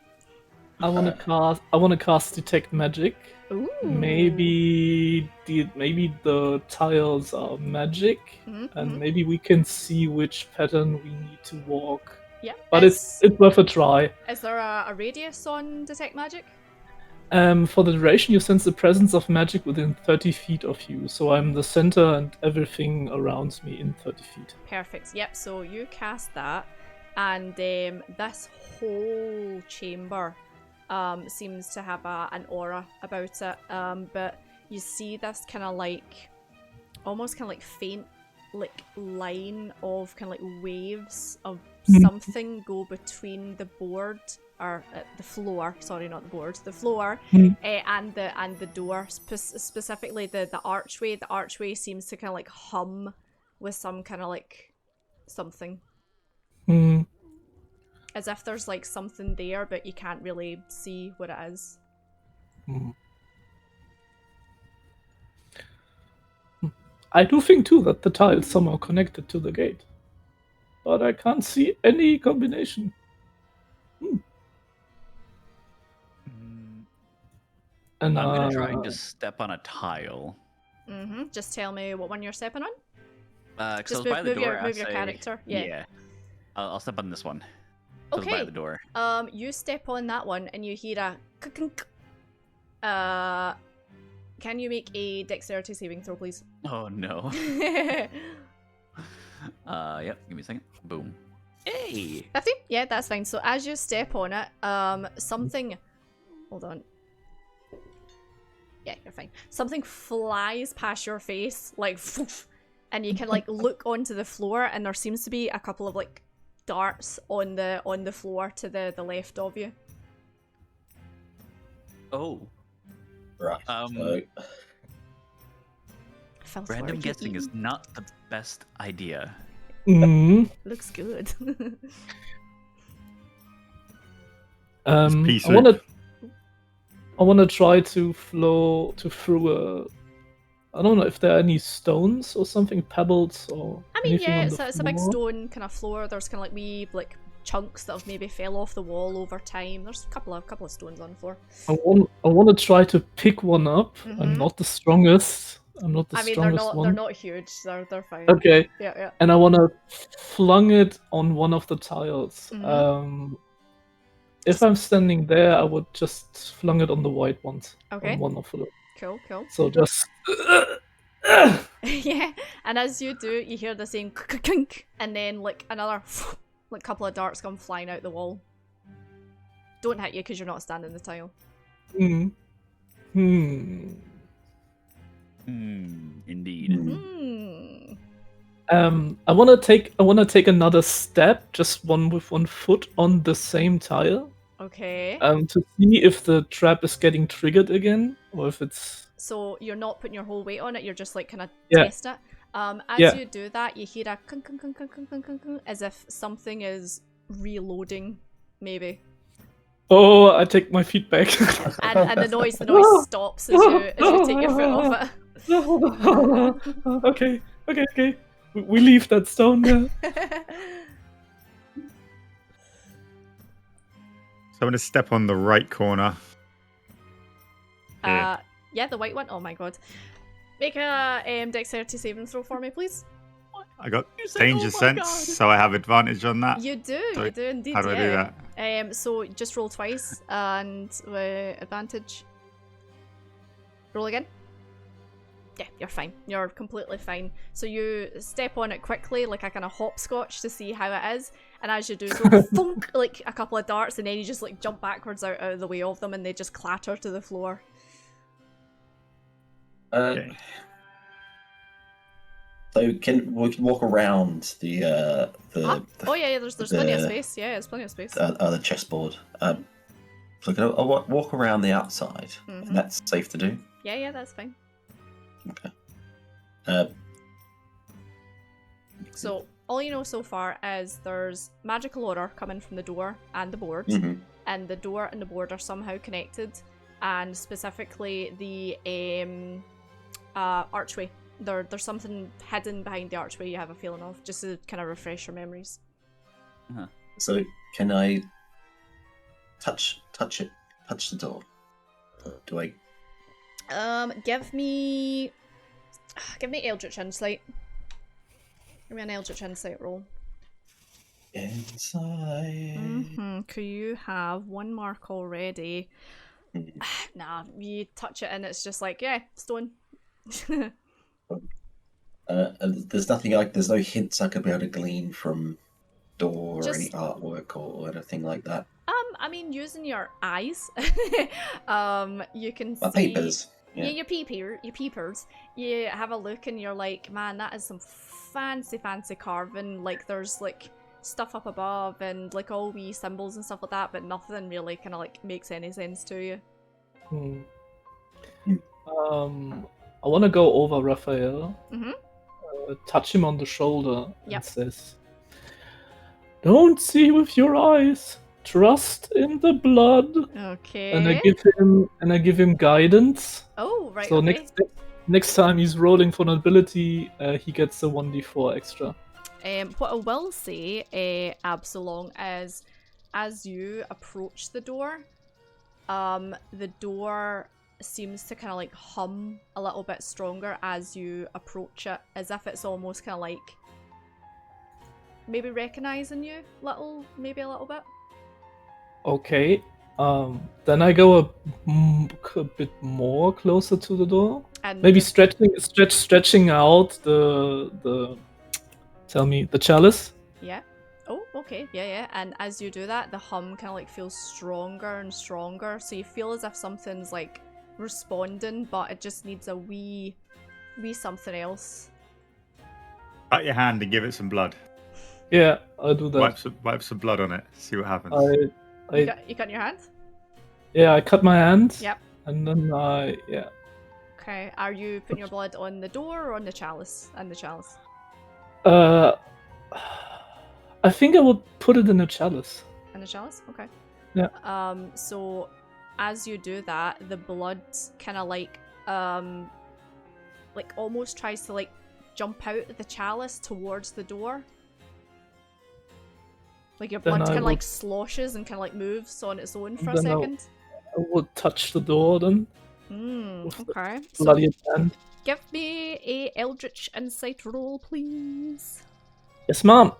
C: I want to cast detect magic.
A: Ooh.
C: Maybe the tiles are magic, and maybe we can see which pattern we need to walk.
A: Yeah.
C: But it's worth a try.
A: Is there a radius on detect magic?
C: For the duration, you sense the presence of magic within 30 feet of you. So I'm the center and everything around me in 30 feet.
A: Perfect. Yep. So you cast that, and this whole chamber seems to have an aura about it. But you see this kind of like, almost kind of like faint like line of kind of like waves of
C: Mhm.
A: something go between the board or the floor. Sorry, not the board. The floor
C: Mhm.
A: and the door. Specifically the archway. The archway seems to kind of like hum with some kind of like something,
C: Hmm.
A: as if there's like something there, but you can't really see what it is.
C: Hmm. I do think too that the tile is somehow connected to the gate, but I can't see any combination.
E: Mm,
C: And
B: I'm gonna try and just step on a tile.
A: Just tell me what one you're stepping on.
B: Because I
A: Just
B: was by the door.
A: move
B: I
A: your
B: say,
A: character. Yeah.
B: Yeah. I'll step on this one. So it's by
A: Okay.
B: the door.
A: You step on that one and you hear a kunk. Can you make a dexterity saving throw, please?
B: Oh no. Yep. Give me a second. Boom. Hey.
A: 15? Yeah, that's fine. So as you step on it, something. Hold on. Yeah, you're fine. Something flies past your face, like, and you can like look onto the floor, and there seems to be a couple of like darts on the floor to the left of you.
B: Oh.
D: Right. So,
A: Filth
B: Random
A: word,
B: guessing
A: you
B: is not the best idea.
C: Mhm.
A: looks good.
E: pea
C: I wanna try to flow through a. I don't know if there are any stones or something, pebbles or
A: I mean,
C: anything
A: yeah,
C: on the
A: it's a big
C: floor.
A: stone kind of floor. There's kind of like wee like chunks that have maybe fell off the wall over time. There's a couple of stones on the floor.
C: I want to try to pick one up. I'm
A: Mhm.
C: not the strongest. I'm not the
A: I mean,
C: strongest one.
A: they're not huge. They're fine.
C: Okay,
A: Yeah.
C: and I want to flung it on one of the tiles.
A: Mhm.
C: If I'm standing there, I would just flung it on the white ones.
A: Okay.
C: On one of them.
A: Cool.
C: So just.
A: Yeah, and as you do, you hear the same kink, and then like another like couple of darts come flying out the wall. Don't hit you because you're not standing the tile.
C: Hmm.
B: Indeed.
C: I want to take another step, just one with one foot on the same tile.
A: Okay.
C: To see if the trap is getting triggered again, or if it's.
A: So you're not putting your whole weight on it. You're just like kind of
C: Yeah.
A: test it. As
C: Yeah.
A: you do that, you hear a kunk, kunk, kunk, kunk, kunk, kunk, kunk, kunk, as if something is reloading, maybe.
C: Oh, I take my feet back.
A: And the noise stops as you take your foot off it.
C: Okay. We leave that stone there.
E: So I'm going to step on the right corner. Here.
A: Yeah, the white one. Oh my god. Make a dexterity saving throw for me, please.
E: I got
B: said,
E: danger
B: "Oh my
E: sense,
B: God."
E: so I have advantage on that.
A: You do indeed.
E: How do I do
A: yeah.
E: that?
A: So just roll twice and with advantage. Roll again. Yeah, you're fine. You're completely fine. So you step on it quickly, like a kind of hopscotch to see how it is, and as you do so, thunk, like a couple of darts, and then you just like jump backwards out of the way of them, and they just clatter to the floor.
E: Okay.
D: So we can walk around the
A: Oh yeah, there's plenty of space. Yeah, there's plenty of space.
D: the chessboard. So can I walk around the outside?
A: Mhm.
D: And that's safe to do.
A: Yeah, that's fine.
D: Okay.
A: So all you know so far is there's magical order coming from the door and the board,
D: Mhm.
A: and the door and the board are somehow connected, and specifically the archway. There's something hidden behind the archway you have a feeling of, just to kind of refresh your memories.
D: So can I touch the door? Or do I?
A: Give me Eldritch Insight. Give me an Eldritch Insight roll.
D: Inside.
A: Could you have one mark already?
D: Mhm.
A: Nah, you touch it and it's just like, yeah, stone.
D: And there's nothing there's no hints I could be able to glean from door or any
A: Just-
D: artwork or anything like that.
A: I mean, using your eyes, you can
D: My
A: see.
D: papers.
A: Yeah, you peepers. You have a look and you're like, man, that is some fancy carving. Like, there's like stuff up above and like all wee symbols and stuff like that, but nothing really kind of like makes any sense to you.
C: I want to go over Raphael,
A: Mm-hmm.
C: touch him on the shoulder,
A: Yep.
C: and says, "Don't see with your eyes. Trust in the blood."
A: Okay.
C: And I give him guidance.
A: Oh, right.
C: So
A: okay.
C: next time he's rolling for an ability, he gets a 1d4 extra.
A: What I will say, Absalom, is as you approach the door seems to kind of like hum a little bit stronger as you approach it, as if it's almost kind of like maybe recognizing you maybe a little bit.
C: Okay. Then I go a bit more closer to the door.
A: And
C: maybe stretching out the chalice.
A: Yeah. Oh, okay. Yeah. And as you do that, the hum kind of like feels stronger and stronger. So you feel as if something's like responding, but it just needs a wee something else.
E: Cut your hand and give it some blood.
C: Yeah, I'll do that.
E: Wipe some blood on it. See what happens.
A: You cut your hand?
C: Yeah, I cut my hand.
A: Yep.
C: And then
A: Okay. Are you putting your blood on the door or on the chalice? And the chalice.
C: I think I would put it in a chalice.
A: In the chalice? Okay.
C: Yeah.
A: So as you do that, the blood kind of like almost tries to like jump out of the chalice towards the door. Like your blood kind of like sloshes and kind of like moves on its own for a second.
C: I would touch the door then.
A: Okay.
C: Bloody hand.
A: Give me a Eldritch Insight roll, please.
C: Yes, ma'am.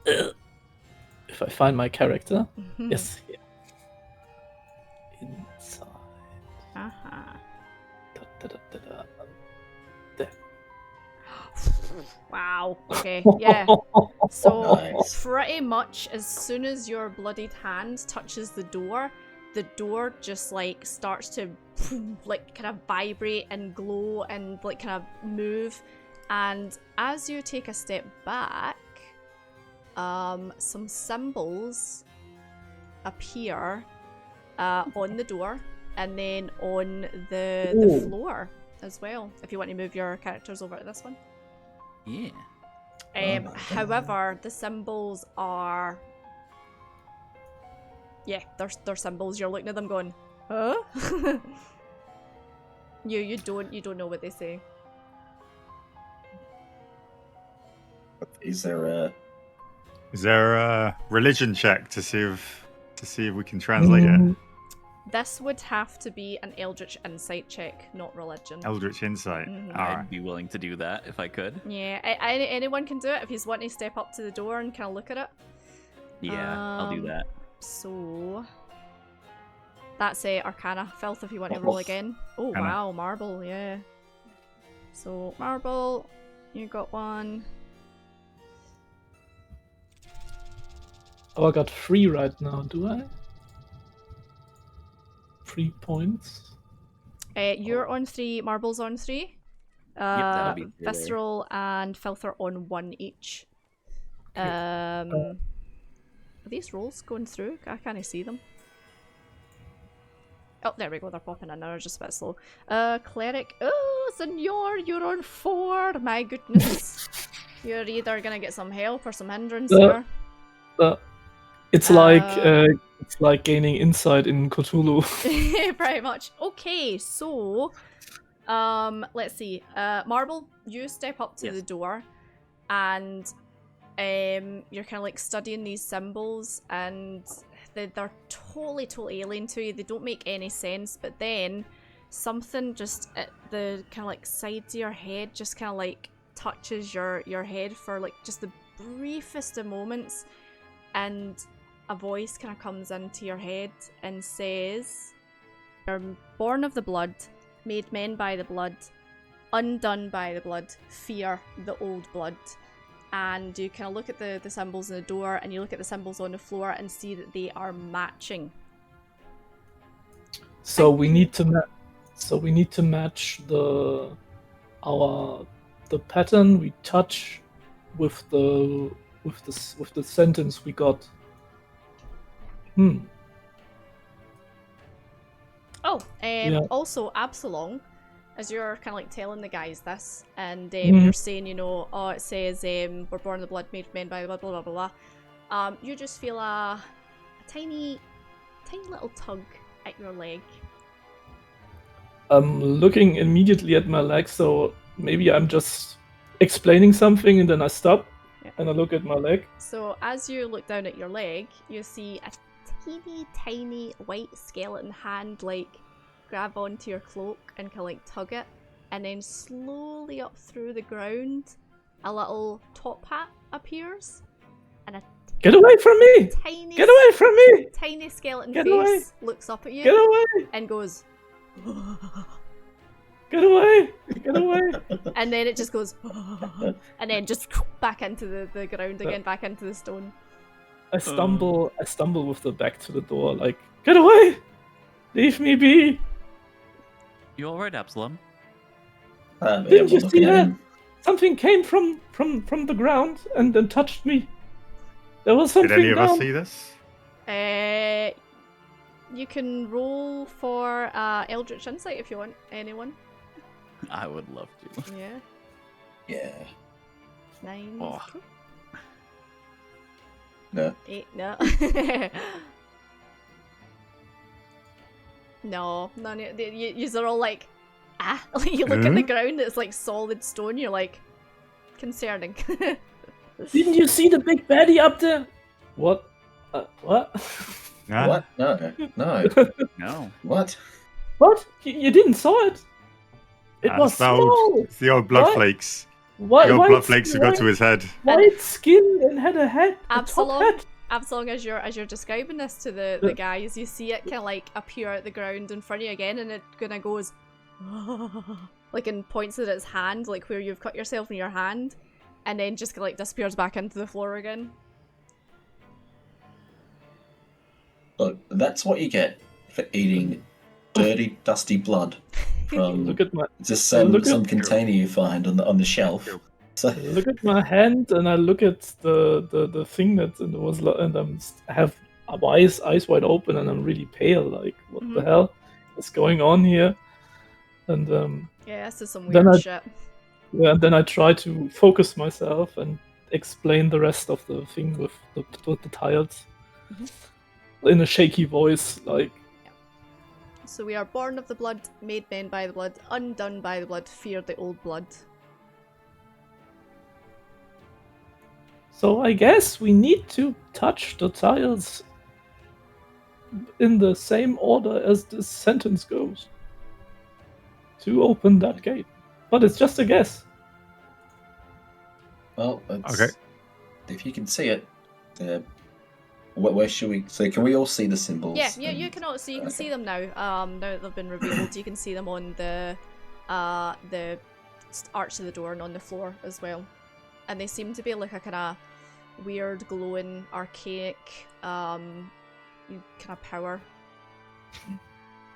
C: If I find my character. Yes. Yeah. Inside. There.
A: Wow. Okay. Yeah. So pretty much as soon as your bloodied hand touches the door just like starts to like kind of vibrate and glow and like kind of move. And as you take a step back, some symbols appear on the door and then on the floor as well. If you want to move your characters over to this one.
B: Yeah.
A: However, the symbols are they're symbols. You're looking at them going, huh? you don't know what they say.
D: Is there
E: a religion check to see if we can translate it?
A: This would have to be an Eldritch Insight check, not religion.
E: Eldritch Insight.
B: I'd be willing to do that if I could.
A: Yeah, anyone can do it if you want to step up to the door and kind of look at it.
B: Yeah, I'll do that.
A: So that's Arcana. Filth, if you want to roll again. Oh,
E: Arcana.
A: Wow, Marble, yeah. So, Marble, you got one.
C: Oh, I got 3 right now, do I? 3 points.
A: You're on 3, Marble's on 3.
B: that'll be
A: Visceral and Filth are on 1 each. Are these rolls going through? I can't see them. Oh, there we go, they're popping in now, they're just a bit slow. Cleric. Oh, Senor, you're on 4. My goodness. You're either gonna get some help or some hindrance here.
C: It's like gaining insight in Cthulhu.
A: Pretty much. Okay, so let's see. Marble, you step up to the door and you're kind of like studying these symbols and they're totally alien to you. They don't make any sense, but then something just at the kind of like sides of your head just kind of like touches your head for like just the briefest of moments, and a voice kind of comes into your head and says, "You're born of the blood, made men by the blood, undone by the blood, fear the old blood." And you kind of look at the symbols on the door and you look at the symbols on the floor and see that they are matching.
C: So we need to So we need to match the pattern we touch with the sentence we got.
A: Oh,
C: Yeah.
A: also Absalom, as you're kind of like telling the guys this, and
C: Mhm.
A: you're saying, oh, it says we're born of the blood made men by blah blah blah blah blah. You just feel a tiny little tug at your leg.
C: I'm looking immediately at my leg, so maybe I'm just explaining something and then I stop and I look at my leg.
A: So as you look down at your leg, you see a tiny white skeleton hand like grab onto your cloak and kind of like tug it, and then slowly up through the ground a little top hat appears and a
C: Get away from me!
A: tiny
C: Get away from me!
A: tiny skeleton
C: Get
A: face
C: away!
A: looks up at you
C: Get away!
A: and goes
C: Get away! Get away!
A: and then it just goes and then just back into the ground again, back into the stone.
C: I stumble with the back to the door, like, get away! Leave me be!
B: You all right, Absalom?
C: Didn't you see that? Something came from the ground and then touched me. There was something
E: Did any of
C: down.
E: us see this?
A: You can roll for Eldritch Insight if you want, anyone.
B: I would love to.
A: Yeah.
D: Yeah.
A: 9.
B: Oh.
D: No.
A: 8. No. No, none of you are all like, like you look at the ground, it's like solid stone, you're like, concerning.
C: Didn't you see the big baddie up there? What? What?
E: Nah.
D: What? No. No.
B: No.
D: What?
C: What? You didn't saw it? It was
E: It's the old-
C: small.
E: It's the old blood
C: What?
E: flakes.
C: White,
E: The old
C: white
E: blood flakes who got to
C: white-
E: his head.
C: White skin and had a head. A top
A: Absalom,
C: hat.
A: Absalom, as you're describing this to the guys, you see it kind of like appear at the ground in front of you again, and it kind of goes like and points at its hand, like where you've cut yourself in your hand, and then just like disappears back into the floor again.
D: Look, that's what you get for eating dirty, dusty blood from
C: Look at my
D: just
C: look
D: some
C: at-
D: container you find on the shelf. So
C: look at my hand, and I look at the thing that it was, and I have my eyes wide open, and I'm really pale. Like, what the hell is going on here? And
A: Yeah, this is some
C: Then
A: weird
C: I-
A: shit.
C: yeah, and then I try to focus myself and explain the rest of the thing with the tiles in a shaky voice, like.
A: So we are born of the blood, made men by the blood, undone by the blood, fear the old blood.
C: So I guess we need to touch the tiles in the same order as this sentence goes to open that gate. But it's just a guess.
D: well, it's,
E: Okay.
D: if you can see it, where should we? So can we all see the symbols?
A: Yeah, you can all, so you can see them now. Now that they've been revealed, you can see them on the arch of the door and on the floor as well. And they seem to be like a kind of weird, glowing, archaic, kind of power.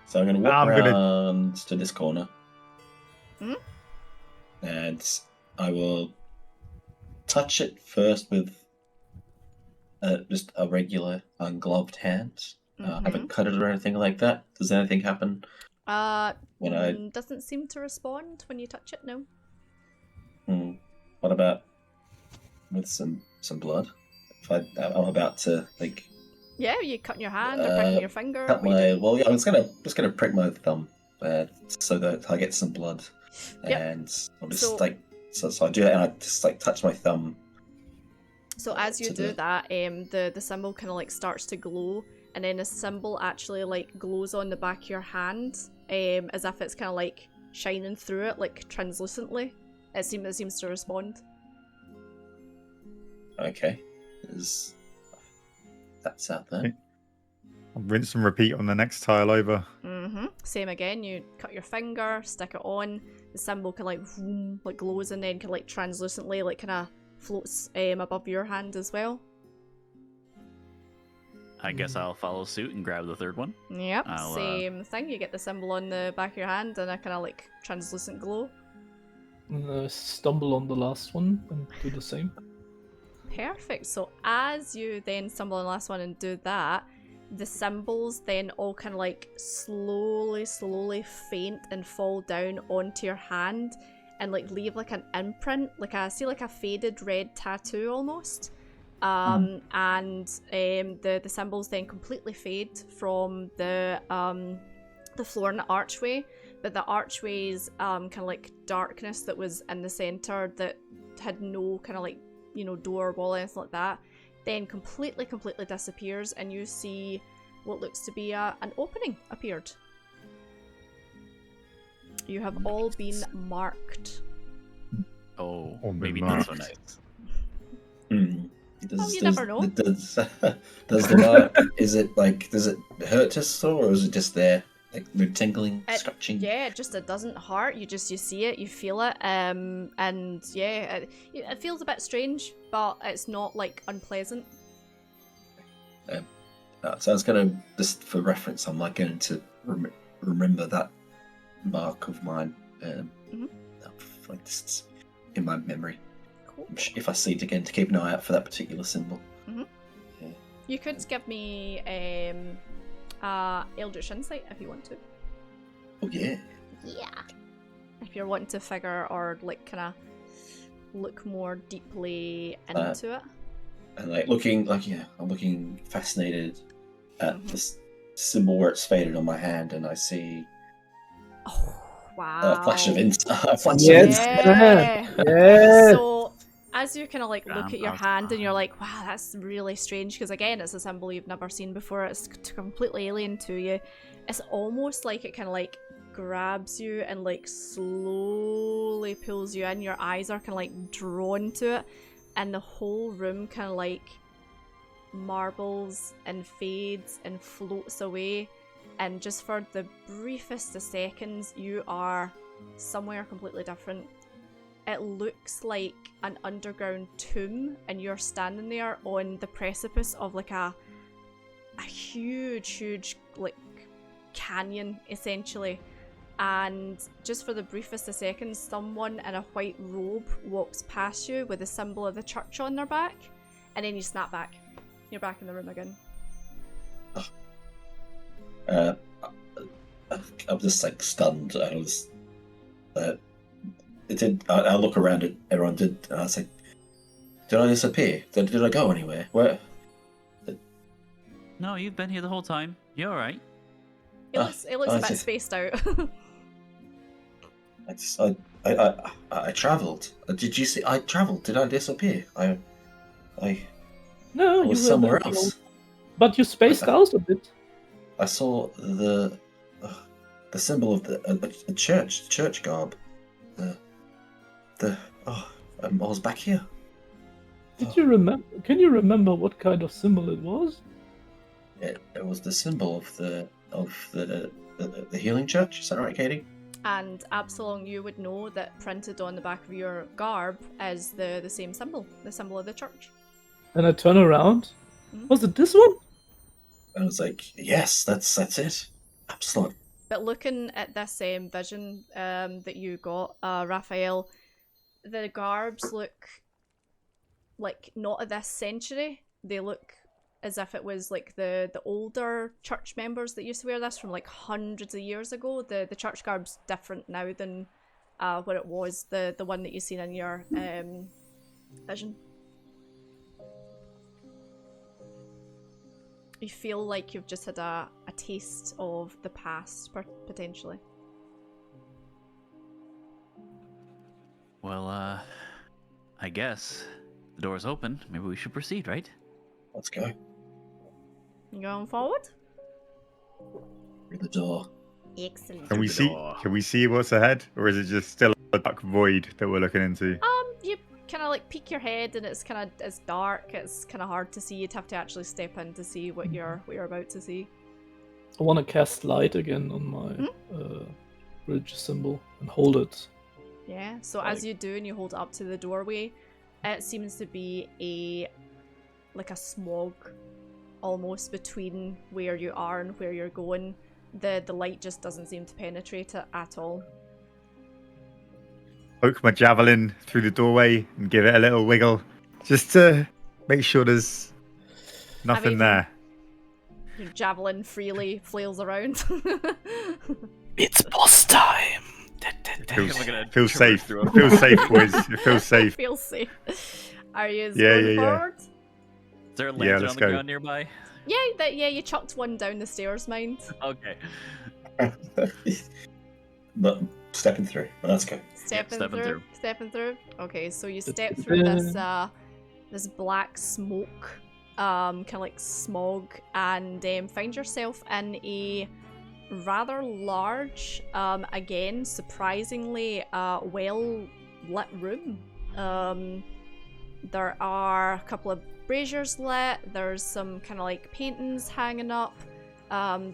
D: So I'm going to walk
E: I'm gonna-
D: around to this corner.
A: Hmm?
D: And I will touch it first with just a regular ungloved hand. I haven't cut it or anything like that. Does anything happen? When I...
A: Doesn't seem to respond when you touch it, no.
D: What about with some blood? If I'm about to like
A: Yeah, you cutting your hand or pricking your finger.
D: cut
A: what are you
D: my
A: doing?
D: I'm just gonna prick my thumb so that I get some blood,
A: Yep.
D: and I'll just
A: So-
D: so I do that, and I just like touch my thumb.
A: So as you
D: to
A: do
D: the-
A: that, the symbol kind of like starts to glow, and then the symbol actually like glows on the back of your hand, as if it's kind of like shining through it, like translucently. It seems to respond.
D: Okay, that's out there.
E: I'll rinse and repeat on the next tile over.
A: Same again. You cut your finger, stick it on. The symbol can like vroom, like glows, and then can like translucently like kind of floats above your hand as well.
B: I guess I'll follow suit and grab the third one.
A: Yep,
B: I'll,
A: same thing. You get the symbol on the back of your hand and a kind of like translucent glow.
C: And stumble on the last one and do the same.
A: Perfect. So as you then stumble on the last one and do that, the symbols then all kind of like slowly faint and fall down onto your hand and like leave like an imprint, like I see like a faded red tattoo almost. And the symbols then completely fade from the floor and the archway, but the archway's kind of like darkness that was in the center that had no kind of like, you know, door, wall, anything like that, then completely disappears, and you see what looks to be an opening appeared. You have all been marked.
B: Oh,
E: Oh,
B: maybe
E: marked.
B: not so nice.
A: You never know.
D: Does the mark, is it like, does it hurt us or is it just there? Like no tingling, scratching?
A: Yeah, it doesn't hurt. You see it, you feel it, and yeah, it feels a bit strange, but it's not like unpleasant.
D: So I was going to, just for reference, I'm like going to remember that mark of mine, like just in my memory.
A: Cool.
D: If I see it again, to keep an eye out for that particular symbol. Yeah.
A: You could give me Eldritch Insight if you want to.
D: Oh yeah.
F: Yeah.
A: If you're wanting to figure or like kind of look more deeply into it.
D: And like looking, like I'm looking fascinated at this symbol where it's faded on my hand, and I see
A: Oh wow!
D: a flash of insight.
C: Yes.
A: So as you kind of like look at your hand and you're like, wow, that's really strange, because again, it's a symbol you've never seen before. It's completely alien to you. It's almost like it kind of like grabs you and like slowly pulls you in. Your eyes are kind of like drawn to it, and the whole room kind of like marbles and fades and floats away. And just for the briefest of seconds, you are somewhere completely different. It looks like an underground tomb, and you're standing there on the precipice of like a huge like canyon essentially. And just for the briefest of seconds, someone in a white robe walks past you with a symbol of the church on their back, and then you snap back. You're back in the room again.
D: I'm just like stunned. I was. I look around at everyone. I was like, did I disappear? Did I go anywhere? Where?
B: No, you've been here the whole time. You're all right.
A: It looks a bit spaced out.
D: I travelled. Did you see? I travelled. Did I disappear?
C: No,
D: I
C: you
D: was
C: were
D: somewhere
C: there,
D: else.
C: but you spaced out a bit.
D: I saw the symbol of the church garb. I was back here.
C: Did you remember? Can you remember what kind of symbol it was?
D: It was the symbol of the healing church. Is that right, Katie?
A: And Absalom, you would know that printed on the back of your garb is the same symbol, the symbol of the church.
C: And I turn around.
A: Mm-hmm.
C: Was it this one?
D: I was like, yes, that's it. Absolutely.
A: But looking at this vision that you got, Raphael, the garbs look like not of this century. They look as if it was like the older church members that used to wear this from like hundreds of years ago. The church garb's different now than what it was, the one that you've seen in your vision. You feel like you've just had a taste of the past, potentially.
B: Well, I guess the door's open. Maybe we should proceed, right?
D: Let's go.
A: You going forward?
D: Through the door.
F: Excellent.
E: Can we see what's ahead, or is it just still a dark void that we're looking into?
A: You kind of like peek your head, and it's dark. It's kind of hard to see. You'd have to actually step in to see what you're about to see.
C: I want to cast light again on my bridge symbol and hold it.
A: Yeah. So as you do, and you hold it up to the doorway, it seems to be a smog almost between where you are and where you're going. The light just doesn't seem to penetrate it at all.
E: Poke my javelin through the doorway and give it a little wiggle, just to make sure there's nothing there.
A: Your javelin freely flails around.
C: It's boss time.
E: Feels safe. Feels safe, boys. It feels safe.
A: Feels safe. Are you
E: Yeah.
A: forward?
B: Is there a lantern on the ground nearby?
A: Yeah, you chucked one down the stairs, mind.
B: Okay.
D: But stepping through. Well, let's go.
A: Stepping through. Okay, so you step through this this black smoke, kind of like smog, and find yourself in a rather large, again surprisingly well lit room. There are a couple of braziers lit. There's some kind of like paintings hanging up.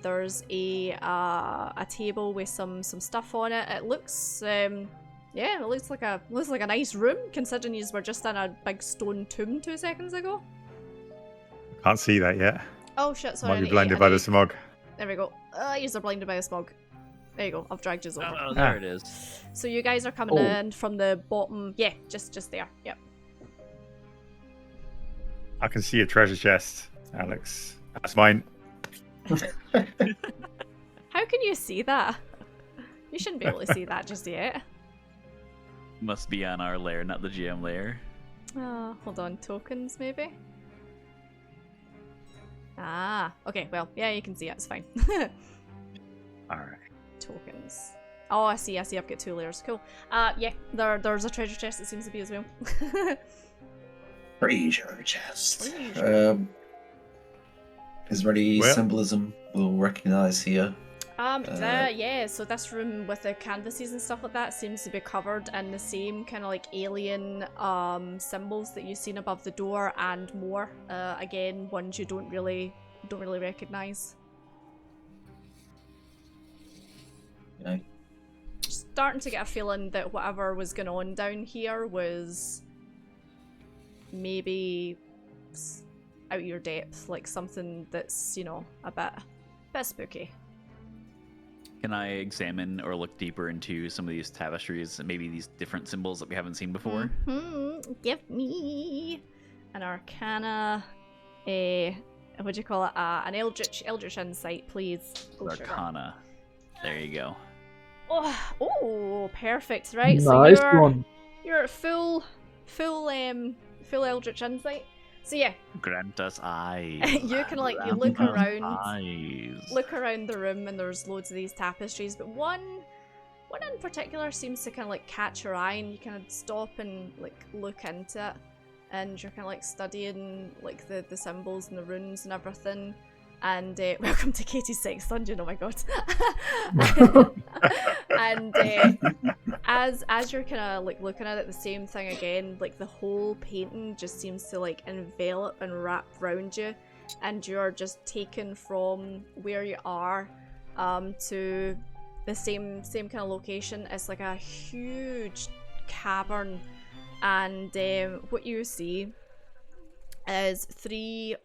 A: There's a table with some stuff on it. It looks it looks like a nice room, considering you were just in a big stone tomb 2 seconds ago.
E: Can't see that yet.
A: Oh shit! Sorry.
E: Might be blinded by the smog.
A: There we go. You're blinded by the smog. There you go. I've dragged you over.
B: Oh, there it is.
A: So you guys are coming in from the bottom. Yeah, just there. Yep.
E: I can see a treasure chest, Alex. That's mine.
A: How can you see that? You shouldn't be able to see that just yet.
B: Must be on our layer, not the GM layer.
A: Hold on. Tokens, maybe? Okay. Well, yeah, you can see it. It's fine.
E: Alright.
A: Tokens. Oh, I see. I've got 2 layers. Cool. Yeah, there's a treasure chest, it seems to be as well.
D: Treasure chest.
A: Treasure.
D: Is there any symbolism we'll recognise here?
A: Yeah, so this room with the canvases and stuff like that seems to be covered in the same kind of like alien symbols that you've seen above the door and more. Again, ones you don't really recognise.
D: Yeah.
A: Starting to get a feeling that whatever was going on down here was maybe out your depth, like something that's, a bit spooky.
B: Can I examine or look deeper into some of these tapestries and maybe these different symbols that we haven't seen before?
A: Give me an Arcana, what do you call it? An Eldritch Insight, please.
B: Arcana. There you go.
A: Oh, perfect. Right,
C: nice
A: so
C: one.
A: You're at full Eldritch Insight. So yeah,
B: grant us eyes.
A: You can you look around,
B: eyes.
A: Look around the room, and there's loads of these tapestries, but one in particular seems to kind of like catch your eye, and you kind of stop and like look into it, and you're kind of like studying like the symbols and the runes and everything. And welcome to Katie's Sex Dungeon. Oh my god! And as you're kind of like looking at it, the same thing again. Like the whole painting just seems to like envelop and wrap around you, and you're just taken from where you are to the same kind of location. It's like a huge cavern, and what you see is 3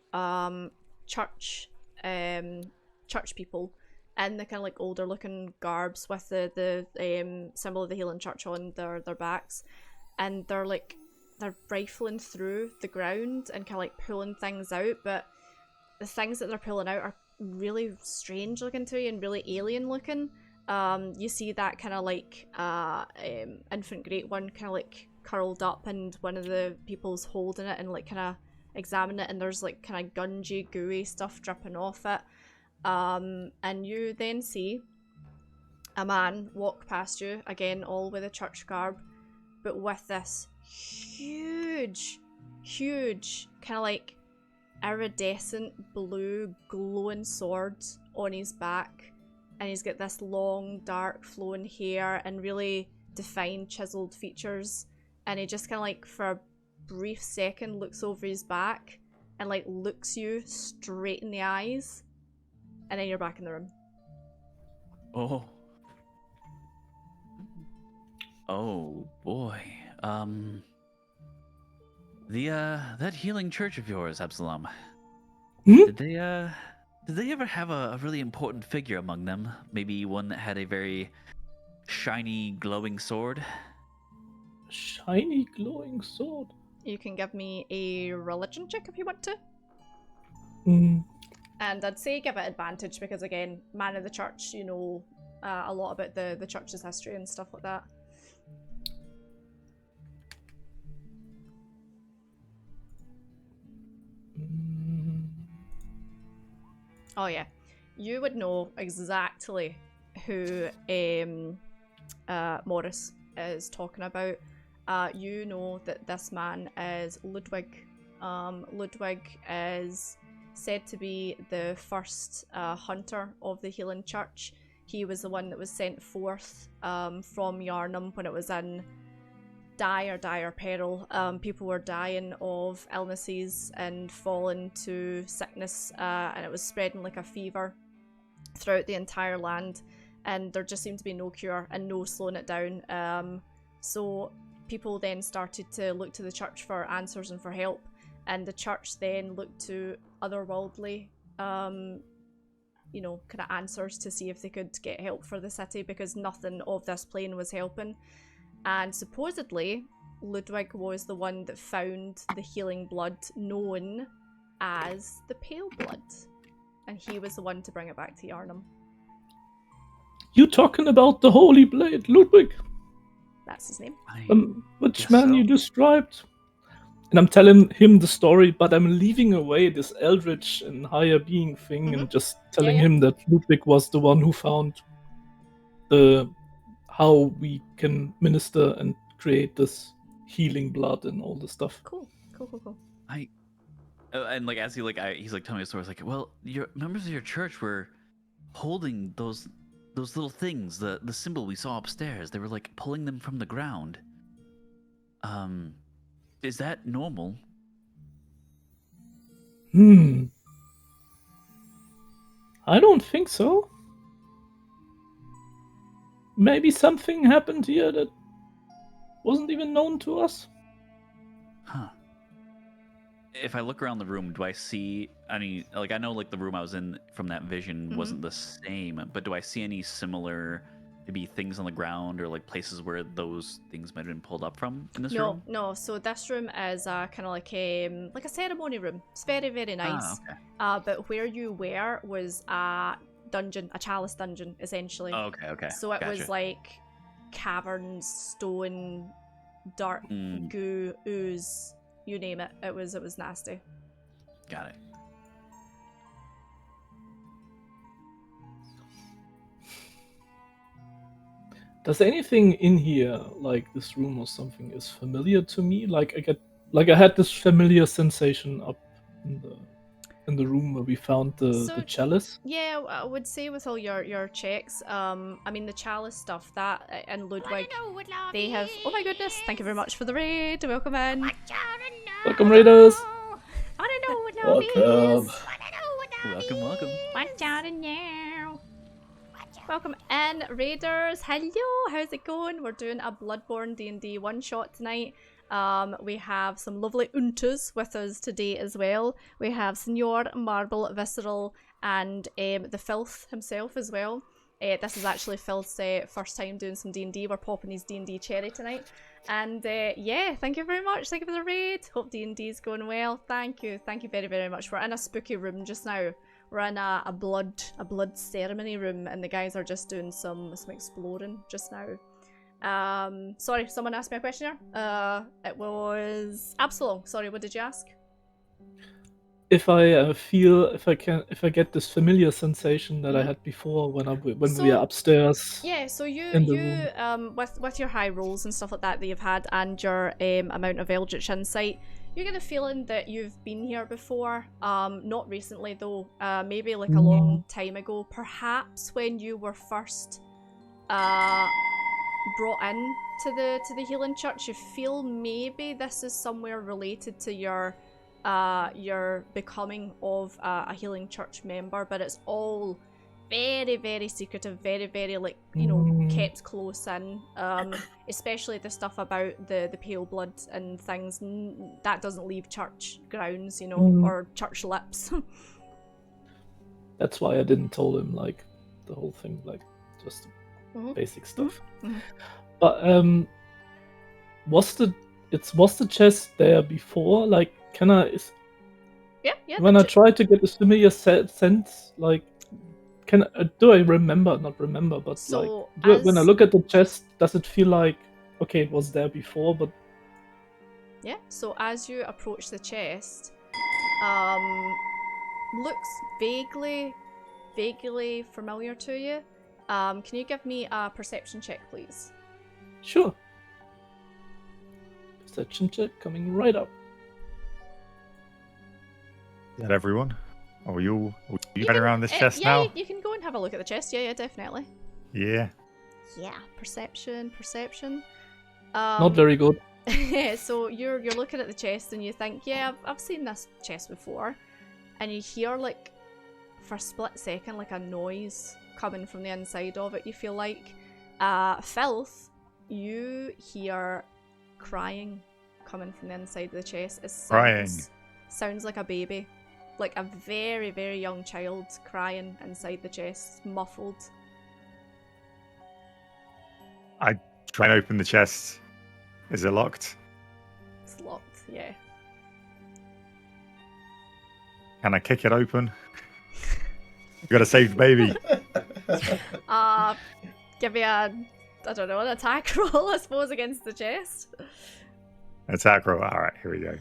A: church people in the kind of like older looking garbs with the symbol of the Healing Church on their backs, and they're rifling through the ground and kind of like pulling things out, but the things that they're pulling out are really strange looking to you and really alien looking. You see that kind of like infant great one kind of like curled up, and one of the people's holding it and like kind of examine it, and there's like kind of gungy gooey stuff dripping off it, and you then see a man walk past you, again all with a church garb, but with this huge kind of like iridescent blue glowing sword on his back, and he's got this long dark flowing hair and really defined chiseled features, and he just kind of like for a brief second looks over his back and like looks you straight in the eyes, and then you're back in the room.
B: Oh boy. That healing church of yours, Absalom.
C: Hmm?
B: Did they ever have a really important figure among them? Maybe one that had a very shiny, glowing sword?
C: Shiny glowing sword.
A: You can give me a religion check if you want to.
C: Hmm.
A: And I'd say give it advantage because, again, man of the church, you know a lot about the church's history and stuff like that. Oh yeah, you would know exactly who Morris is talking about. You know that this man is Ludwig. Ludwig is said to be the first hunter of the Healing Church. He was the one that was sent forth from Yharnam when it was in dire peril. People were dying of illnesses and falling to sickness, and it was spreading like a fever throughout the entire land, and there just seemed to be no cure and no slowing it down. So people then started to look to the church for answers and for help, and the church then looked to otherworldly you know, kind of answers to see if they could get help for the city, because nothing of this plane was helping. And supposedly, Ludwig was the one that found the healing blood known as the Pale Blood. And he was the one to bring it back to Yharnam.
C: You talking about the Holy Blade, Ludwig?
A: That's his name.
C: Which man you described? And I'm telling him the story, but I'm leaving away this eldritch and higher being thing and just telling him that Ludwig was the one who found how we can minister and create this healing blood and all the stuff.
A: Cool.
B: And like as he's like telling me a story. It's like, well, your members of your church were holding those little things, the symbol we saw upstairs. They were like pulling them from the ground. Is that normal?
C: I don't think so. Maybe something happened here that wasn't even known to us.
B: Huh. If I look around the room, do I see any, like, I know like the room I was in from that vision wasn't the same, but do I see any similar maybe things on the ground or like places where those things might have been pulled up from in this room?
A: No. So this room is kind of like a ceremony room. It's very nice.
B: Okay.
A: But where you were was a dungeon, a chalice dungeon, essentially.
B: Oh, okay.
A: So it was like caverns, stone, dirt, goo, ooze, you name it. It was nasty.
B: Got it.
C: Does anything in here, like this room or something, is familiar to me? I had this familiar sensation up in the room where we found the chalice.
A: Yeah, I would say with all your checks, I mean the chalice stuff, that and Ludwig, they have. Oh my goodness! Thank you very much for the raid. Welcome in.
C: Welcome, raiders.
F: I don't know what love is.
B: Welcome.
F: Watch out and now.
A: Welcome in, raiders. Hello, how's it going? We're doing a Bloodborne DnD one shot tonight. We have some lovely untas with us today as well. We have Senor Marble Visceral and the Filth himself as well. This is actually Filth's first time doing some D&D. We're popping his D&D cherry tonight. And yeah, thank you very much. Thank you for the raid. Hope D&D is going well. Thank you very, very much. We're in a spooky room just now. We're in a blood ceremony room, and the guys are just doing some exploring just now. Sorry, someone asked me a question here. It was Absalom. Sorry, what did you ask?
C: If I get this familiar sensation that I had before when we are upstairs.
A: Yeah, so you with your high rolls and stuff like that you've had, and your amount of Eldritch insight, you get a feeling that you've been here before. Not recently though. Maybe like a long time ago. Perhaps when you were first brought in to the Healing Church. You feel maybe this is somewhere related to your becoming of a Healing Church member, but it's all very, very secretive, very, very, like, you know, kept close in. Especially the stuff about the pale blood and things, that doesn't leave church grounds, you know, or church lips.
C: That's why I didn't tell him, like, the whole thing, like, just basic stuff. But, was the chest there before? Like, can I...
A: Yeah.
C: When I try to get a familiar sense, like, do I remember? Not remember, but
A: so
C: like, when I look at the chest, does it feel like, okay, it was there before, but...
A: Yeah, so as you approach the chest, looks vaguely familiar to you. Can you give me a perception check, please?
C: Sure. Perception check coming right up.
E: Is that everyone? Are you head around this chest now?
A: Yeah, you can go and have a look at the chest. Yeah, definitely.
E: Yeah.
A: Yeah, perception.
C: Not very good.
A: So you're looking at the chest and you think, yeah, I've seen this chest before, and you hear, like, for a split second, like a noise coming from the inside of it. You feel like, Filth, you hear crying coming from the inside of the chest. Sounds like a baby. Like a very, very young child crying inside the chest, muffled.
E: I try and open the chest. Is it locked?
A: It's locked, yeah.
E: Can I kick it open? You gotta save the baby.
A: Give me an attack roll, I suppose, against the chest.
E: Attack roll. Alright, here we go.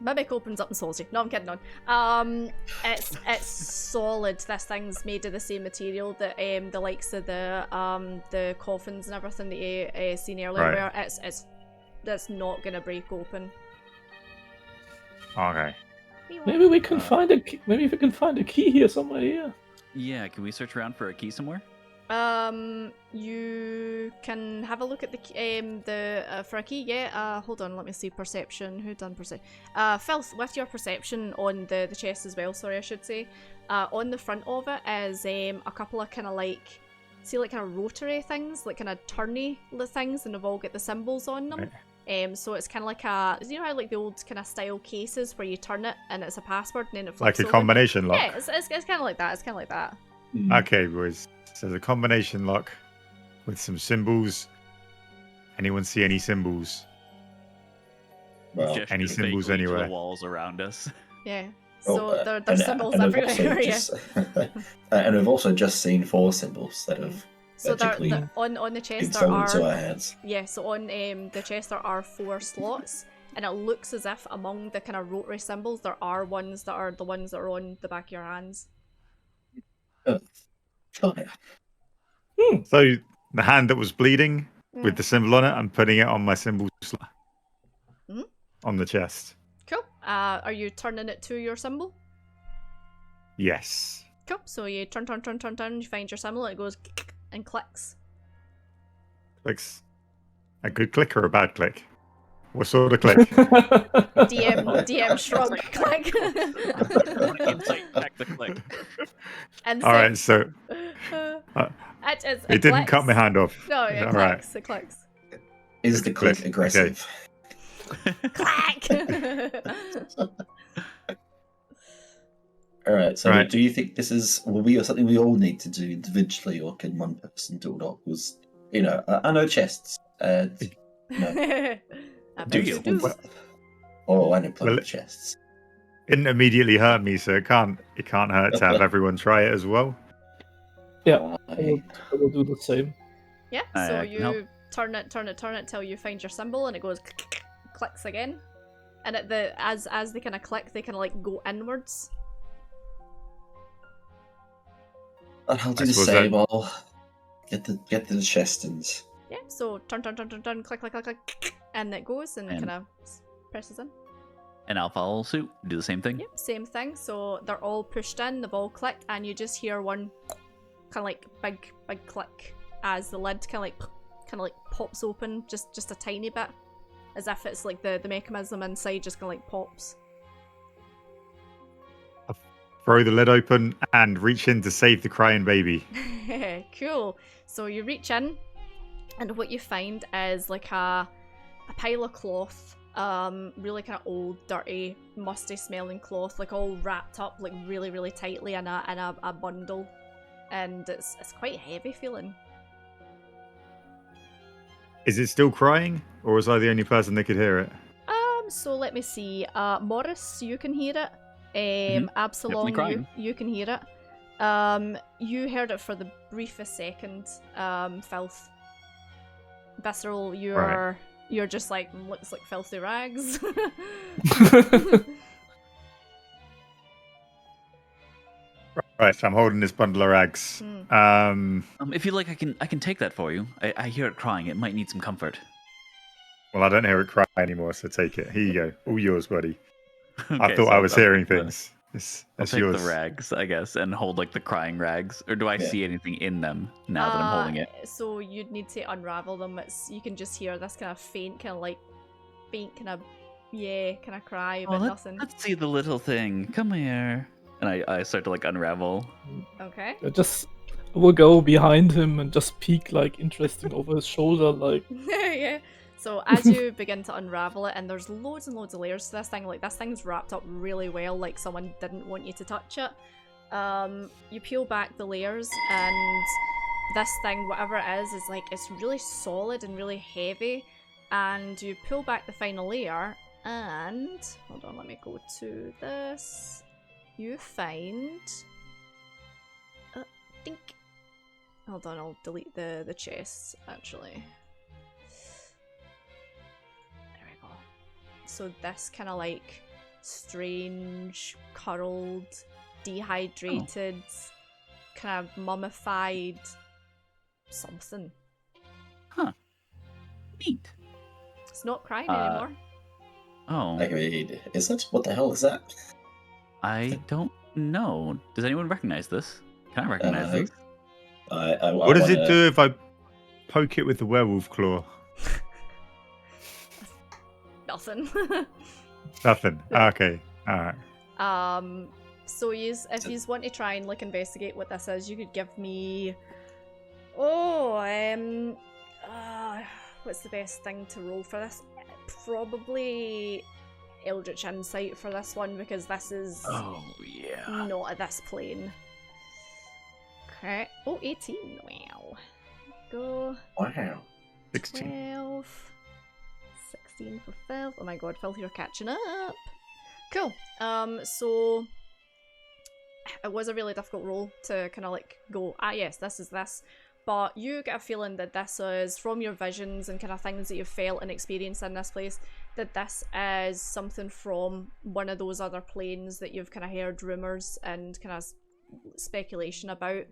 A: Mimic opens up and swallows you. No, I'm kidding on. It's solid. This thing's made of the same material that the likes of the coffins and everything that you seen earlier were. It's not gonna break open.
E: Okay.
C: Maybe we can find a key. Maybe we can find a key here somewhere here.
B: Yeah, can we search around for a key somewhere?
A: You can have a look at the for a key. Yeah. Hold on. Let me see. Perception. Who done perception? Filth, with your perception on the chest as well. Sorry, I should say. On the front of it is a couple of kind of like, see, like kind of rotary things, like kind of turny things, and they've all got the symbols on them. Right. So it's kind of like you know how like the old kind of style cases where you turn it and it's a password and then it flips
E: like a combination lock.
A: Yeah, it's kind of like that. It's kind of like that.
E: Okay, boys. So the combination lock with some symbols. Anyone see any symbols?
D: Well,
E: any symbols anywhere?
B: The walls around us.
A: Yeah. So there's symbols everywhere.
D: And we've also just seen 4 symbols that have.
A: So on the chest there are. Into our heads. Yeah. So on the chest there are 4 slots, and it looks as if among the kind of rotary symbols there are ones that are the ones that are on the back of your hands.
D: So
E: the hand that was bleeding with the symbol on it, I'm putting it on my symbol slot on the chest.
A: Cool. Are you turning it to your symbol?
E: Yes.
A: Cool. So you turn, you find your symbol, and it goes and clicks.
E: Clicks. A good click or a bad click? What sort of click?
A: DM shrug click.
B: Insight check the click.
A: And
E: all right, so it didn't cut my hand off.
A: No, it clicks. Right. It clicks.
D: Is the click aggressive?
A: Okay. Clack.
D: All right. So, do you think this will be something we all need to do individually, or can one person do it all? Because I know chests.
B: Do you?
D: I know plenty of chests.
E: It didn't immediately hurt me, so it can't hurt to have everyone try it as well.
C: Yeah, I will do the same.
A: Yeah, so you turn it till you find your symbol, and it goes clicks again. And as they kind of click, they kind of like go inwards.
D: I'll do the same. I'll get the chest and.
A: Yeah, so turn, click, and it goes and kind of presses in.
B: And I'll follow suit, do the same thing.
A: Yep, same thing. So they're all pushed in, they've all clicked, and you just hear one kind of like big click as the lid kind of like pops open just a tiny bit, as if it's like the mechanism inside just kind of like pops.
E: throw the lid open, and reach in to save the crying baby.
A: Cool. So you reach in, and what you find is like a pile of cloth, really kind of old, dirty, musty smelling cloth, like all wrapped up like really, really tightly in a bundle, and it's quite heavy feeling.
E: Is it still crying, or was I the only person that could hear it?
A: So let me see. Morris, you can hear it.
B: Definitely
A: Absalom,
B: crying.
A: you can hear it. You heard it for the briefest second. Filth. Visceral, you're just like, looks like filthy rags.
E: Right, so I'm holding this bundle of rags.
B: If you like, I can take that for you. I hear it crying. It might need some comfort.
E: Well, I don't hear it cry anymore, so take it. Here you go. All yours, buddy. I
B: Okay,
E: thought
B: so
E: I was
B: I'll
E: hearing
B: take
E: things. It's
B: take
E: yours.
B: the rags, I guess, and hold like the crying rags. Or do I see anything in them now that I'm holding it?
A: So you'd need to unravel them. You can just hear this kind of faint, kind of cry, but nothing.
B: Let's see the little thing. Come here. And I start to like unravel.
A: Okay.
C: We'll go behind him and just peek like interesting over his shoulder, like.
A: Yeah. So as you begin to unravel it, and there's loads and loads of layers to this thing, like this thing's wrapped up really well, like someone didn't want you to touch it. You peel back the layers, and this thing, whatever it is like, it's really solid and really heavy. And you pull back the final layer, and hold on, let me go to this. You find dink. Hold on, I'll delete the chest actually. There we go. So this kind of like strange, curled, dehydrated, kind of mummified something.
B: Huh. Neat.
A: It's not crying anymore.
B: Oh.
D: Wait, is it? What the hell is that?
B: I don't know. Does anyone recognize this? Can I recognize this?
E: What does it do if I poke it with the werewolf claw?
A: Nothing.
E: Nothing. Okay. Alright.
A: So if you want to try and like investigate what this is, you could give me what's the best thing to roll for this? Probably Eldritch Insight for this one, because this is not at this plane. Okay. Oh, 18. Wow. Go.
D: Wow.
E: 16.
A: 12. 16 for Filth. Oh my god, Filth, you're catching up. Cool. So it was a really difficult roll to kind of like go, yes, this is this. But you get a feeling that this is, from your visions and kind of things that you've felt and experienced in this place, that this is something from one of those other planes that you've kind of heard rumours and kind of speculation about.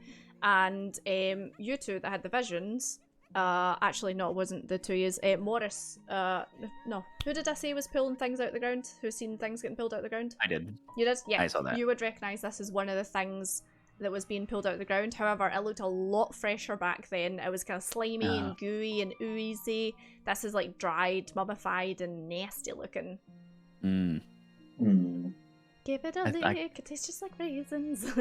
A: And you two that had the visions, actually no, it wasn't the two years. Morris, no, who did I say was pulling things out of the ground? Who's seen things getting pulled out of the ground?
B: I did.
A: You did? Yeah.
B: I saw that.
A: You would recognise this as one of the things that was being pulled out of the ground. However, it looked a lot fresher back then. It was kind of slimy and gooey and oozy. This is like dried, mummified, and nasty looking. Give it a lick. It tastes just like raisins.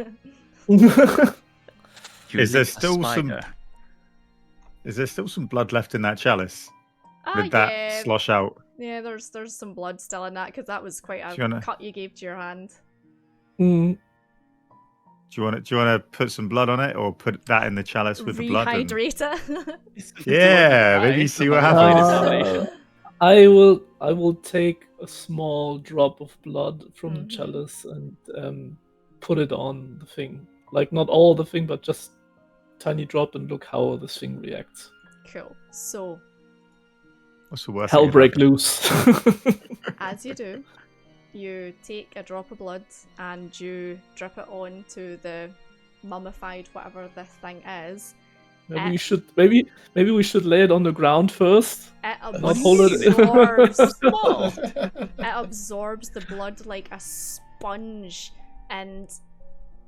E: Is there still some blood left in that chalice? Did that slosh out?
A: Yeah, there's some blood still in that, because that was quite a cut you gave to your hand.
E: Do you want to put some blood on it, or put that in the chalice with the blood?
A: Rehydrate it.
E: Yeah, maybe see what happens.
C: I will take a small drop of blood from the chalice and put it on the thing. Like not all the thing, but just tiny drop, and look how this thing reacts.
A: Cool. So
E: what's the worst?
C: Hell break loose.
A: As you do, you take a drop of blood and you drip it onto the mummified whatever this thing is.
C: Maybe we should lay it on the ground first.
A: It absorbs the blood like a sponge, and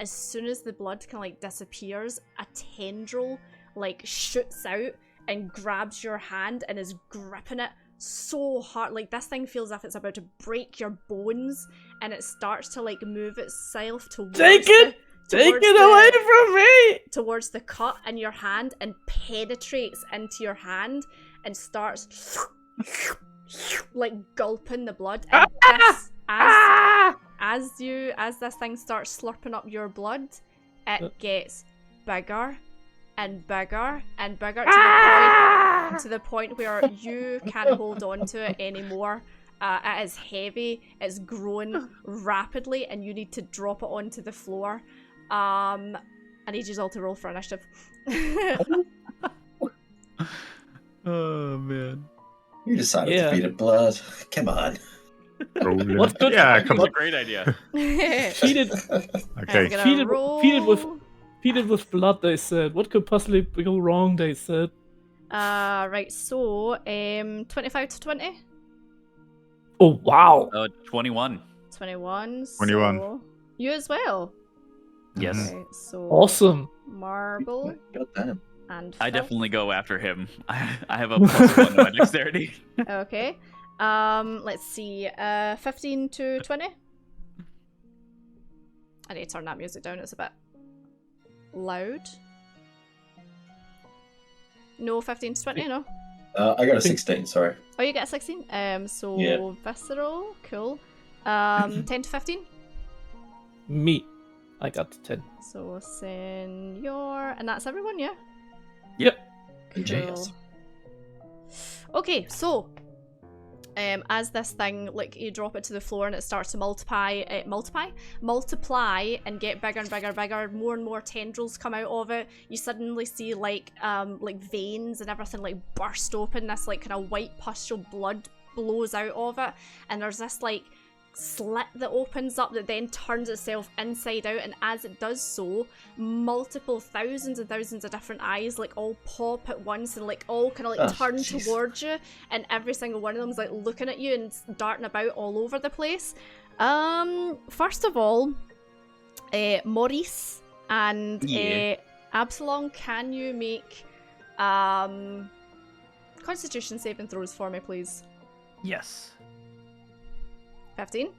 A: as soon as the blood kind of like disappears, a tendril like shoots out and grabs your hand and is gripping it so hard. Like, this thing feels as if it's about to break your bones, and it starts to like move itself towards
C: Take it away from me!
A: Towards the cut in your hand, and penetrates into your hand and starts like gulping the blood. And as this thing starts slurping up your blood, it gets bigger and bigger and bigger to the point where you can't hold on to it anymore. It is heavy, it's grown rapidly, and you need to drop it onto the floor. I need you all to roll for initiative.
B: Oh man.
D: You decided to feed it blood. Come on.
C: What good?
E: Yeah, come
B: That's
E: on.
B: a great idea.
C: Feed it.
E: Okay.
C: Feed it with blood. They said. What could possibly go wrong? They said.
A: Right. So, 25 to 20.
C: Oh wow.
B: 21.
A: 21.
E: 21.
A: So you as well.
B: Yes.
A: Okay, so
C: Awesome.
A: Marble
D: God damn.
A: and
B: I
A: Filth.
B: definitely go after him. I have a +1 to my dexterity.
A: Okay. Let's see. 15 to 20. I need to turn that music down. It's a bit loud. No, 15 to 20. No.
D: I got a 16. Sorry.
A: Oh, you get a 16. So
D: Yeah.
A: visceral. Cool. 10 to 15.
C: Me. I got 10.
A: So Senor, and that's everyone, yeah?
C: Yep.
D: Yes.
A: Okay, so as this thing, like, you drop it to the floor and it starts to multiply and get bigger and bigger and bigger, more and more tendrils come out of it. You suddenly see like veins and everything like burst open. This like kind of white pustule blood blows out of it, and there's this like slit that opens up that then turns itself inside out, and as it does so, multiple thousands and thousands of different eyes like all pop at once and like all kind of like turn towards you, and every single one of them is like looking at you and darting about all over the place. First of all, Maurice and Absalom, can you make Constitution saving throws for me, please?
B: Yes.
A: 15.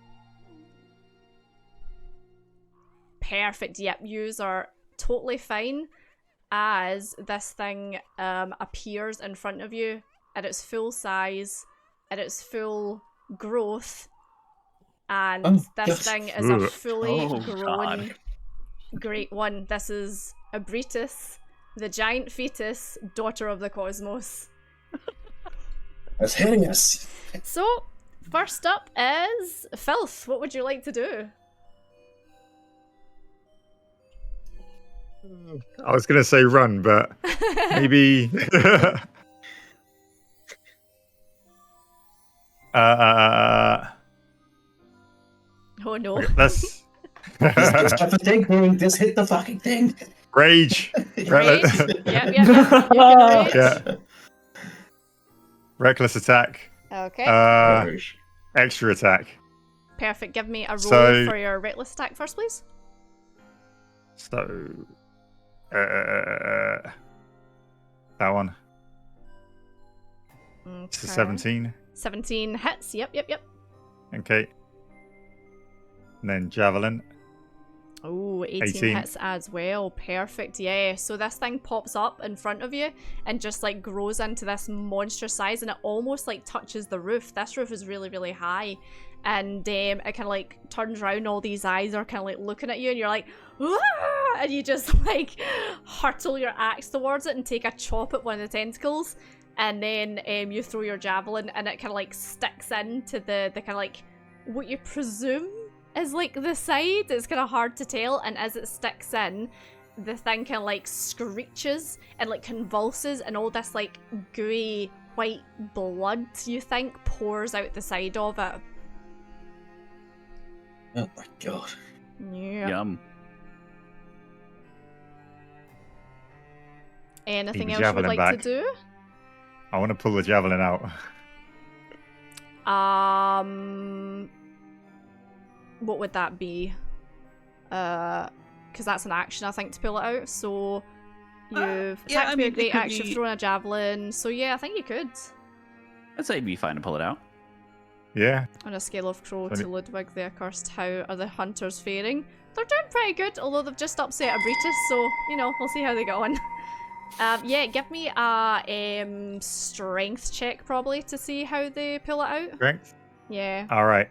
A: Perfect. Yep, yous are totally fine as this thing appears in front of you at its full size, at its full growth, and this thing is a fully grown great one. This is Abritus, the giant fetus, daughter of the cosmos.
D: That's hideous.
A: So, first up is Filth. What would you like to do?
E: I was going to say run, but maybe...
A: Oh no.
E: Let's...
D: Just have the thing, bro. Just hit the fucking thing.
E: Rage.
A: Rage. Yep. You can rage.
E: Yeah. Reckless attack.
A: Okay.
E: Extra attack.
A: Perfect. Give me a roll
E: So-
A: for your reckless attack first, please.
E: So... that one. It's a 17.
A: 17 hits. Yep.
E: Okay. And then javelin.
A: Oh, 18
E: 18.
A: hits as well. Perfect. Yeah. So this thing pops up in front of you and just like grows into this monstrous size, and it almost like touches the roof. This roof is really, really high. And it kind of like turns around, all these eyes are kind of like looking at you, and you're like, "Wah!" And you just like hurtle your axe towards it and take a chop at one of the tentacles. And then you throw your javelin, and it kind of like sticks into the kind of like what you presume is like the side. It's kind of hard to tell, and as it sticks in, the thing kind of like screeches and like convulses, and all this like gooey white blood, you think, pours out the side of it.
D: Oh my god.
A: Yeah.
B: Yum.
A: Anything
E: Need
A: else
E: the
A: you would
E: javelin
A: like
E: back.
A: to do?
E: I want to pull the javelin out.
A: What would that be? Because that's an action, I think, to pull it out. So you've attacked would be a great action, throwing a javelin. So yeah, I think you could.
B: I'd say it'd be fine to pull it out.
E: Yeah.
A: On a scale of Crow
E: 20.
A: to Ludwig the Accursed, how are the hunters faring? They're doing pretty good, although they've just upset a Brutus, so, you know, we'll see how they get on. Yeah, give me a strength check, probably, to see how they pull it out.
E: Strength?
A: Yeah.
E: Alright.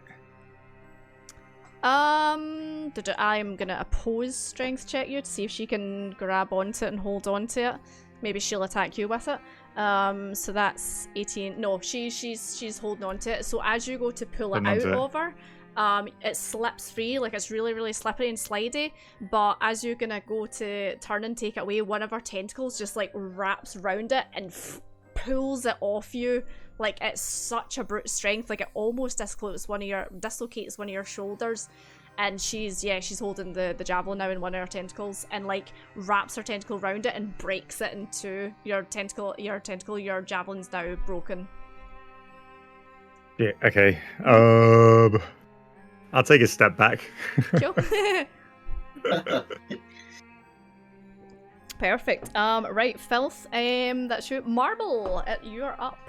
A: I'm gonna oppose strength check you to see if she can grab onto it and hold onto it. Maybe she'll attack you with it. So that's 18. No, she's holding onto it. So as you go to pull it out of her, it slips free, like it's really, really slippery and slidey. But as you're gonna go to turn and take it away, one of her tentacles just like wraps around it and pulls it off you. Like it's such a brute strength, like it almost dislocates one of your shoulders. And she's holding the javelin now in one of her tentacles and like wraps her tentacle around it and breaks it into your javelin's now broken.
E: Yeah, okay. I'll take a step back.
A: Cool. Perfect. Right, Filth, that's you. Marble, you're up.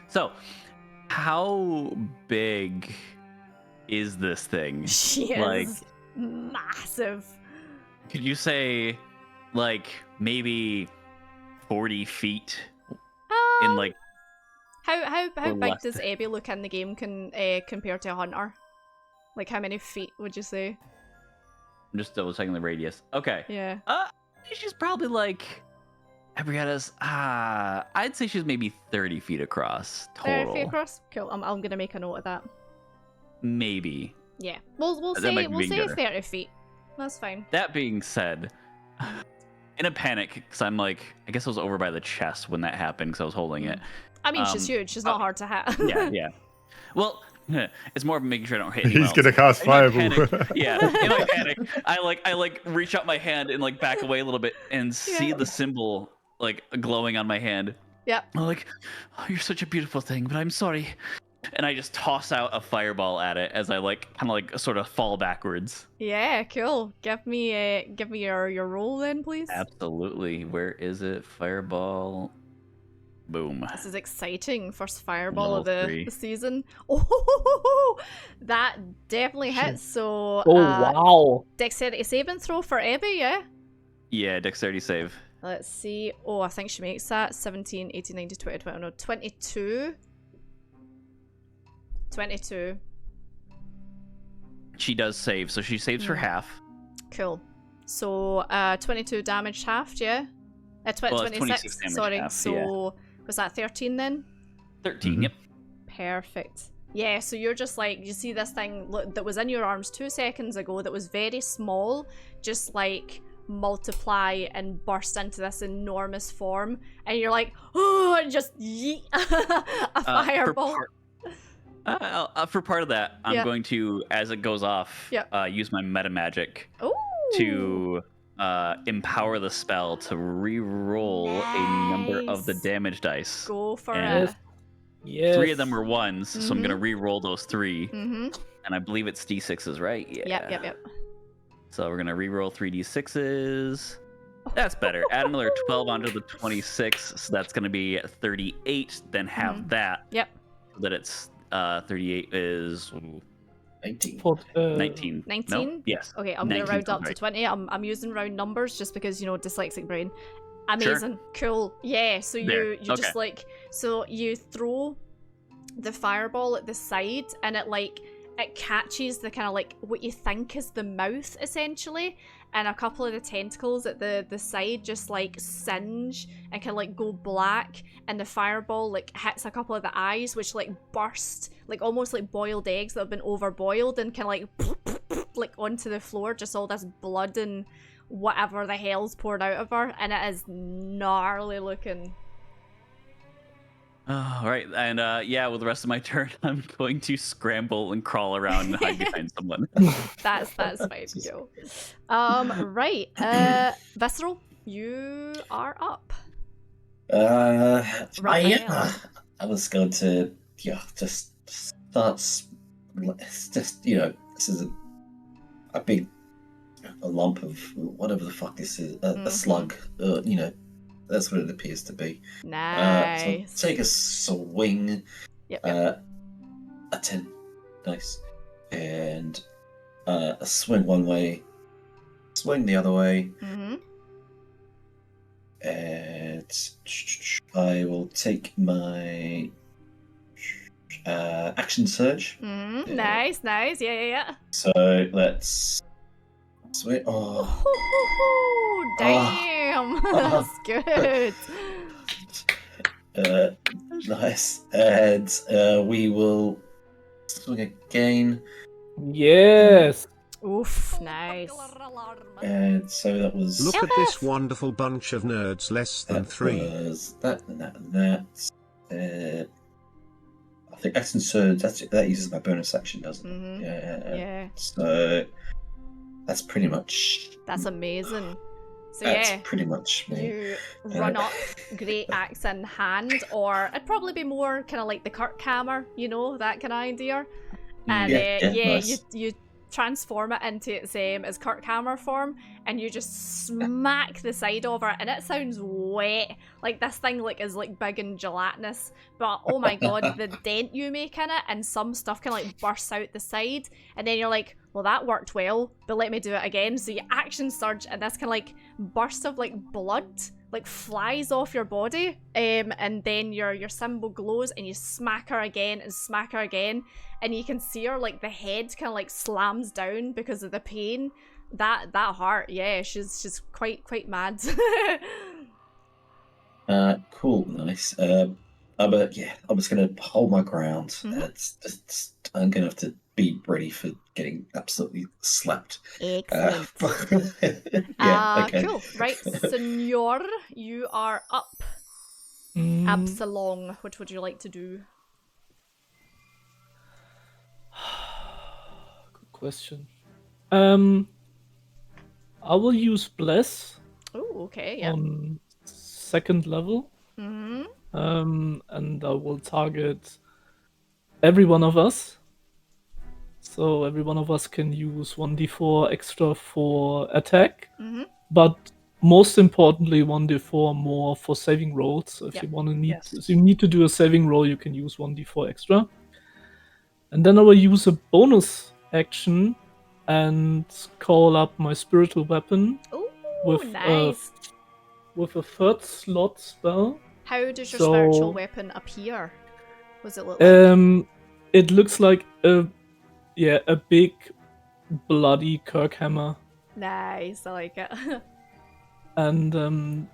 B: So how big is this thing?
A: She is
B: like
A: massive.
B: Could you say like maybe 40 feet in like
A: how big
B: less.
A: does Abby look in the game compare to a hunter? Like how many feet would you say?
B: I'm just double checking the radius. Okay.
A: Yeah.
B: She's probably like Brianna's, I'd say she's maybe 30 feet across total.
A: 30 feet across? Cool. I'm gonna make a note of that.
B: Maybe.
A: Yeah. We'll
B: That
A: say
B: might be being
A: 30 feet. That's fine.
B: That being said, in a panic, because I'm like, I guess I was over by the chest when that happened because I was holding it.
A: I mean, she's huge. She's not hard to hit.
B: Yeah. Well, it's more of making sure I don't hit anyone
E: He's
B: else.
E: gonna cast fireball.
B: In my panic, I reach out my hand and like back away a little bit and see the symbol like glowing on my hand.
A: Yep.
B: I'm like, oh, you're such a beautiful thing, but I'm sorry. And I just toss out a fireball at it as I like kind of like sort of fall backwards.
A: Yeah, cool. Give me your roll then, please.
B: Absolutely. Where is it? Fireball. Boom.
A: This is exciting. First fireball
B: Level
A: of the
B: 3.
A: season. Oh, that definitely hits. So,
C: wow.
A: dexterity saving throw for Abby, yeah?
B: Yeah, dexterity save.
A: Let's see. Oh, I think she makes that. 17, 18, 19, 20, 21, no, 22. 22.
B: She does save, so she saves for half.
A: Cool. So, 22 damage halved, yeah? 26,
B: damage
A: sorry.
B: half,
A: so, was that 13 then?
B: 13, yep.
A: Perfect. Yeah, so you're just like, you see this thing that was in your arms 2 seconds ago that was very small, just like multiply and burst into this enormous form, and you're like, oh, and just yeet a fireball.
B: For part of that, I'm going to, as it goes off, use my meta magic to empower the spell to re-roll a number of the damage dice.
A: Go for it.
C: Yes.
B: 3 of them were 1s, so I'm going to re-roll those 3.
A: Mm-hmm.
B: And I believe it's d6s, right? Yeah.
A: Yep.
B: So we're going to re-roll 3 d6s. That's better. Add another 12 onto the 26, so that's going to be 38, then have that.
A: Yep.
B: So that it's 38 is
D: 19.
B: 19.
A: 19?
B: No? Yes.
A: Okay, I'm going to round up to
B: right.
A: 20. I'm using round numbers just because, you know, dyslexic brain. Amazing.
B: Sure.
A: Cool. Yeah, so you
B: Okay.
A: just like, so you throw the fireball at the side and it catches the kind of like what you think is the mouth essentially, and a couple of the tentacles at the side just like singe and kind of like go black, and the fireball like hits a couple of the eyes which like burst like almost like boiled eggs that have been over boiled and kind of like onto the floor, just all this blood and whatever the hell's poured out of her, and it is gnarly looking.
B: All right, and with the rest of my turn, I'm going to scramble and crawl around and hide behind someone.
A: That's fine. Go. Right. Visceral, you are up.
D: I was going to just start. It's just this is a big lump of whatever the fuck this is, a slug. That's what it appears to be.
A: Nice.
D: So I'll take a swing.
A: Yep.
D: A 10. Nice. And a swing one way. Swing the other way.
A: Mm-hmm.
D: And I will take my action surge.
A: Mm-hmm. Nice. Yeah.
D: So let's swing. Oh,
A: Damn. That's good.
D: nice. And we will swing again.
C: Yes.
A: Oof, nice.
D: And so that was.
G: Look at this wonderful bunch of nerds, less than
D: that
G: 3.
D: Was that and that and that. I think action surge. That uses my bonus action, doesn't it?
A: Mm-hmm.
D: Yeah. So that's pretty much.
A: That's amazing. So
D: That's
A: yeah,
D: pretty much me.
A: you run up, great axe in hand, or it'd probably be more kind of like the Kirk hammer, you know, that kind of idea. And
D: nice.
A: you transform it into its Kirk hammer form, and you just smack the side of her, and it sounds wet. Like this thing is big and gelatinous, but oh my god, the dent you make in it, and some stuff kind of like bursts out the side, and then you're like, well, that worked well, but let me do it again. So you action surge, and this kind of like burst of like blood like flies off your body, and then your symbol glows, and you smack her again and smack her again, and you can see her like the head kind of like slams down because of the pain. That heart, yeah, she's quite mad.
D: Cool, nice. But yeah, I'm just gonna hold my ground.
A: Mhm.
D: I'm gonna have to be ready for getting absolutely slapped.
F: Excellent.
D: Okay.
A: Cool. Right, Senor, you are up. Absalom, what would you like to do?
C: Good question. I will use Bless
A: Oh, okay, yeah.
C: on 2nd level.
A: Mm-hmm.
C: And I will target every one of us. So every one of us can use 1d4 extra for attack,
A: Mm-hmm.
C: but most importantly 1d4 more for saving rolls. So if
A: Yep.
C: you want to
B: Yes.
C: if you need to do a saving roll, you can use 1d4 extra. And then I will use a bonus action and call up my spiritual weapon
A: Oh,
C: with
A: nice.
C: with a 3rd slot spell.
A: How does your
C: So-
A: spiritual weapon appear? What does it look like?
C: It looks like a big bloody Kirk hammer.
A: Nice, I like it.
C: And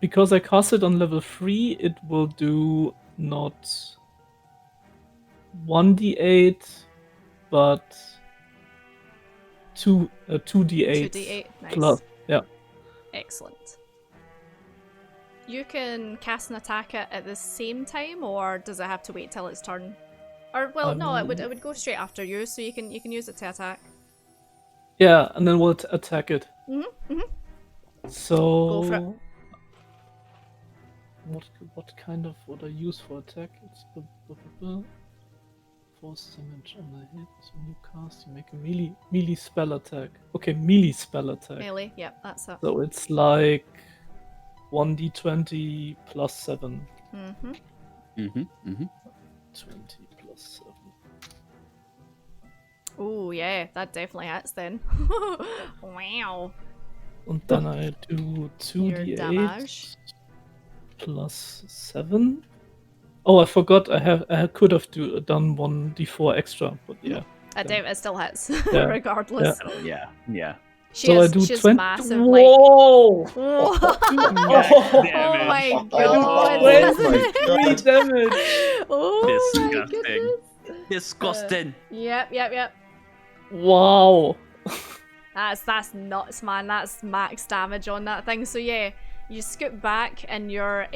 C: because I cast it on level 3, it will do not 1d8, but 2d8
A: 2d8, nice.
C: plus. Yeah.
A: Excellent. You can cast an attack at the same time, or does it have to wait till its turn? Or well, no, it would go straight after you, so you can use it to attack.
C: Yeah, and then we'll attack it.
A: Mm-hmm.
C: So
A: Go for it.
C: what kind of would I use for attack? It's force damage on the hit. So when you cast, you make a melee spell attack. Okay, melee spell attack.
A: Melee, yep, that's it.
C: So it's like 1d20 plus 7.
A: Mm-hmm.
C: 20 plus 7.
A: Oh yeah, that definitely hits then. Wow.
C: And then I do
A: Your
C: 2d8
A: damage.
C: plus 7. Oh, I forgot. I could have done 1d4 extra, but yeah.
A: It still hits,
C: Yeah.
A: regardless.
B: Oh, yeah.
A: She's
C: 20.
A: massive,
C: Whoa!
A: Whoa!
C: Oh,
A: Oh my
B: damage.
A: god!
D: Oh my
C: 23 damage!
A: Oh my
B: Disgusting.
A: goodness.
B: Disgusting.
A: Yep.
C: Wow!
A: That's nuts, man. That's max damage on that thing. So yeah, you scoot back, and your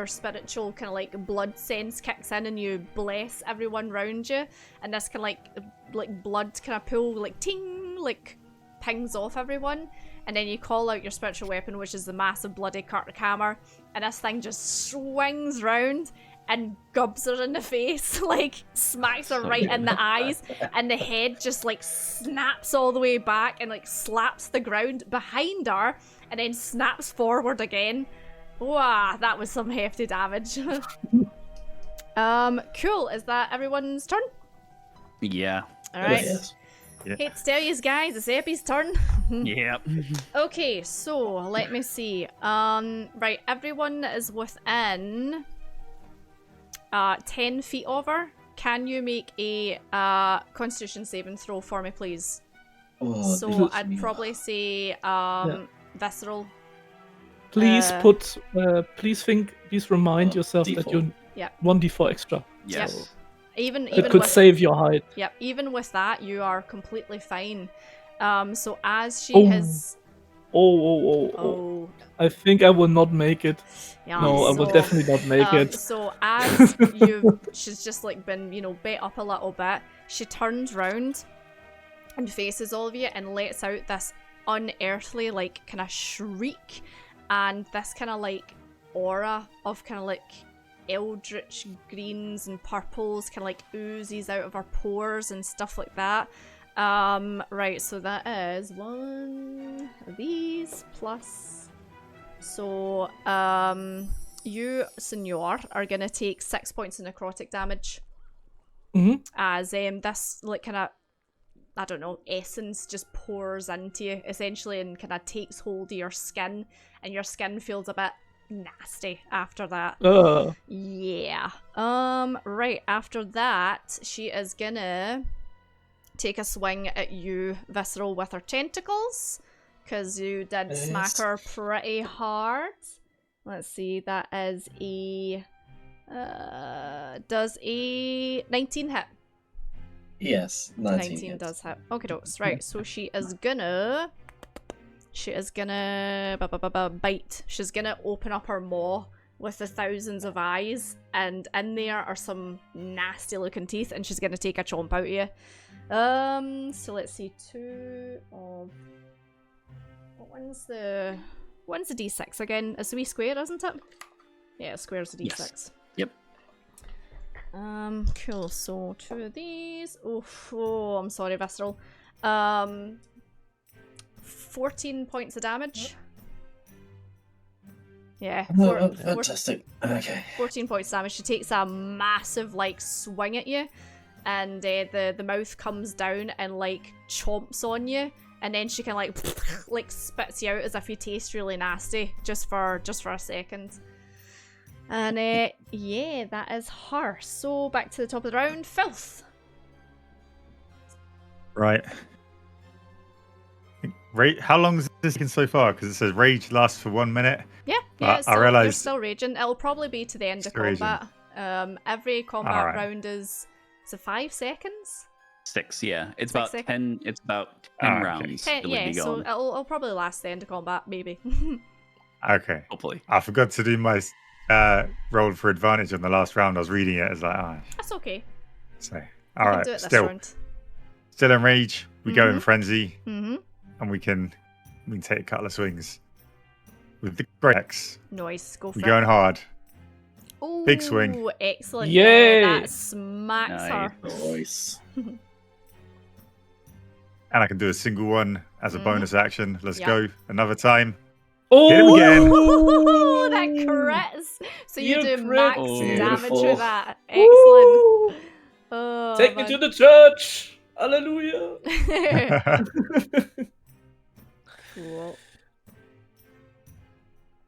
A: spiritual kind of like blood sense kicks in, and you bless everyone around you, and this kind of like blood kind of pull like ting like pings off everyone, and then you call out your spiritual weapon, which is the massive bloody Kirk hammer, and this thing just swings round and gobs her in the face, like smacks her right in the eyes, and the head just like snaps all the way back and like slaps the ground behind her, and then snaps forward again. Wow, that was some hefty damage. Cool. Is that everyone's turn?
B: Yeah.
A: All right.
D: Yes.
E: Yeah.
A: Hate to tell you guys, it's Epi's turn.
B: Yep.
A: Okay, so let me see. Right, everyone is within 10 feet of her. Can you make a Constitution saving throw for me, please?
D: Oh,
A: So
D: this
A: I'd
D: is-
A: probably say visceral.
C: Please please remind yourself that
D: D4.
C: you're
A: Yeah.
C: 1d4 extra.
B: Yes.
A: Even
C: It could
A: with
C: save your height.
A: Yep, even with that, you are completely fine. So as she
C: Oh.
A: has...
C: Oh. I think I will not make it.
A: Yeah,
C: No, I will
A: so,
C: definitely not make it.
A: So as she's just like been, bet up a little bit, she turns round and faces all of you and lets out this unearthly, like, kind of shriek, and this kind of, like, aura of kind of, like, eldritch greens and purples kind of like oozes out of her pores and stuff like that. Right, so that is one of these plus. So you, Senor, are gonna take 6 points of necrotic damage. As this like kind of, I don't know, essence just pours into you essentially and kind of takes hold of your skin, and your skin feels a bit nasty after that. Yeah. Right, after that, she is gonna take a swing at you, Visceral, with her tentacles, because you did smack her pretty hard. Let's see, that is a... does a 19 hit?
D: Yes, 19 hits.
A: does hit. Okay, dokes. Right, so she is gonna bite. She's gonna open up her maw with the thousands of eyes, and in there are some nasty looking teeth, and she's gonna take a chomp out of you. So let's see, 2 of... What's the D6 again? It's a wee square, isn't it? Yeah, square's the D6.
B: Yes. Yep.
A: Cool, so 2 of these. Oh, I'm sorry, Visceral. 14 points of damage. Yeah.
D: Fantastic. Okay.
A: 14 points of damage. She takes a massive, like, swing at you, and the mouth comes down and, like, chomps on you, and then she can, like, like, spits you out as if you taste really nasty, just for a second. And, yeah, that is her. So, back to the top of the round. Filth.
E: Right. How long has this been so far? Because it says rage lasts for 1 minute.
A: Yeah,
E: But I
A: you're
E: realised-
A: still raging. It'll probably be to the end of
E: Still raging.
A: combat. Every combat
E: Alright.
A: round is it 5 seconds?
B: 6, yeah. It's
A: 6
B: about
A: seconds?
B: 10. It's about 10
E: okay.
B: rounds.
A: 10,
B: It would
A: yeah,
B: be
A: so
B: going.
A: it'll probably last the end of combat, maybe.
E: Okay.
B: Hopefully.
E: I forgot to do my roll for advantage on the last round. I was reading it. It's like,
A: That's okay.
E: So,
A: You
E: all
A: can
E: right.
A: do it this
E: Still in rage. We go in frenzy,
A: Mm-hmm.
E: and we can take a couple of swings with the great axe.
A: Nice, go for
E: We're
A: it.
E: going hard.
A: Ooh,
E: big swing.
A: Excellent.
C: Yay!
A: Yeah, that smacks her.
D: Nice.
E: And I can do a single one as a bonus action. Let's
A: Yeah.
E: go. Another time.
C: Oh,
E: Hit him again.
A: Ooh, that crits. So you
C: You
A: do
C: crit.
A: max
B: Oh.
A: damage
D: Beautiful.
A: with that. Excellent.
C: Woo!
A: Oh,
C: Take me
A: man.
C: to the church. Hallelujah.
A: Cool.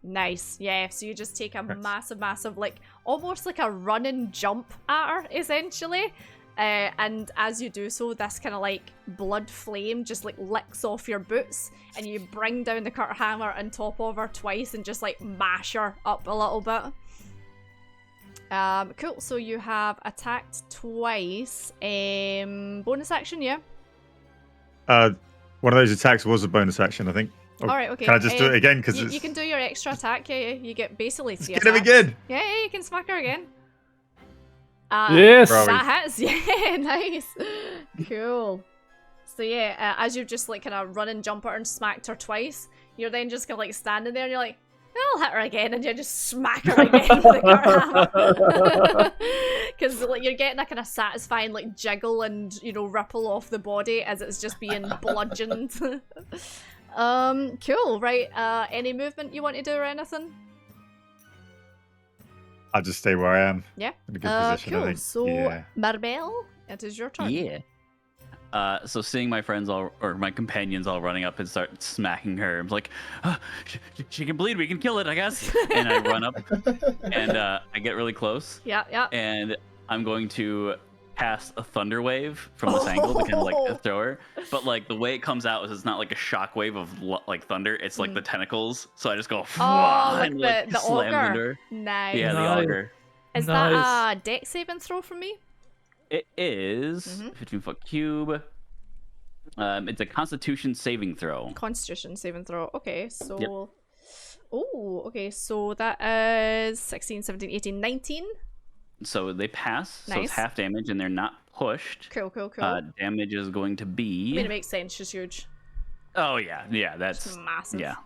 A: Nice. Yeah, so you just take a massive, like, almost like a run and jump at her, essentially. And as you do so, this kind of, like, blood flame just, like, licks off your boots, and you bring down the curt hammer on top of her twice and just, like, mash her up a little bit. Cool, so you have attacked twice. Bonus action, yeah?
E: One of those attacks was a bonus action, I think. Or
A: Alright, okay.
E: Can I just do it again? Because
A: you can do your extra attack, yeah. You get basically 3
E: Get him
A: attacks.
E: again.
A: Yeah, you can smack her again.
C: Yes.
A: That hits. Yeah, nice. Cool. So yeah, as you've just like kind of run and jump at her and smacked her twice, you're then just kind of like standing there and you're like, I'll hit her again, and you just smack her again with the curt hammer. Because like you're getting a kind of satisfying like jiggle and ripple off the body as it's just being bludgeoned. Cool. Right. Any movement you want to do or anything?
E: I'll just stay where I am.
A: Yeah.
E: In a good position, I
A: Cool.
E: think.
A: So,
E: Yeah.
A: Marbell, it is your turn.
B: Yeah. So seeing my friends or my companions all running up and start smacking her, I'm like, she can bleed. We can kill it, I guess. And I run up and I get really close.
A: Yeah.
B: And I'm going to cast a thunder wave from this angle to kind of like throw her. But like the way it comes out is it's not like a shock wave of like thunder. It's like the tentacles. So I just go
A: like
B: and
A: the
B: slam
A: auger.
B: into her.
A: Nice.
B: Yeah, the
C: Nice.
B: auger.
A: Is that a dex saving throw from me?
B: It is 15-foot cube. It's a Constitution saving throw.
A: Constitution saving throw. Okay, so...
B: Yep.
A: Oh, okay, so that is 16, 17, 18, 19.
B: So they pass, so
A: Nice.
B: it's half damage, and they're not pushed.
A: Cool.
B: Damage is going to be...
A: I mean, it makes sense, she's huge.
B: Oh, yeah, that's...
A: It's massive.
B: Yeah.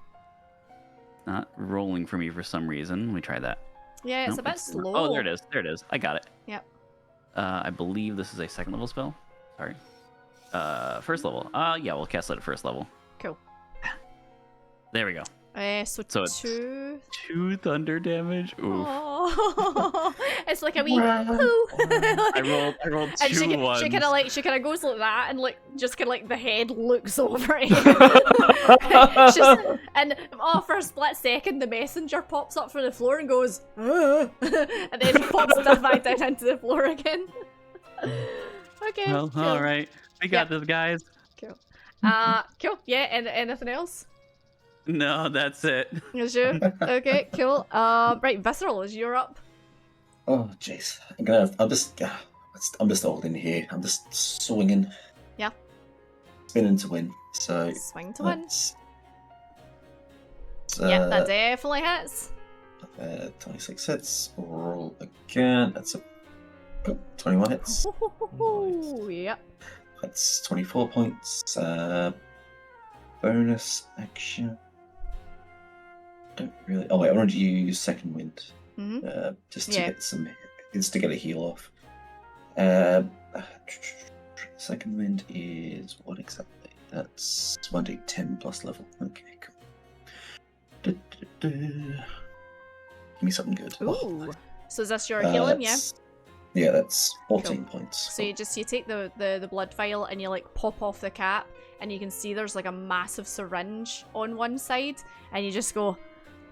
B: Not rolling for me for some reason. Let me try that.
A: Yeah, it's
B: Nope,
A: a bit slow.
B: Oh, there it is. I got it.
A: Yep.
B: I believe this is a second level spell. Sorry. First level. Yeah, we'll cast it at first level.
A: Cool.
B: There we go.
A: So
B: it's
A: 2...
B: 2 thunder damage. Oof.
A: Oh, it's like a wee poo.
B: I rolled
A: And
B: 2 ones.
A: she kind of goes like that, and like just kind of like the head looks over it. And for a split second, the messenger pops up from the floor and goes, and then pops stuff back down into the floor again. Okay.
B: Well,
A: cool.
B: all right. We got this, guys.
A: Cool. Cool. Yeah. And anything else?
B: No, that's it.
A: Is you? Okay. Cool. Right. Visceral, is you're up.
D: Oh, jeez. I'm just holding here. I'm just swinging.
A: Yeah.
D: Spinning to win. So
A: Swing to win.
D: Yep,
A: that definitely hits.
D: 26 hits. Roll again. That's a 21 hits.
A: Yep.
D: That's 24 points. Bonus action. Don't really. Oh wait, I wanted to use second wind. Just to get to get a heal off. Second wind is what exactly? That's 1d10 plus level. Okay, cool. Give me something good.
A: Ooh. So is this your healing? Yeah.
D: Yeah, that's 14 points.
A: So you take the blood vial and you like pop off the cap, and you can see there's like a massive syringe on one side, and you just go,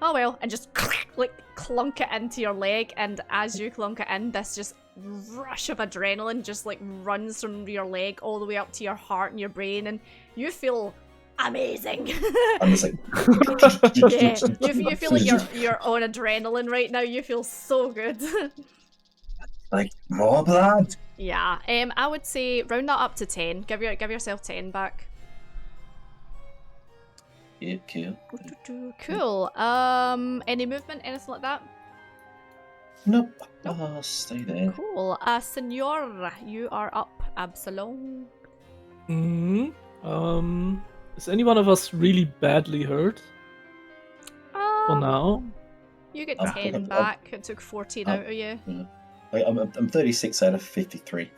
A: oh well, and just like clunk it into your leg, and as you clunk it in, this just rush of adrenaline just like runs from your leg all the way up to your heart and your brain, and you feel amazing.
D: I'm just like,
A: yeah, you feel like you're on adrenaline right now. You feel so good.
D: Like more blood.
A: Yeah. I would say round that up to 10. Give yourself 10 back.
D: Yeah, cool.
A: Cool. Any movement, anything like that?
D: Nope. I'll stay there.
A: Cool. Senor, you are up. Absalom.
C: Is any one of us really badly hurt? For now?
A: You get 10 back. It took 14 out of you.
D: Yeah. I'm 36 out of 53.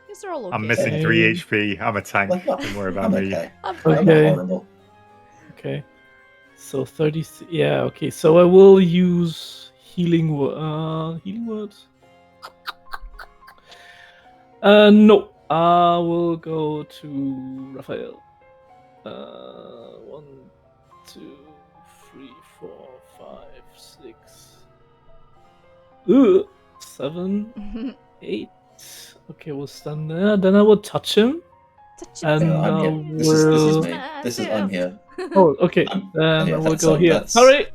A: These are all okay.
E: I'm missing 3 HP. I'm a tank.
D: Like,
E: Don't worry about me.
D: Okay.
A: I'm
D: I'm
A: fine.
D: not
C: Okay.
D: horrible.
C: Okay. So 30. Yeah, okay. So I will use healing words. No. I will go to Raphael. 1, 2, 3, 4, 5, 6. 7, 8. Okay, we'll stand there. Then I will touch him. And
D: Yeah, I'm
C: I
D: here.
C: will...
D: This is me. I'm here.
C: Oh, okay. Then
D: yeah,
C: I will
D: that's
C: go
D: all-
C: here.
D: that's-
C: Sorry.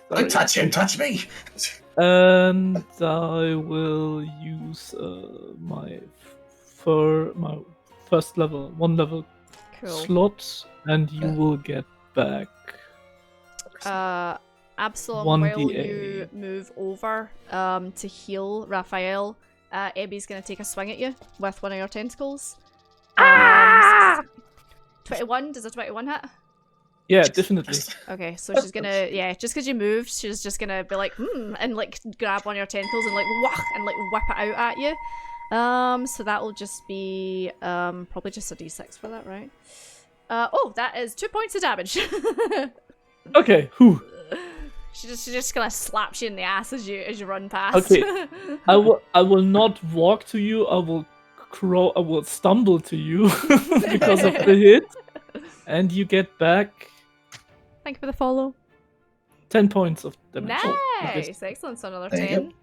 D: Don't touch him, touch me!
C: And I will use my first level, 1 level
A: Cool.
C: slot, and you will get back.
A: Absalom,
C: 1d8.
A: while you move over to heal Raphael, Ebby's going to take a swing at you with one of your tentacles. 21? Does a 21 hit?
C: Yeah, definitely.
A: Okay, so she's gonna, just because you moved, she's just gonna be like, and like grab one of your tentacles and like, wah, and like whip it out at you. So that will just be, probably just a d6 for that, right? Oh, that is 2 points of damage.
C: Okay, whew.
A: She just kind of slaps you in the ass as you run past.
C: Okay. I will not walk to you. I will stumble to you because of the hit, and you get back
A: Thank you for the follow.
C: 10 points of damage.
A: Nice, excellent. So another
D: There you
A: 10.
D: go.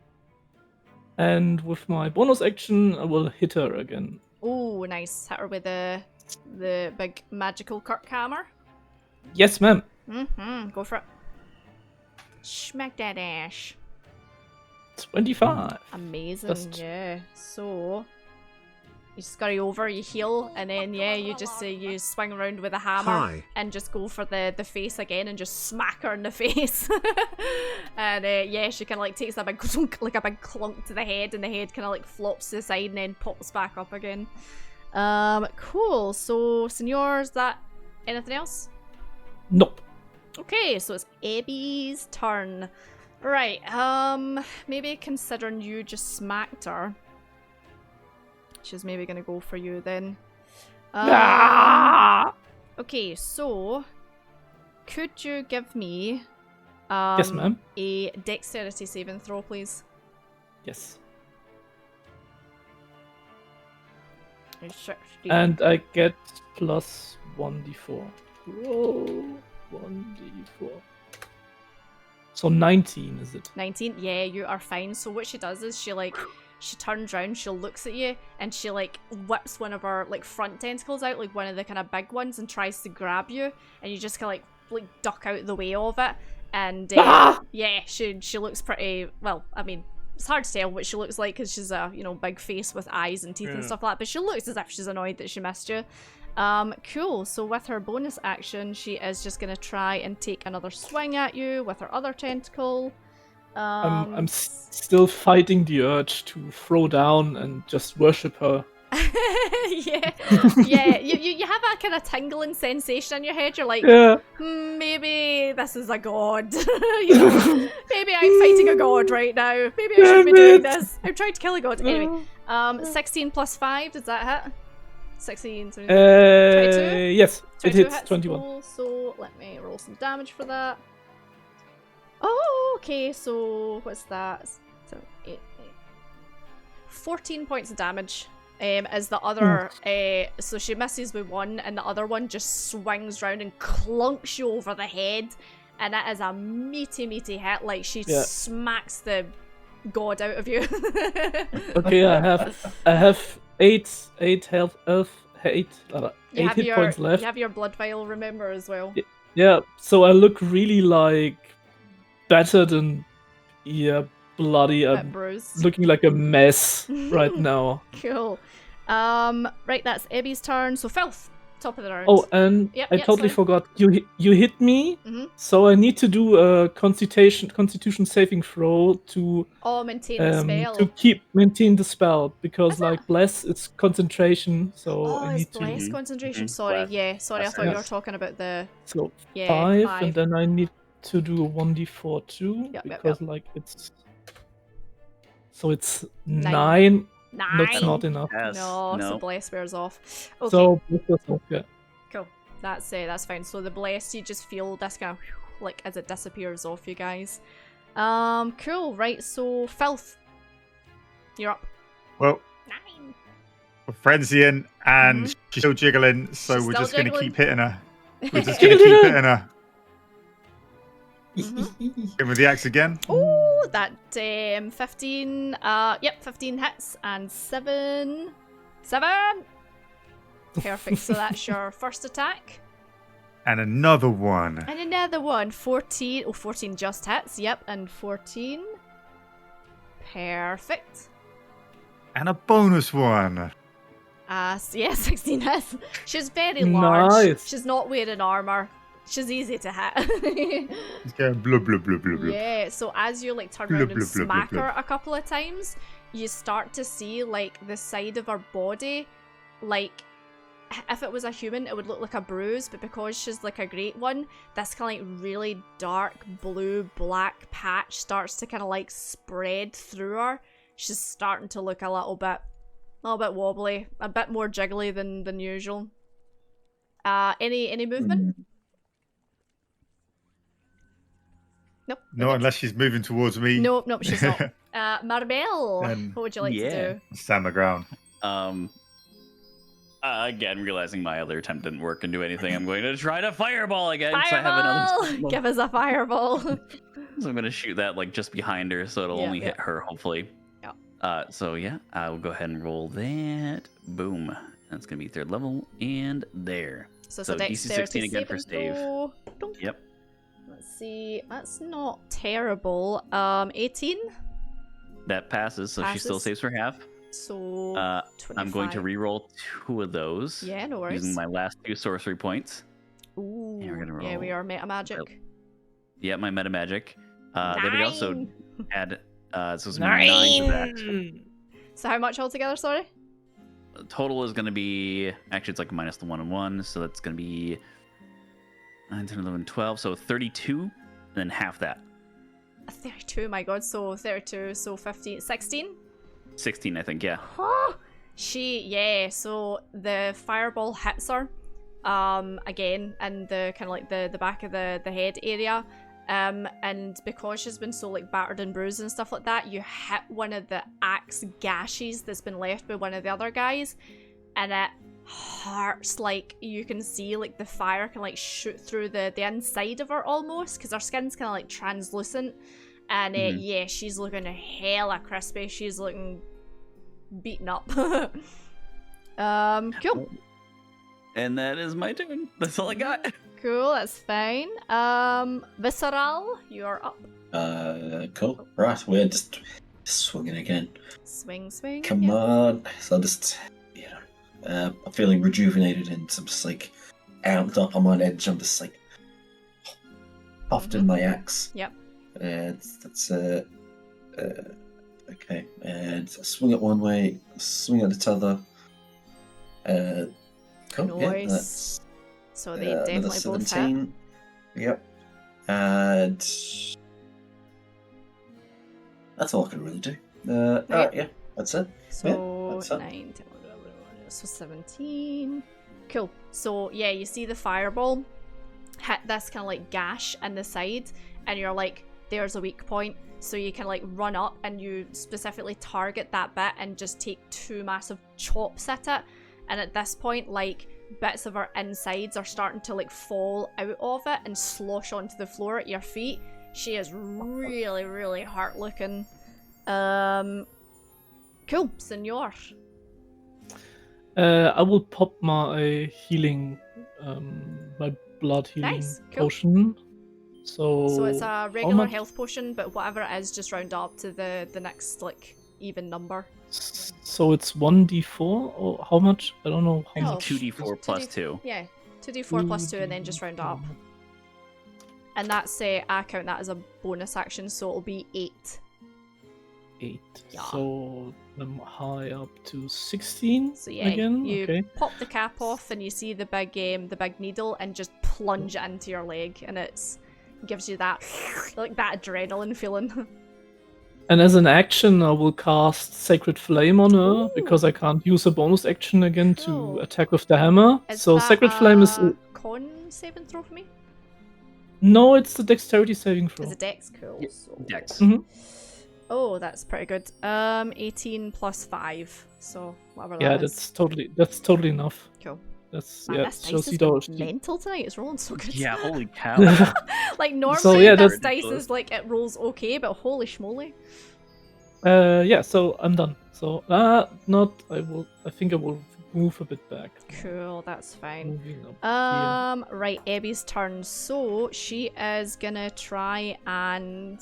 C: And with my bonus action, I will hit her again.
A: Oh, nice. Hit her with the big magical Kirk hammer.
C: Yes, ma'am.
A: Go for it. Smack that ash.
C: 25.
A: Amazing, yeah. So you scurry over, you heal, and then you just you swing around with a hammer
G: Hi.
A: and just go for the face again and just smack her in the face. And she kind of like takes a big clunk, like a big clunk to the head, and the head kind of like flops to the side and then pops back up again. Cool. So, Senor, is that anything else?
C: Nope.
A: Okay, so it's Abby's turn. Right, maybe considering you just smacked her, she's maybe gonna go for you then. Okay, so could you give me
C: Yes, ma'am.
A: a dexterity saving throw, please?
C: Yes.
A: Sure.
C: And I get plus 1d4. Roll 1d4. So 19, is it?
A: 19? Yeah, you are fine. So what she does is she turns around, she looks at you, and she like whips one of her like front tentacles out, like one of the kind of big ones, and tries to grab you, and you just kind of like duck out the way of it. And yeah, she looks pretty, well, I mean, it's hard to tell what she looks like because she's a, big face with eyes and teeth and stuff like that, but she looks as if she's annoyed that she missed you. Cool. So with her bonus action, she is just gonna try and take another swing at you with her other tentacle.
C: I'm still fighting the urge to throw down and just worship her.
A: yeah. You have a kind of tingling sensation in your head. You're like, maybe this is a god. Maybe I'm fighting a god right now. Maybe I shouldn't be doing this. I'm trying to kill a god. Anyway, 16 plus 5, does that hit? 16, 22?
C: Yes,
A: 22
C: it hits
A: hits.
C: 21.
A: Cool. So let me roll some damage for that. Oh, okay, so what's that? So 14 points of damage. As the other, so she misses with one, and the other one just swings round and clunks you over the head, and that is a meaty hit. Like she smacks the god out of you.
C: Okay, I have eight health, eight hit points left.
A: You have your blood vial, remember, as well.
C: Yeah, so I look really like battered and bloody. I'm looking like a mess right now.
A: Cool. Right, that's Abby's turn. So Filth, top of the round.
C: Oh, and I totally forgot. You hit me, so I need to do a Constitution saving throw to
A: maintain the spell.
C: To maintain the spell, because like bless, it's concentration. So I need
A: it's bless
C: to
A: concentration. Sorry, sorry. I thought you were talking about the
C: 5, and then I need to do a 1d4 too, because like it's. So it's 9.
A: Nine.
C: That's not enough.
B: Yes.
A: No, so bless wears off. Okay.
C: So yeah.
A: Cool. That's fine. So the bless, you just feel this kind of like as it disappears off you guys. Cool. Right. So Filth, you're up.
E: Well,
A: 9.
E: we're frenzying and she's still jiggling, so
A: She's
E: we're
A: still
E: just going to
A: jiggling.
E: keep hitting her. We're just going to keep hitting her. Give her the axe again.
A: Oh, that 15. Yep, 15 hits and 7. Perfect. So that's your first attack.
E: And another one.
A: And another one. 14. Oh, 14 just hits. Yep, and 14. Perfect.
E: And a bonus one.
A: Yeah, 16 hits. She's very large.
C: Nice.
A: She's not wearing armor. She's easy to hit.
E: It's going blub blub blub blub blub.
A: Yeah, so as you like turn around and smack her a couple of times, you start to see like the side of her body, like if it was a human it would look like a bruise, but because she's like a great one, this kind of like really dark blue black patch starts to kind of like spread through her. She's starting to look a little bit wobbly, a bit more jiggly than usual. Any movement? Nope.
E: No, unless she's moving towards me.
A: Nope, she's not. Marbell,
E: Then-
A: what would you like to do?
E: Stand my ground.
B: Again, realizing my other attempt didn't work and do anything, I'm going to try to fireball again. 'Cause
A: Fireball!
B: I have another...
A: Give us a fireball.
B: So I'm going to shoot that like just behind her, so it'll only hit her, hopefully.
A: Yeah.
B: So yeah, I will go ahead and roll that. Boom. That's going to be 3rd level. And there.
A: So
B: DC 16 again for save. Yep.
A: Let's see. That's not terrible. 18?
B: That passes, so she still saves for half.
A: So
B: I'm going to re-roll 2 of those.
A: Yeah, no worries.
B: Using my last 2 sorcery points.
A: Ooh.
B: And we're gonna roll.
A: Yeah, we are meta magic.
B: Yeah, my meta magic. Then we also add so it's 9 to that.
A: So how much altogether, sorry?
B: The total is gonna be actually it's like minus the 1 and 1, so that's gonna be 9, 10, 11, 12, so 32, and then half that.
A: 32, my god, so 32, so 15, 16?
B: 16, I think, yeah.
A: Huh? So the fireball hits her, again, in the kind of like the back of the head area, and because she's been so like battered and bruised and stuff like that, you hit one of the axe gashes that's been left by one of the other guys, and it hurts. Like you can see like the fire can like shoot through the inside of her almost, because her skin's kind of like translucent, and yeah, she's looking hella crispy. She's looking beaten up. Cool.
B: And that is my turn. That's all I got.
A: Cool, that's fine. Visceral, you are up.
D: Cool. Right, we're just swinging again.
A: Swing.
D: Come on. So I'm just, I'm feeling rejuvenated and I'm just like amped up. I'm on edge. I'm just like puffed in my axe.
A: Yep.
D: That's okay. And swing it one way, swing it the other. Cool.
A: Nice.
D: Yeah, that's
A: so they definitely both
D: 17. Yep. And that's all I can really do. Yeah, that's it.
A: So
D: that's it.
A: 9, 10, 11, so 17. Cool. So yeah, you see the fireball hit this kind of like gash in the side, and you're like, there's a weak point. So you can like run up and you specifically target that bit and just take 2 massive chops at it. And at this point, like, bits of her insides are starting to like fall out of it and slosh onto the floor at your feet. She is really, really hurt looking. Cool, Senor.
C: I will pop my healing, my blood healing potion. So
A: it's a regular health potion, but whatever it is, just round up to the next like even number.
C: So it's 1d4 or how much? I don't know how much.
B: 2d4 plus 2.
A: Yeah, 2d4 plus 2, and then just round up. And that's I count that as a bonus action, so it'll be 8.
C: 8.
A: Yeah.
C: So I'm high up to 16.
A: So yeah,
C: again?
A: You pop the cap off, and you see the big needle, and just plunge it into your leg, and gives you that like that adrenaline feeling.
C: And as an action, I will cast Sacred Flame on her, because I can't use a bonus action again to attack with the hammer. So Sacred Flame is
A: con saving throw for me?
C: No, it's the dexterity saving throw.
A: Is it dex? Cool.
B: Yep. Dex.
A: Oh, that's pretty good. 18 plus 5. So whatever that
C: yeah,
A: is.
C: that's totally enough.
A: Cool.
C: That's
A: Man, this dice is mental tonight. It's rolling so good.
B: Yeah, holy cow.
A: Like normally this dice is like it rolls okay, but holy schmoly.
C: Yeah, so I'm done. So I think I will move a bit back.
A: Cool, that's fine.
C: Up
A: right, Abby's turn. So she is gonna try and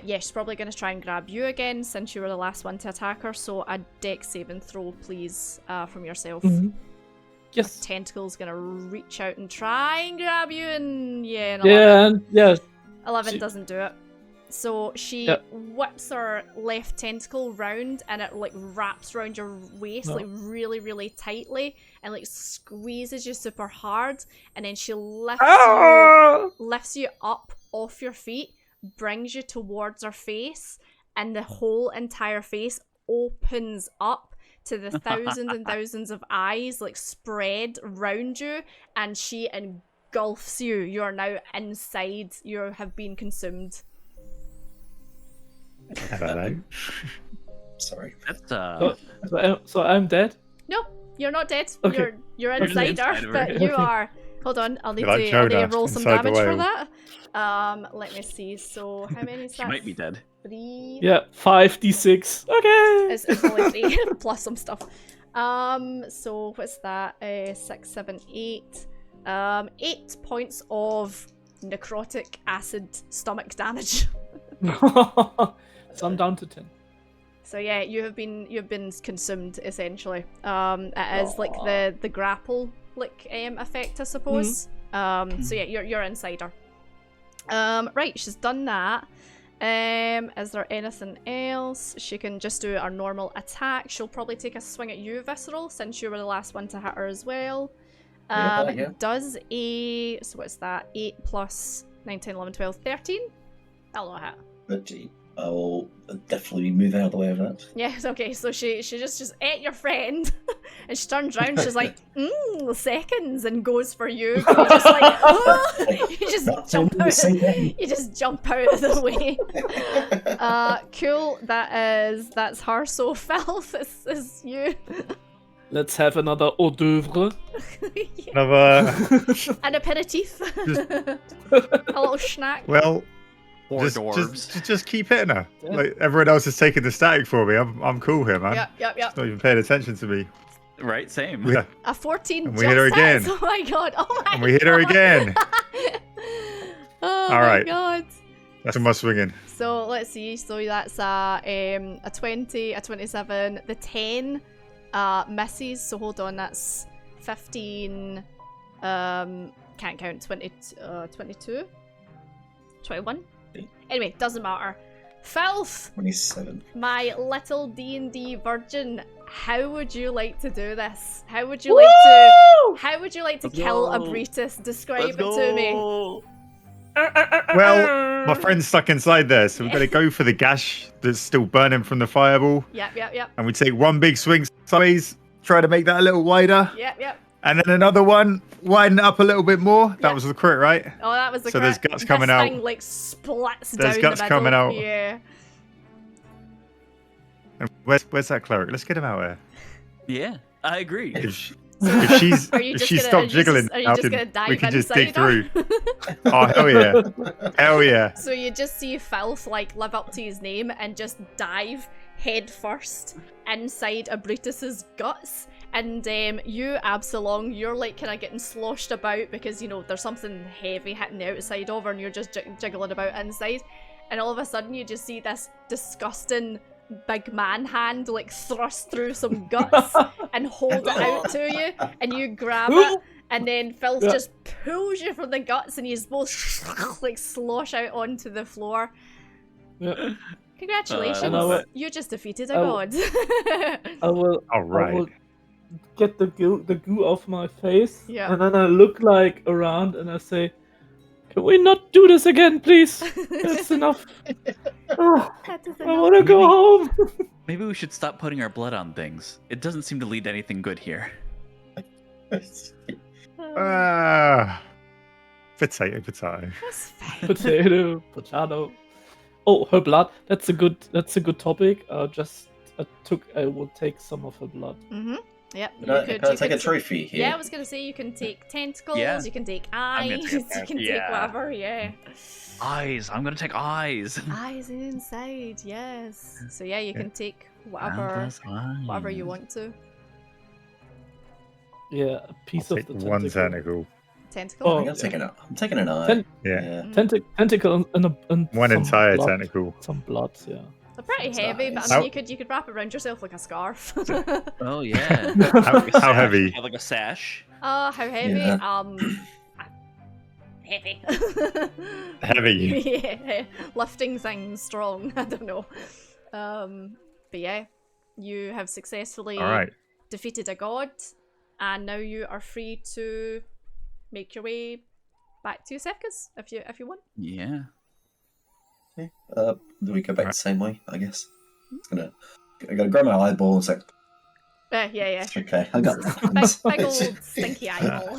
A: she's probably gonna try and grab you again since you were the last one to attack her. So a dex saving throw, please, from yourself.
C: Yes.
A: A tentacle's gonna reach out and try and grab you, and 11 doesn't do it. So she whips her left tentacle round, and it like wraps around your waist like really, really tightly, and like squeezes you super hard, and then she lifts you up off your feet, brings you towards her face, and the whole entire face opens up to the thousands and thousands of eyes like spread around you, and she engulfs you. You are now inside. You have been consumed.
E: Hello.
D: Sorry.
B: That's
C: So I'm dead.
A: No, you're not dead.
C: Okay.
A: You're
B: You're just
A: inside her,
B: inside of her.
A: but you
C: Okay.
A: are. Hold on, I'll need
E: You're like
A: to. I'll need to
E: Jonah
A: roll some
E: inside the
A: damage for
E: whale.
A: that. Let me see. So how many is
B: she
A: that?
B: might be dead.
A: 3.
C: Yeah, 5d6. Okay.
A: It's only 3 plus some stuff. So what's that? 6, 7, 8. 8 points of necrotic acid stomach damage.
C: So I'm down to 10.
A: So yeah, you've been consumed essentially. It is like the grapple effect, I suppose. So yeah, you're inside her. Right, she's done that. Is there anything else? She can just do our normal attack. She'll probably take a swing at you, Visceral, since you were the last one to hit her as well.
D: Yeah.
A: Does a... So what's that? 8 plus 9, 10, 11, 12, 13? That'll not hit.
D: But I'll definitely move out of the way of that.
A: Yes, okay, so she just ate your friend. And she turns around, she's like, seconds, and goes for you. And you just like, you just jump out. You just jump out of the way. Cool, that's her. So Filth is you.
C: Let's have another hors d'oeuvre.
E: Another.
A: An aperitif. A little snack.
E: Well,
B: Four dwarves.
E: just keep hitting her.
C: Yeah.
E: Like everyone else is taking the static for me. I'm cool here, man.
A: Yep.
E: She's not even paying attention to me.
B: Right, same.
E: Yeah.
A: A 14
E: And we hit her
A: just hits.
E: again.
A: Oh my god. Oh my
E: And we hit her
A: god.
E: again.
A: Oh
E: All
A: my
E: right.
A: god.
E: That's my swinging.
A: So let's see. So that's a 20, a 27, the 10 misses. So hold on, that's 15. Can't count. 22, 21. Anyway, doesn't matter. Filth,
D: 27.
A: my little D&D virgin. How would you like to do this? How would you like to? How would you like to
B: Let's
A: kill a
B: go.
A: Brutus? Describe
B: Let's
A: it to me.
B: go.
E: Well, my friend's stuck inside there, so we're going to go for the gash that's still burning from the fireball.
A: Yep.
E: And we take one big swing sideways, try to make that a little wider.
A: Yep.
E: And then another one, widen it up a little bit more. That
A: Yeah.
E: was the crit, right?
A: Oh, that was the
E: So there's
A: crit.
E: guts coming
A: this
E: out.
A: Thing, like, splats
E: There's
A: down
E: guts
A: the middle.
E: coming out.
A: Yeah.
E: And where's that cleric? Let's get him out here.
B: Yeah, I agree.
E: If she's
A: Are you
E: if
A: just
E: she
A: gonna,
E: stopped jiggling,
A: are you
E: now
A: just gonna dive
E: we can just dig
A: inside her?
E: through. Oh hell yeah, hell yeah!
A: So you just see Filth like live up to his name and just dive head first inside a Brutus's guts. And you, Absalom, you're like kind of getting sloshed about because, you know, there's something heavy hitting the outside of her and you're just jiggling about inside. And all of a sudden you just see this disgusting big man hand like thrust through some guts and hold it out to you. And you grab it and then Filth just pulls you from the guts and you both like slosh out onto the floor.
C: Yeah.
A: Congratulations, you just defeated a god.
C: I will.
E: All right.
C: I will get the goo off my face,
A: Yeah.
C: and then I look like around and I say, "Can we not do this again, please? That's enough. Oh, I want to go home."
B: Maybe we should stop putting our blood on things. It doesn't seem to lead to anything good here.
E: Potato.
A: That's fine.
C: Potato. Oh, her blood. That's a good topic. I will take some of her blood.
A: Yep.
D: Can I take a trophy here?
A: Yeah, I was gonna say you can take tentacles,
B: Yeah.
A: you can take
B: I'm
A: eyes,
B: gonna
A: you
B: take
A: can take whatever, yeah.
B: Eyes. I'm gonna take eyes.
A: Eyes inside, yes. So yeah, you can take whatever you want to.
C: Yeah, a piece
E: I'll
C: of the
E: take one
C: tentacle.
A: Tentacle?
C: Oh,
D: I'm taking an eye.
E: Yeah.
C: Tentacle and
E: One
C: some
E: entire
C: blood.
E: tentacle.
C: Some blood, yeah.
A: They're pretty
D: That's
A: heavy,
D: nice.
A: but I mean you could wrap it around yourself like a scarf.
B: Oh yeah.
E: How heavy?
B: Have like a sash.
A: How heavy?
D: Yeah.
A: Heavy.
E: Heavy.
A: Yeah, lifting things strong. I don't know. But yeah, you have successfully
E: All right.
A: defeated a god, and now you are free to make your way back to your circus if you want.
B: Yeah.
D: Do we go back the same way? I guess. I gotta grab my eyeball and say,
A: Yeah.
D: "It's okay, I got that."
A: Big old stinky eyeball.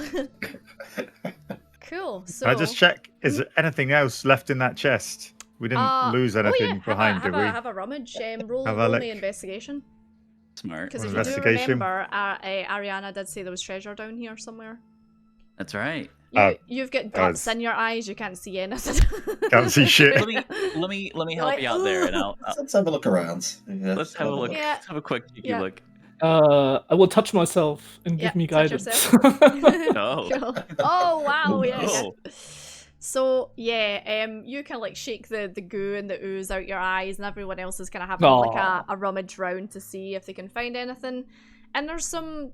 A: Cool. So
E: Can I just check? Is there anything else left in that chest? We didn't lose anything behind, did we?
A: Have a rummage. Roll
E: Have a
A: me
E: look.
A: investigation.
B: Smart.
A: Because if
E: Well,
A: you do
E: investigation.
A: remember, Ariana did say there was treasure down here somewhere.
B: That's right.
A: You've got guts in your eyes. You can't see anything.
E: Can't see shit.
B: Let me help you out there, and
D: Let's have a look around. Yeah,
B: let's have a look.
A: Yeah.
B: Let's have a quick cheeky
A: Yeah.
B: look.
C: I will touch myself and give me
A: touch
C: guidance.
A: yourself.
B: No.
A: Cool. Oh wow, yeah.
B: No.
A: Good. So yeah, you can like shake the goo and the ooze out your eyes, and everyone else is kind of having like a rummage round to see if they can find anything. And there's some,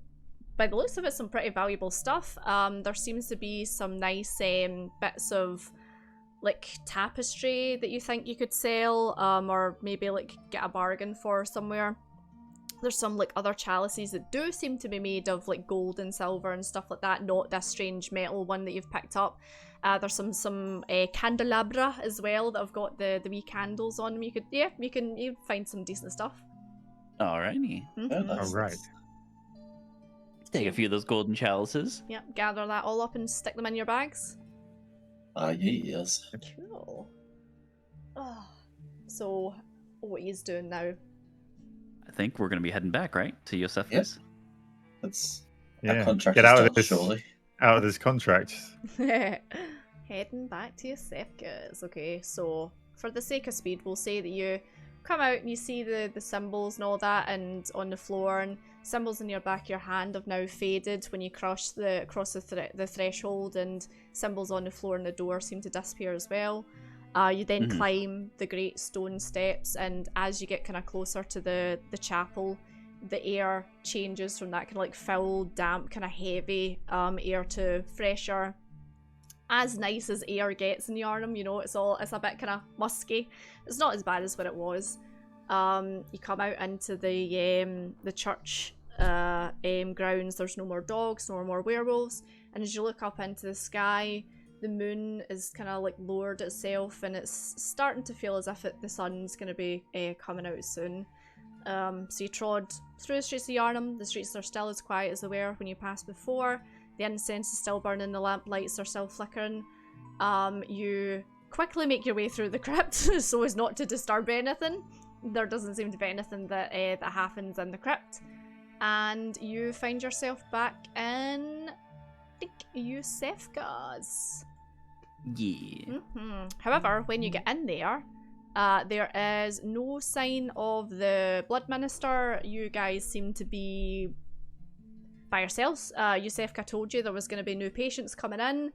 A: by the looks of it, some pretty valuable stuff. There seems to be some nice bits of like tapestry that you think you could sell, or maybe like get a bargain for somewhere. There's some like other chalices that do seem to be made of like gold and silver and stuff like that, not this strange metal one that you've picked up. There's some candelabra as well that have got the wee candles on them. You find some decent stuff.
B: Alrighty.
A: Mhm.
E: All right.
B: Take a few of those golden chalices.
A: Yep, gather that all up and stick them in your bags.
D: Yes.
A: Cool. Oh. So, what are you doing now?
B: I think we're gonna be heading back, right, to Yosefka's.
D: That's
E: Yeah.
D: contract
E: Get
D: is
E: out
D: done,
E: of this.
D: surely.
E: Out of this contract.
A: Heading back to Yosefka's. Okay, so for the sake of speed, we'll say that you come out and you see the symbols and all that, and on the floor, and symbols in your back of your hand have now faded when you cross the threshold, and symbols on the floor and the door seem to disappear as well. You then climb the great stone steps, and as you get kind of closer to the chapel, the air changes from that kind of like foul, damp, kind of heavy air to fresher, as nice as air gets in Yharnam. You know, it's a bit kind of musky. It's not as bad as what it was. You come out into the church grounds. There's no more dogs, no more werewolves, and as you look up into the sky, the moon is kind of like lowered itself, and it's starting to feel as if the sun's going to be coming out soon. So you trod through the streets of Yharnam. The streets are still as quiet as they were when you passed before. The incense is still burning, the lamp lights are still flickering. You quickly make your way through the crypt so as not to disturb anything. There doesn't seem to be anything that happens in the crypt. And you find yourself back in, I think, Yosefka's.
B: Yeah.
A: However, when you get in there, there is no sign of the blood minister. You guys seem to be by yourselves. Yosefka told you there was going to be new patients coming in.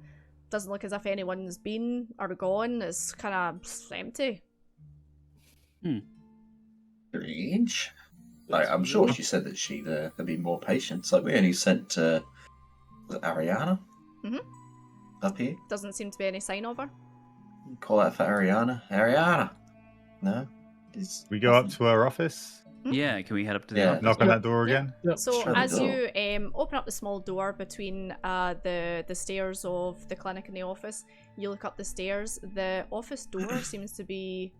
A: Doesn't look as if anyone's been or gone. It's kind of empty.
D: Strange. Like, I'm sure she said that there'd be more patients. Like, we only sent was it Ariana up here.
A: Doesn't seem to be any sign of her.
D: Call out for Ariana. Ariana. No.
E: We go up to her office,
B: Yeah, can we head up to the
D: Yeah.
B: office?
E: knock on that door again.
A: So
D: Shut the
A: as
D: door.
A: you open up the small door between the stairs of the clinic and the office, you look up the stairs. The office door seems to be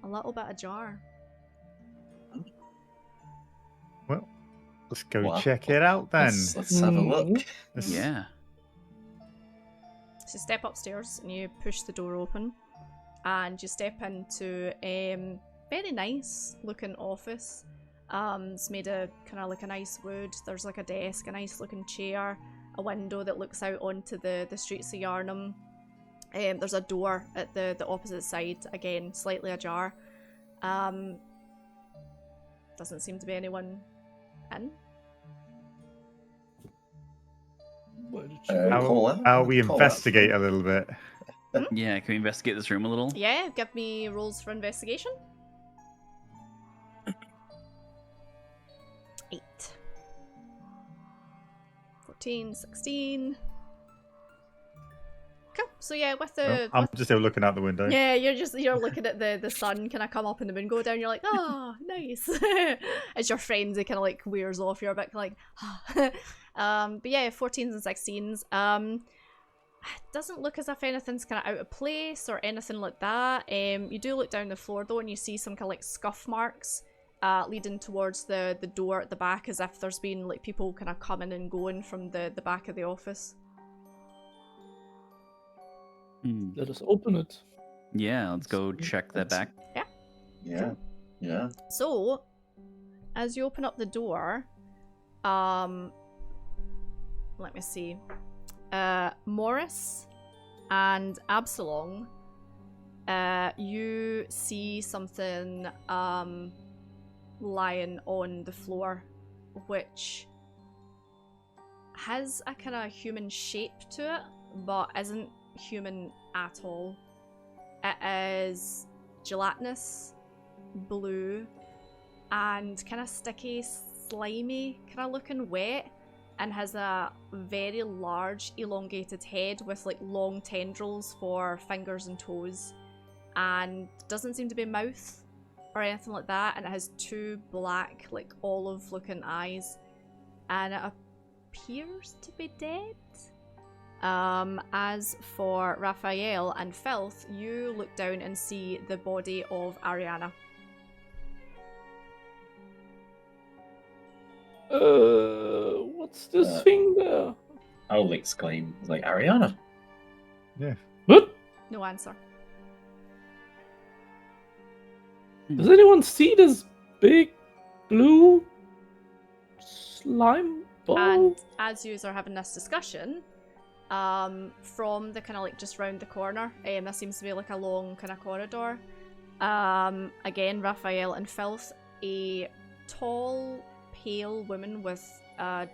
A: a little bit ajar.
E: Well, let's go
D: Well,
E: check it out then.
D: Let's have a look.
B: Yeah.
A: So you step upstairs and you push the door open, and you step into a very nice looking office. It's made of kind of like a nice wood. There's like a desk, a nice looking chair, a window that looks out onto the streets of Yharnam. There's a door at the opposite side, again slightly ajar. Doesn't seem to be anyone in.
E: How we investigate a little bit.
B: Yeah, can we investigate this room a little?
A: Yeah, give me rolls for investigation. 8. 14, 16. Cool. So yeah, with the
E: I'm just here looking out the window.
A: yeah, you're looking at the sun kind of come up and the moon go down. You're like, oh, nice. As your frenzy kind of like wears off, you're a bit like, but yeah, 14s and 16s. Doesn't look as if anything's kind of out of place or anything like that. You do look down the floor though, and you see some kind of like scuff marks leading towards the door at the back, as if there's been like people kind of coming and going from the back of the office.
C: Let us open it.
B: Yeah, let's go check that back.
D: Yeah. Yeah.
A: So, as you open up the door, let me see. Morris and Absalom, you see something lying on the floor, which has a kind of human shape to it, but isn't human at all. It is gelatinous, blue, and kind of sticky, slimy, kind of looking wet, and has a very large elongated head with like long tendrils for fingers and toes, and doesn't seem to be a mouth or anything like that, and it has two black, like olive looking eyes, and it appears to be dead. As for Raphael and Filth, you look down and see the body of Ariana.
C: What's this thing there?
D: I'll exclaim, like, Ariana.
E: Yeah.
C: What?
A: No answer.
C: Does anyone see this big blue slime ball?
A: And as you are having this discussion, from the kind of like just round the corner, this seems to be like a long kind of corridor. Again, Raphael and Filth, a tall, pale woman with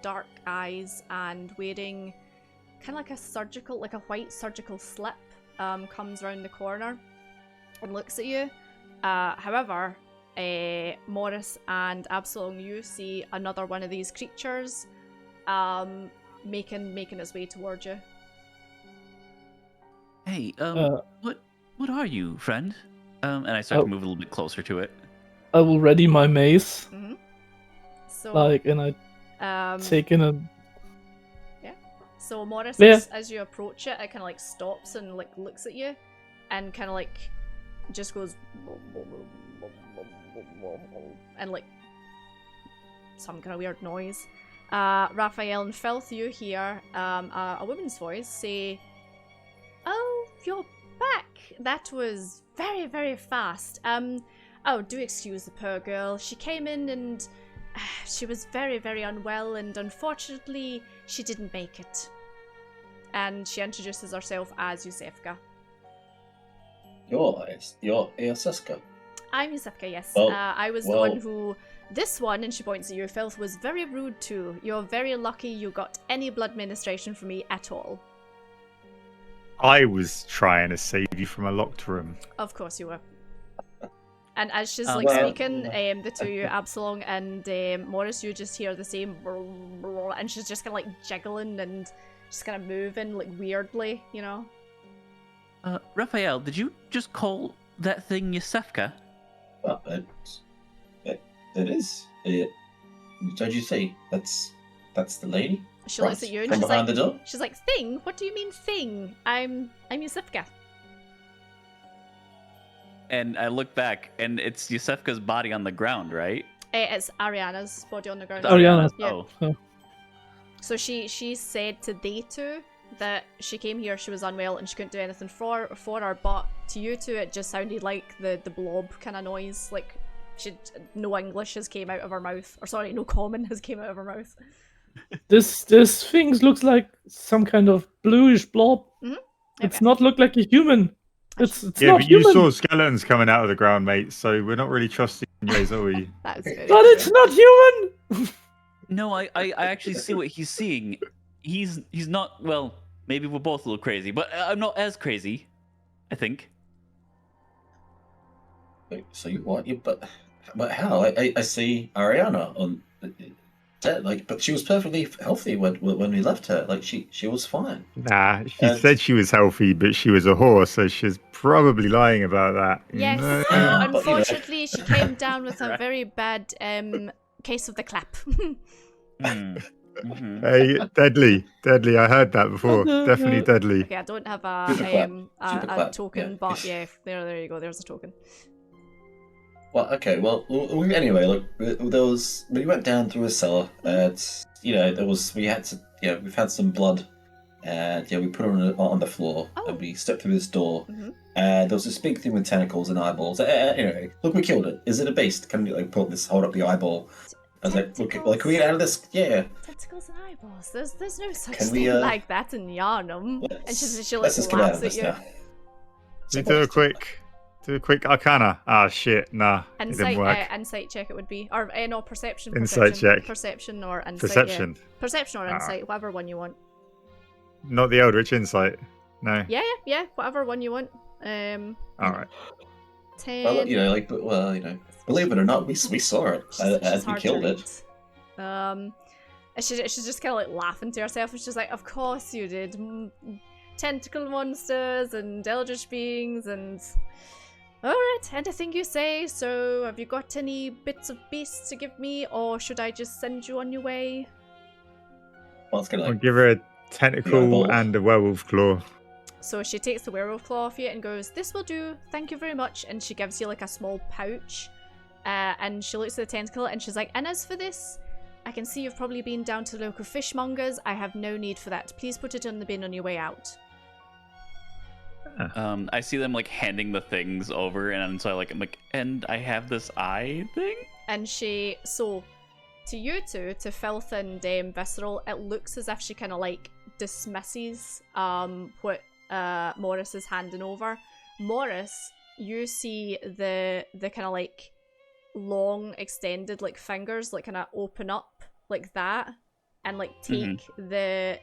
A: dark eyes and wearing kind of like a surgical, like a white surgical slip, comes around the corner and looks at you. However, Morris and Absalom, you see another one of these creatures making its way towards you.
B: Hey, what are you, friend? And I start to move a little bit closer to it.
C: I will ready my mace.
A: Mm-hmm. So,
C: and I take in a...
A: Yeah. So Morris,
C: Yeah.
A: as you approach it, it kind of like stops and like looks at you, and kind of like just goes and like some kind of weird noise. Raphael and Filth, you hear a woman's voice say, "Oh, you're back. That was very, very fast. Oh, do excuse the poor girl. She came in and she was very, very unwell, and unfortunately, she didn't make it." And she introduces herself as Yusefka.
D: You're Siska.
A: I'm Yusefka, yes.
D: Well,
A: I was the one who... This one, and she points at you, Filth, was very rude too. You're very lucky you got any blood ministration from me at all.
E: I was trying to save you from a locked room.
A: Of course you were. And as she's speaking, the two of you, Absalom and Morris, you just hear the same and she's just kind of like jiggling and just kind of moving like weirdly, you know?
B: Raphael, did you just call that thing Yusefka?
D: Well, it is. Don't you see? That's the lady.
A: She looks at you and
D: from
A: she's
D: behind
A: like,
D: the door.
A: she's like, "Thing? What do you mean thing? I'm Yusefka."
B: And I look back, and it's Yusefka's body on the ground, right?
A: It's Ariana's body on the ground.
C: Ariana.
A: Yeah.
B: Oh.
A: So she said to they two that she came here, she was unwell, and she couldn't do anything for her, but to you two it just sounded like the blob kind of noise, like no English has came out of her mouth, or sorry, no common has came out of her mouth.
C: This thing looks like some kind of bluish blob.
A: Mm-hmm.
C: It's not look like a human. It's
E: Yeah,
C: not
E: but you
C: human.
E: saw skeletons coming out of the ground, mate, so we're not really trusting you guys, are we?
A: That's very
C: But it's
A: true.
C: not human.
B: No, I actually see what he's seeing. He's not, well, maybe we're both a little crazy, but I'm not as crazy, I think.
D: Wait, so but how? I see Ariana on dead, like, but she was perfectly healthy when we left her. Like she was fine.
E: Nah, she said she was healthy, but she was a whore, so she's probably lying about that.
A: Yes,
E: No.
A: unfortunately she came down with a very bad case of the clap.
B: Mm-hmm.
E: Hey, deadly. I heard that before. Definitely deadly.
A: Okay, I don't have
D: Super clap. Super
A: a
D: clap,
A: token,
D: yeah.
A: but yeah, there you go. There's a token.
D: Well, okay. Well, anyway, look, there was when we went down through a cellar. We've had some blood And we put her on the floor, and we stepped through this door. And there was this big thing with tentacles and eyeballs. Anyway, look, we killed it. Is it a beast? Can you hold up the eyeball? I was like, can we get out of this? Yeah.
A: Tentacles and eyeballs. There's no such
D: Can
A: thing
D: we,
A: like that in Yharnam. And she like
D: let's just get out
A: laughs
D: of
A: at
D: this
A: you.
D: now.
E: We do a quick arcana. Ah, shit, nah, it didn't work.
A: Insight check it would be, or no, perception.
E: Insight check.
A: Perception or insight.
E: Perception.
A: Yeah. Perception or insight, whatever one you want.
E: Not the Eldritch Insight. No.
A: Yeah, whatever one you want.
E: All right.
A: 10.
D: Well, believe it or not, we saw it as we killed it.
A: She's just kind of like laughing to herself, and she's like, "Of course you did. Tentacle monsters and eldritch beings and alright, anything you say. So have you got any bits of beasts to give me, or should I just send you on your way?"
D: Well,
E: I'll give her a tentacle and a werewolf claw.
A: So she takes the werewolf claw off you and goes, "This will do, thank you very much." And she gives you like a small pouch, and she looks at the tentacle and she's like, "And as for this, I can see you've probably been down to the local fishmongers. I have no need for that. Please put it in the bin on your way out."
B: I see them like handing the things over, and so I'm like, and I have this eye thing.
A: And so to you two, to Filth and Visceral, it looks as if she kind of like dismisses what Morris is handing over. Morris, you see the kind of like long extended like fingers like kind of open up like that, and like take the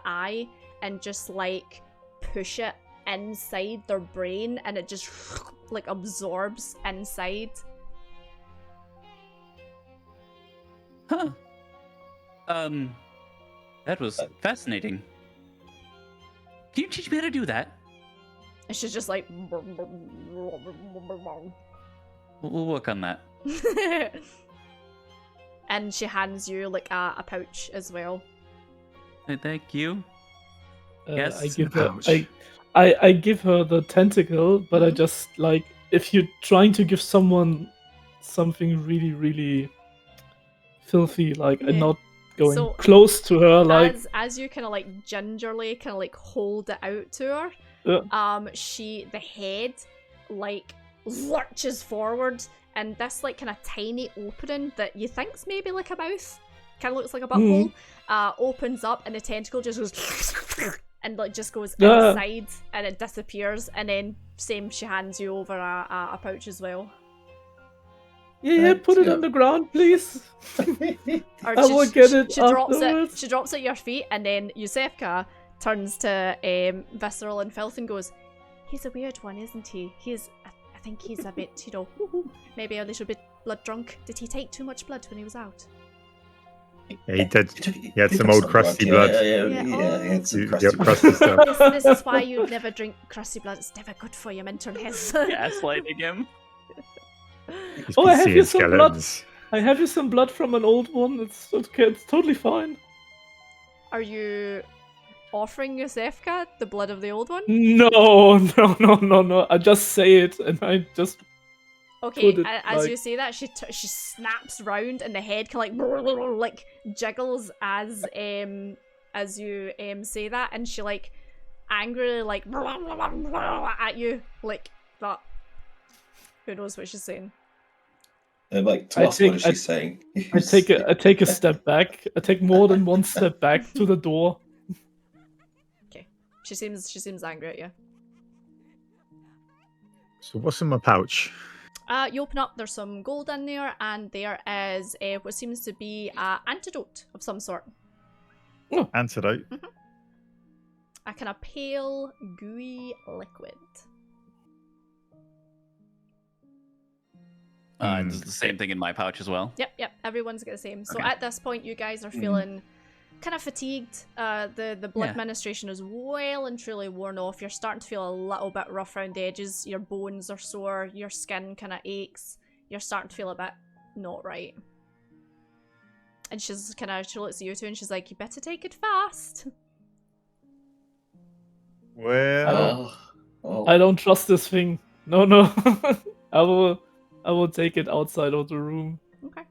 A: eye and just like push it inside their brain, and it just like absorbs inside.
B: Huh. That was fascinating. Can you teach me how to do that?
A: And she's just like,
B: We'll work on that.
A: and she hands you like a pouch as well.
B: Hey, thank you.
C: Yes,
B: Yes.
C: I give her the tentacle, but I just like, if you're trying to give someone something really, really filthy, like, and not going
A: So,
C: close to her, like,
A: as you kind of like gingerly kind of like hold it out to her, the head like lurches forward, and this like kind of tiny opening that you think's maybe like a mouth, kind of looks like a butthole, opens up, and the tentacle just goes and like just goes inside, and it disappears, and then she hands you over a pouch as well.
C: Yeah, put it on the ground, please.
A: Or
C: I will get it.
A: She drops it at your feet, and then Yusefka turns to Visceral and Filth and goes, "He's a weird one, isn't he? I think he's a bit, maybe a little bit blood drunk. Did he take too much blood when he was out?"
E: Yeah, he did. He had some old crusty blood.
D: Yeah, he had some crusty
E: stuff.
A: This is why you never drink crusty blood. It's never good for your mental health.
B: Gaslighting him.
C: Oh, I have you some blood. I have you some blood from an old one. It's okay. It's totally fine.
A: Are you offering Yusefka the blood of the old one?
C: No. I just say it, and I just.
A: Okay, as you say that, she snaps round, and the head kind of like jiggles as you say that, and she like angrily like at you like that. Who knows what she's saying?
D: What is she saying?
C: I take a step back. I take more than one step back to the door.
A: Okay, she seems angry at you.
E: So what's in my pouch?
A: You open up, there's some gold in there, and there is what seems to be an antidote of some sort.
E: Oh. Antidote?
A: A kind of pale, gooey liquid.
B: It's the same thing in my pouch as well.
A: Yep. Everyone's got the same. So at this point, you guys are feeling kind of fatigued. The blood administration is well and truly worn off. You're starting to feel a little bit rough around the edges. Your bones are sore. Your skin kind of aches. You're starting to feel a bit not right. And she looks at you two and she's like, "You better take it fast."
E: Well,
C: I don't trust this thing. No. I will take it outside of the room.
A: Okay.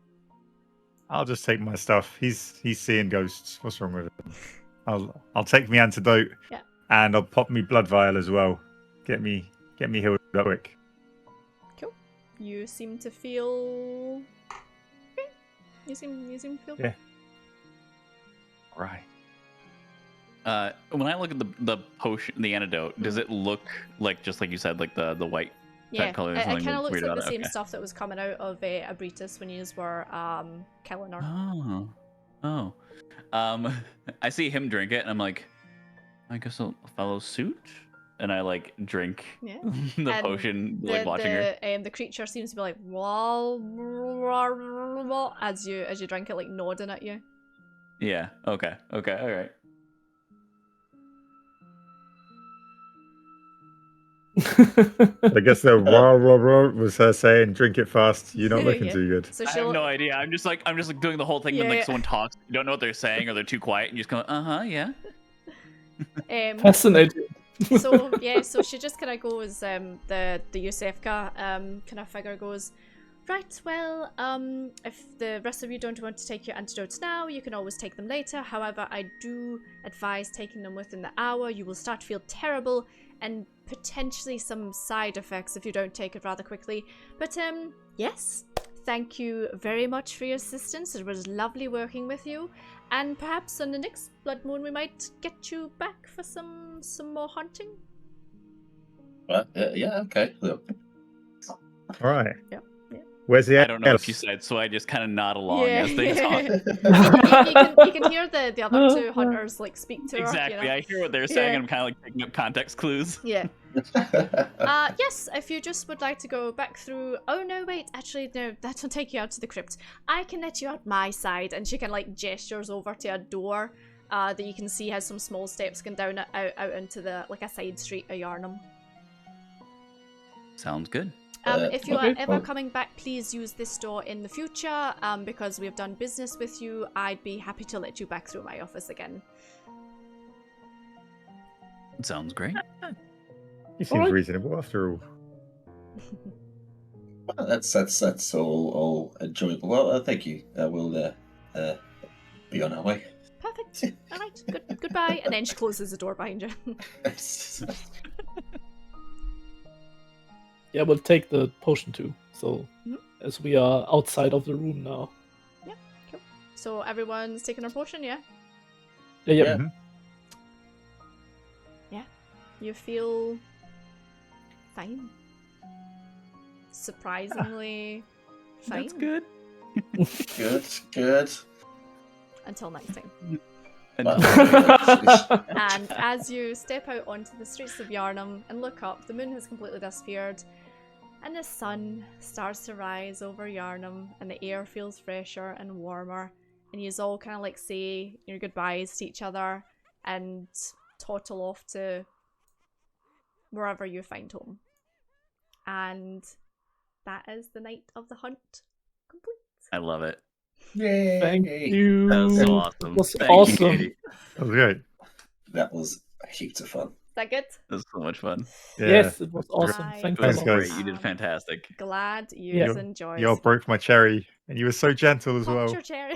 E: I'll just take my stuff. He's seeing ghosts. What's wrong with him? I'll take me antidote.
A: Yeah.
E: And I'll pop me blood vial as well. Get me healed up quick.
A: Cool. You seem to feel. Okay. You seem to feel.
E: Yeah. Right.
B: When I look at the potion, the antidote, does it look like just like you said, like the white type color?
A: It kind of looks
B: weird
A: like the
B: about it?
A: same
B: Okay.
A: stuff that was coming out of Abritus when you were killing her.
B: Oh. I see him drink it, and I'm like, I guess I'll follow suit. And I like drink
A: Yeah.
B: the
A: And
B: potion, like watching her.
A: The creature seems to be like as you drink it, like nodding at you.
B: Yeah. Okay. All right.
E: I guess the rah was her saying, "Drink it fast. You're not looking
A: Yeah.
E: too good."
A: So
B: I have no idea. I'm just like doing the whole thing when like someone talks, you don't know what they're saying, or they're too quiet, and you just go, yeah.
C: Fascinating.
A: So she just kind of goes, the Yusefka kind of figure goes, right, well, if the rest of you don't want to take your antidotes now, you can always take them later. However, I do advise taking them within the hour. You will start to feel terrible and potentially some side effects if you don't take it rather quickly. But yes, thank you very much for your assistance. It was lovely working with you. And perhaps on the next blood moon we might get you back for some more hunting.
D: Yeah, okay. Look.
E: All right.
A: Yeah.
E: Where's the?
B: I don't know if you said, so I just kind of nod along as they talk.
A: you can hear the other two hunters like speak to her.
B: Exactly.
A: You know?
B: I hear what they're saying, and I'm kind of like picking up context clues.
A: Yeah. Yes, if you just would like to go back through. Oh no, wait, actually no, that'll take you out to the crypt. I can let you out my side, and she can like gestures over to a door that you can see has some small steps going down out into the like a side street of Yharnam.
B: Sounds good.
A: If you are ever coming back, please use this door in the future. Because we have done business with you, I'd be happy to let you back through my office again.
B: Sounds great.
E: He seems reasonable after all.
D: Well, that's all enjoyable. Well, thank you. We'll be on our way.
A: Perfect. All right. Goodbye. And then she closes the door behind you.
C: Yeah, we'll take the potion too. So, as we are outside of the room now.
A: Yeah, cool. So everyone's taking their potion, yeah?
C: Yeah.
A: Yeah. You feel fine. Surprisingly fine.
B: That's good.
D: Good.
A: Until next time.
D: Well,
A: And as you step out onto the streets of Yharnam and look up, the moon has completely disappeared. And the sun starts to rise over Yharnam, and the air feels fresher and warmer. And you all kind of like say your goodbyes to each other and toddle off to wherever you find home. And that is the night of the hunt complete.
B: I love it.
D: Yay!
C: Thank you.
B: That was so awesome.
C: It was
B: Thank you,
C: awesome.
B: Katie.
E: That was great.
D: That was heaps of fun.
A: Is that good?
B: That was so much fun.
E: Yeah.
C: Yes, it was awesome.
A: I
C: Thank
B: It
C: you.
B: was
E: Thanks,
C: a lot.
E: guys.
B: great. You did fantastic.
A: Glad you
E: Yeah.
A: enjoyed.
E: You all broke my cherry, and you were so gentle as
A: Popped
E: well.
A: your cherry.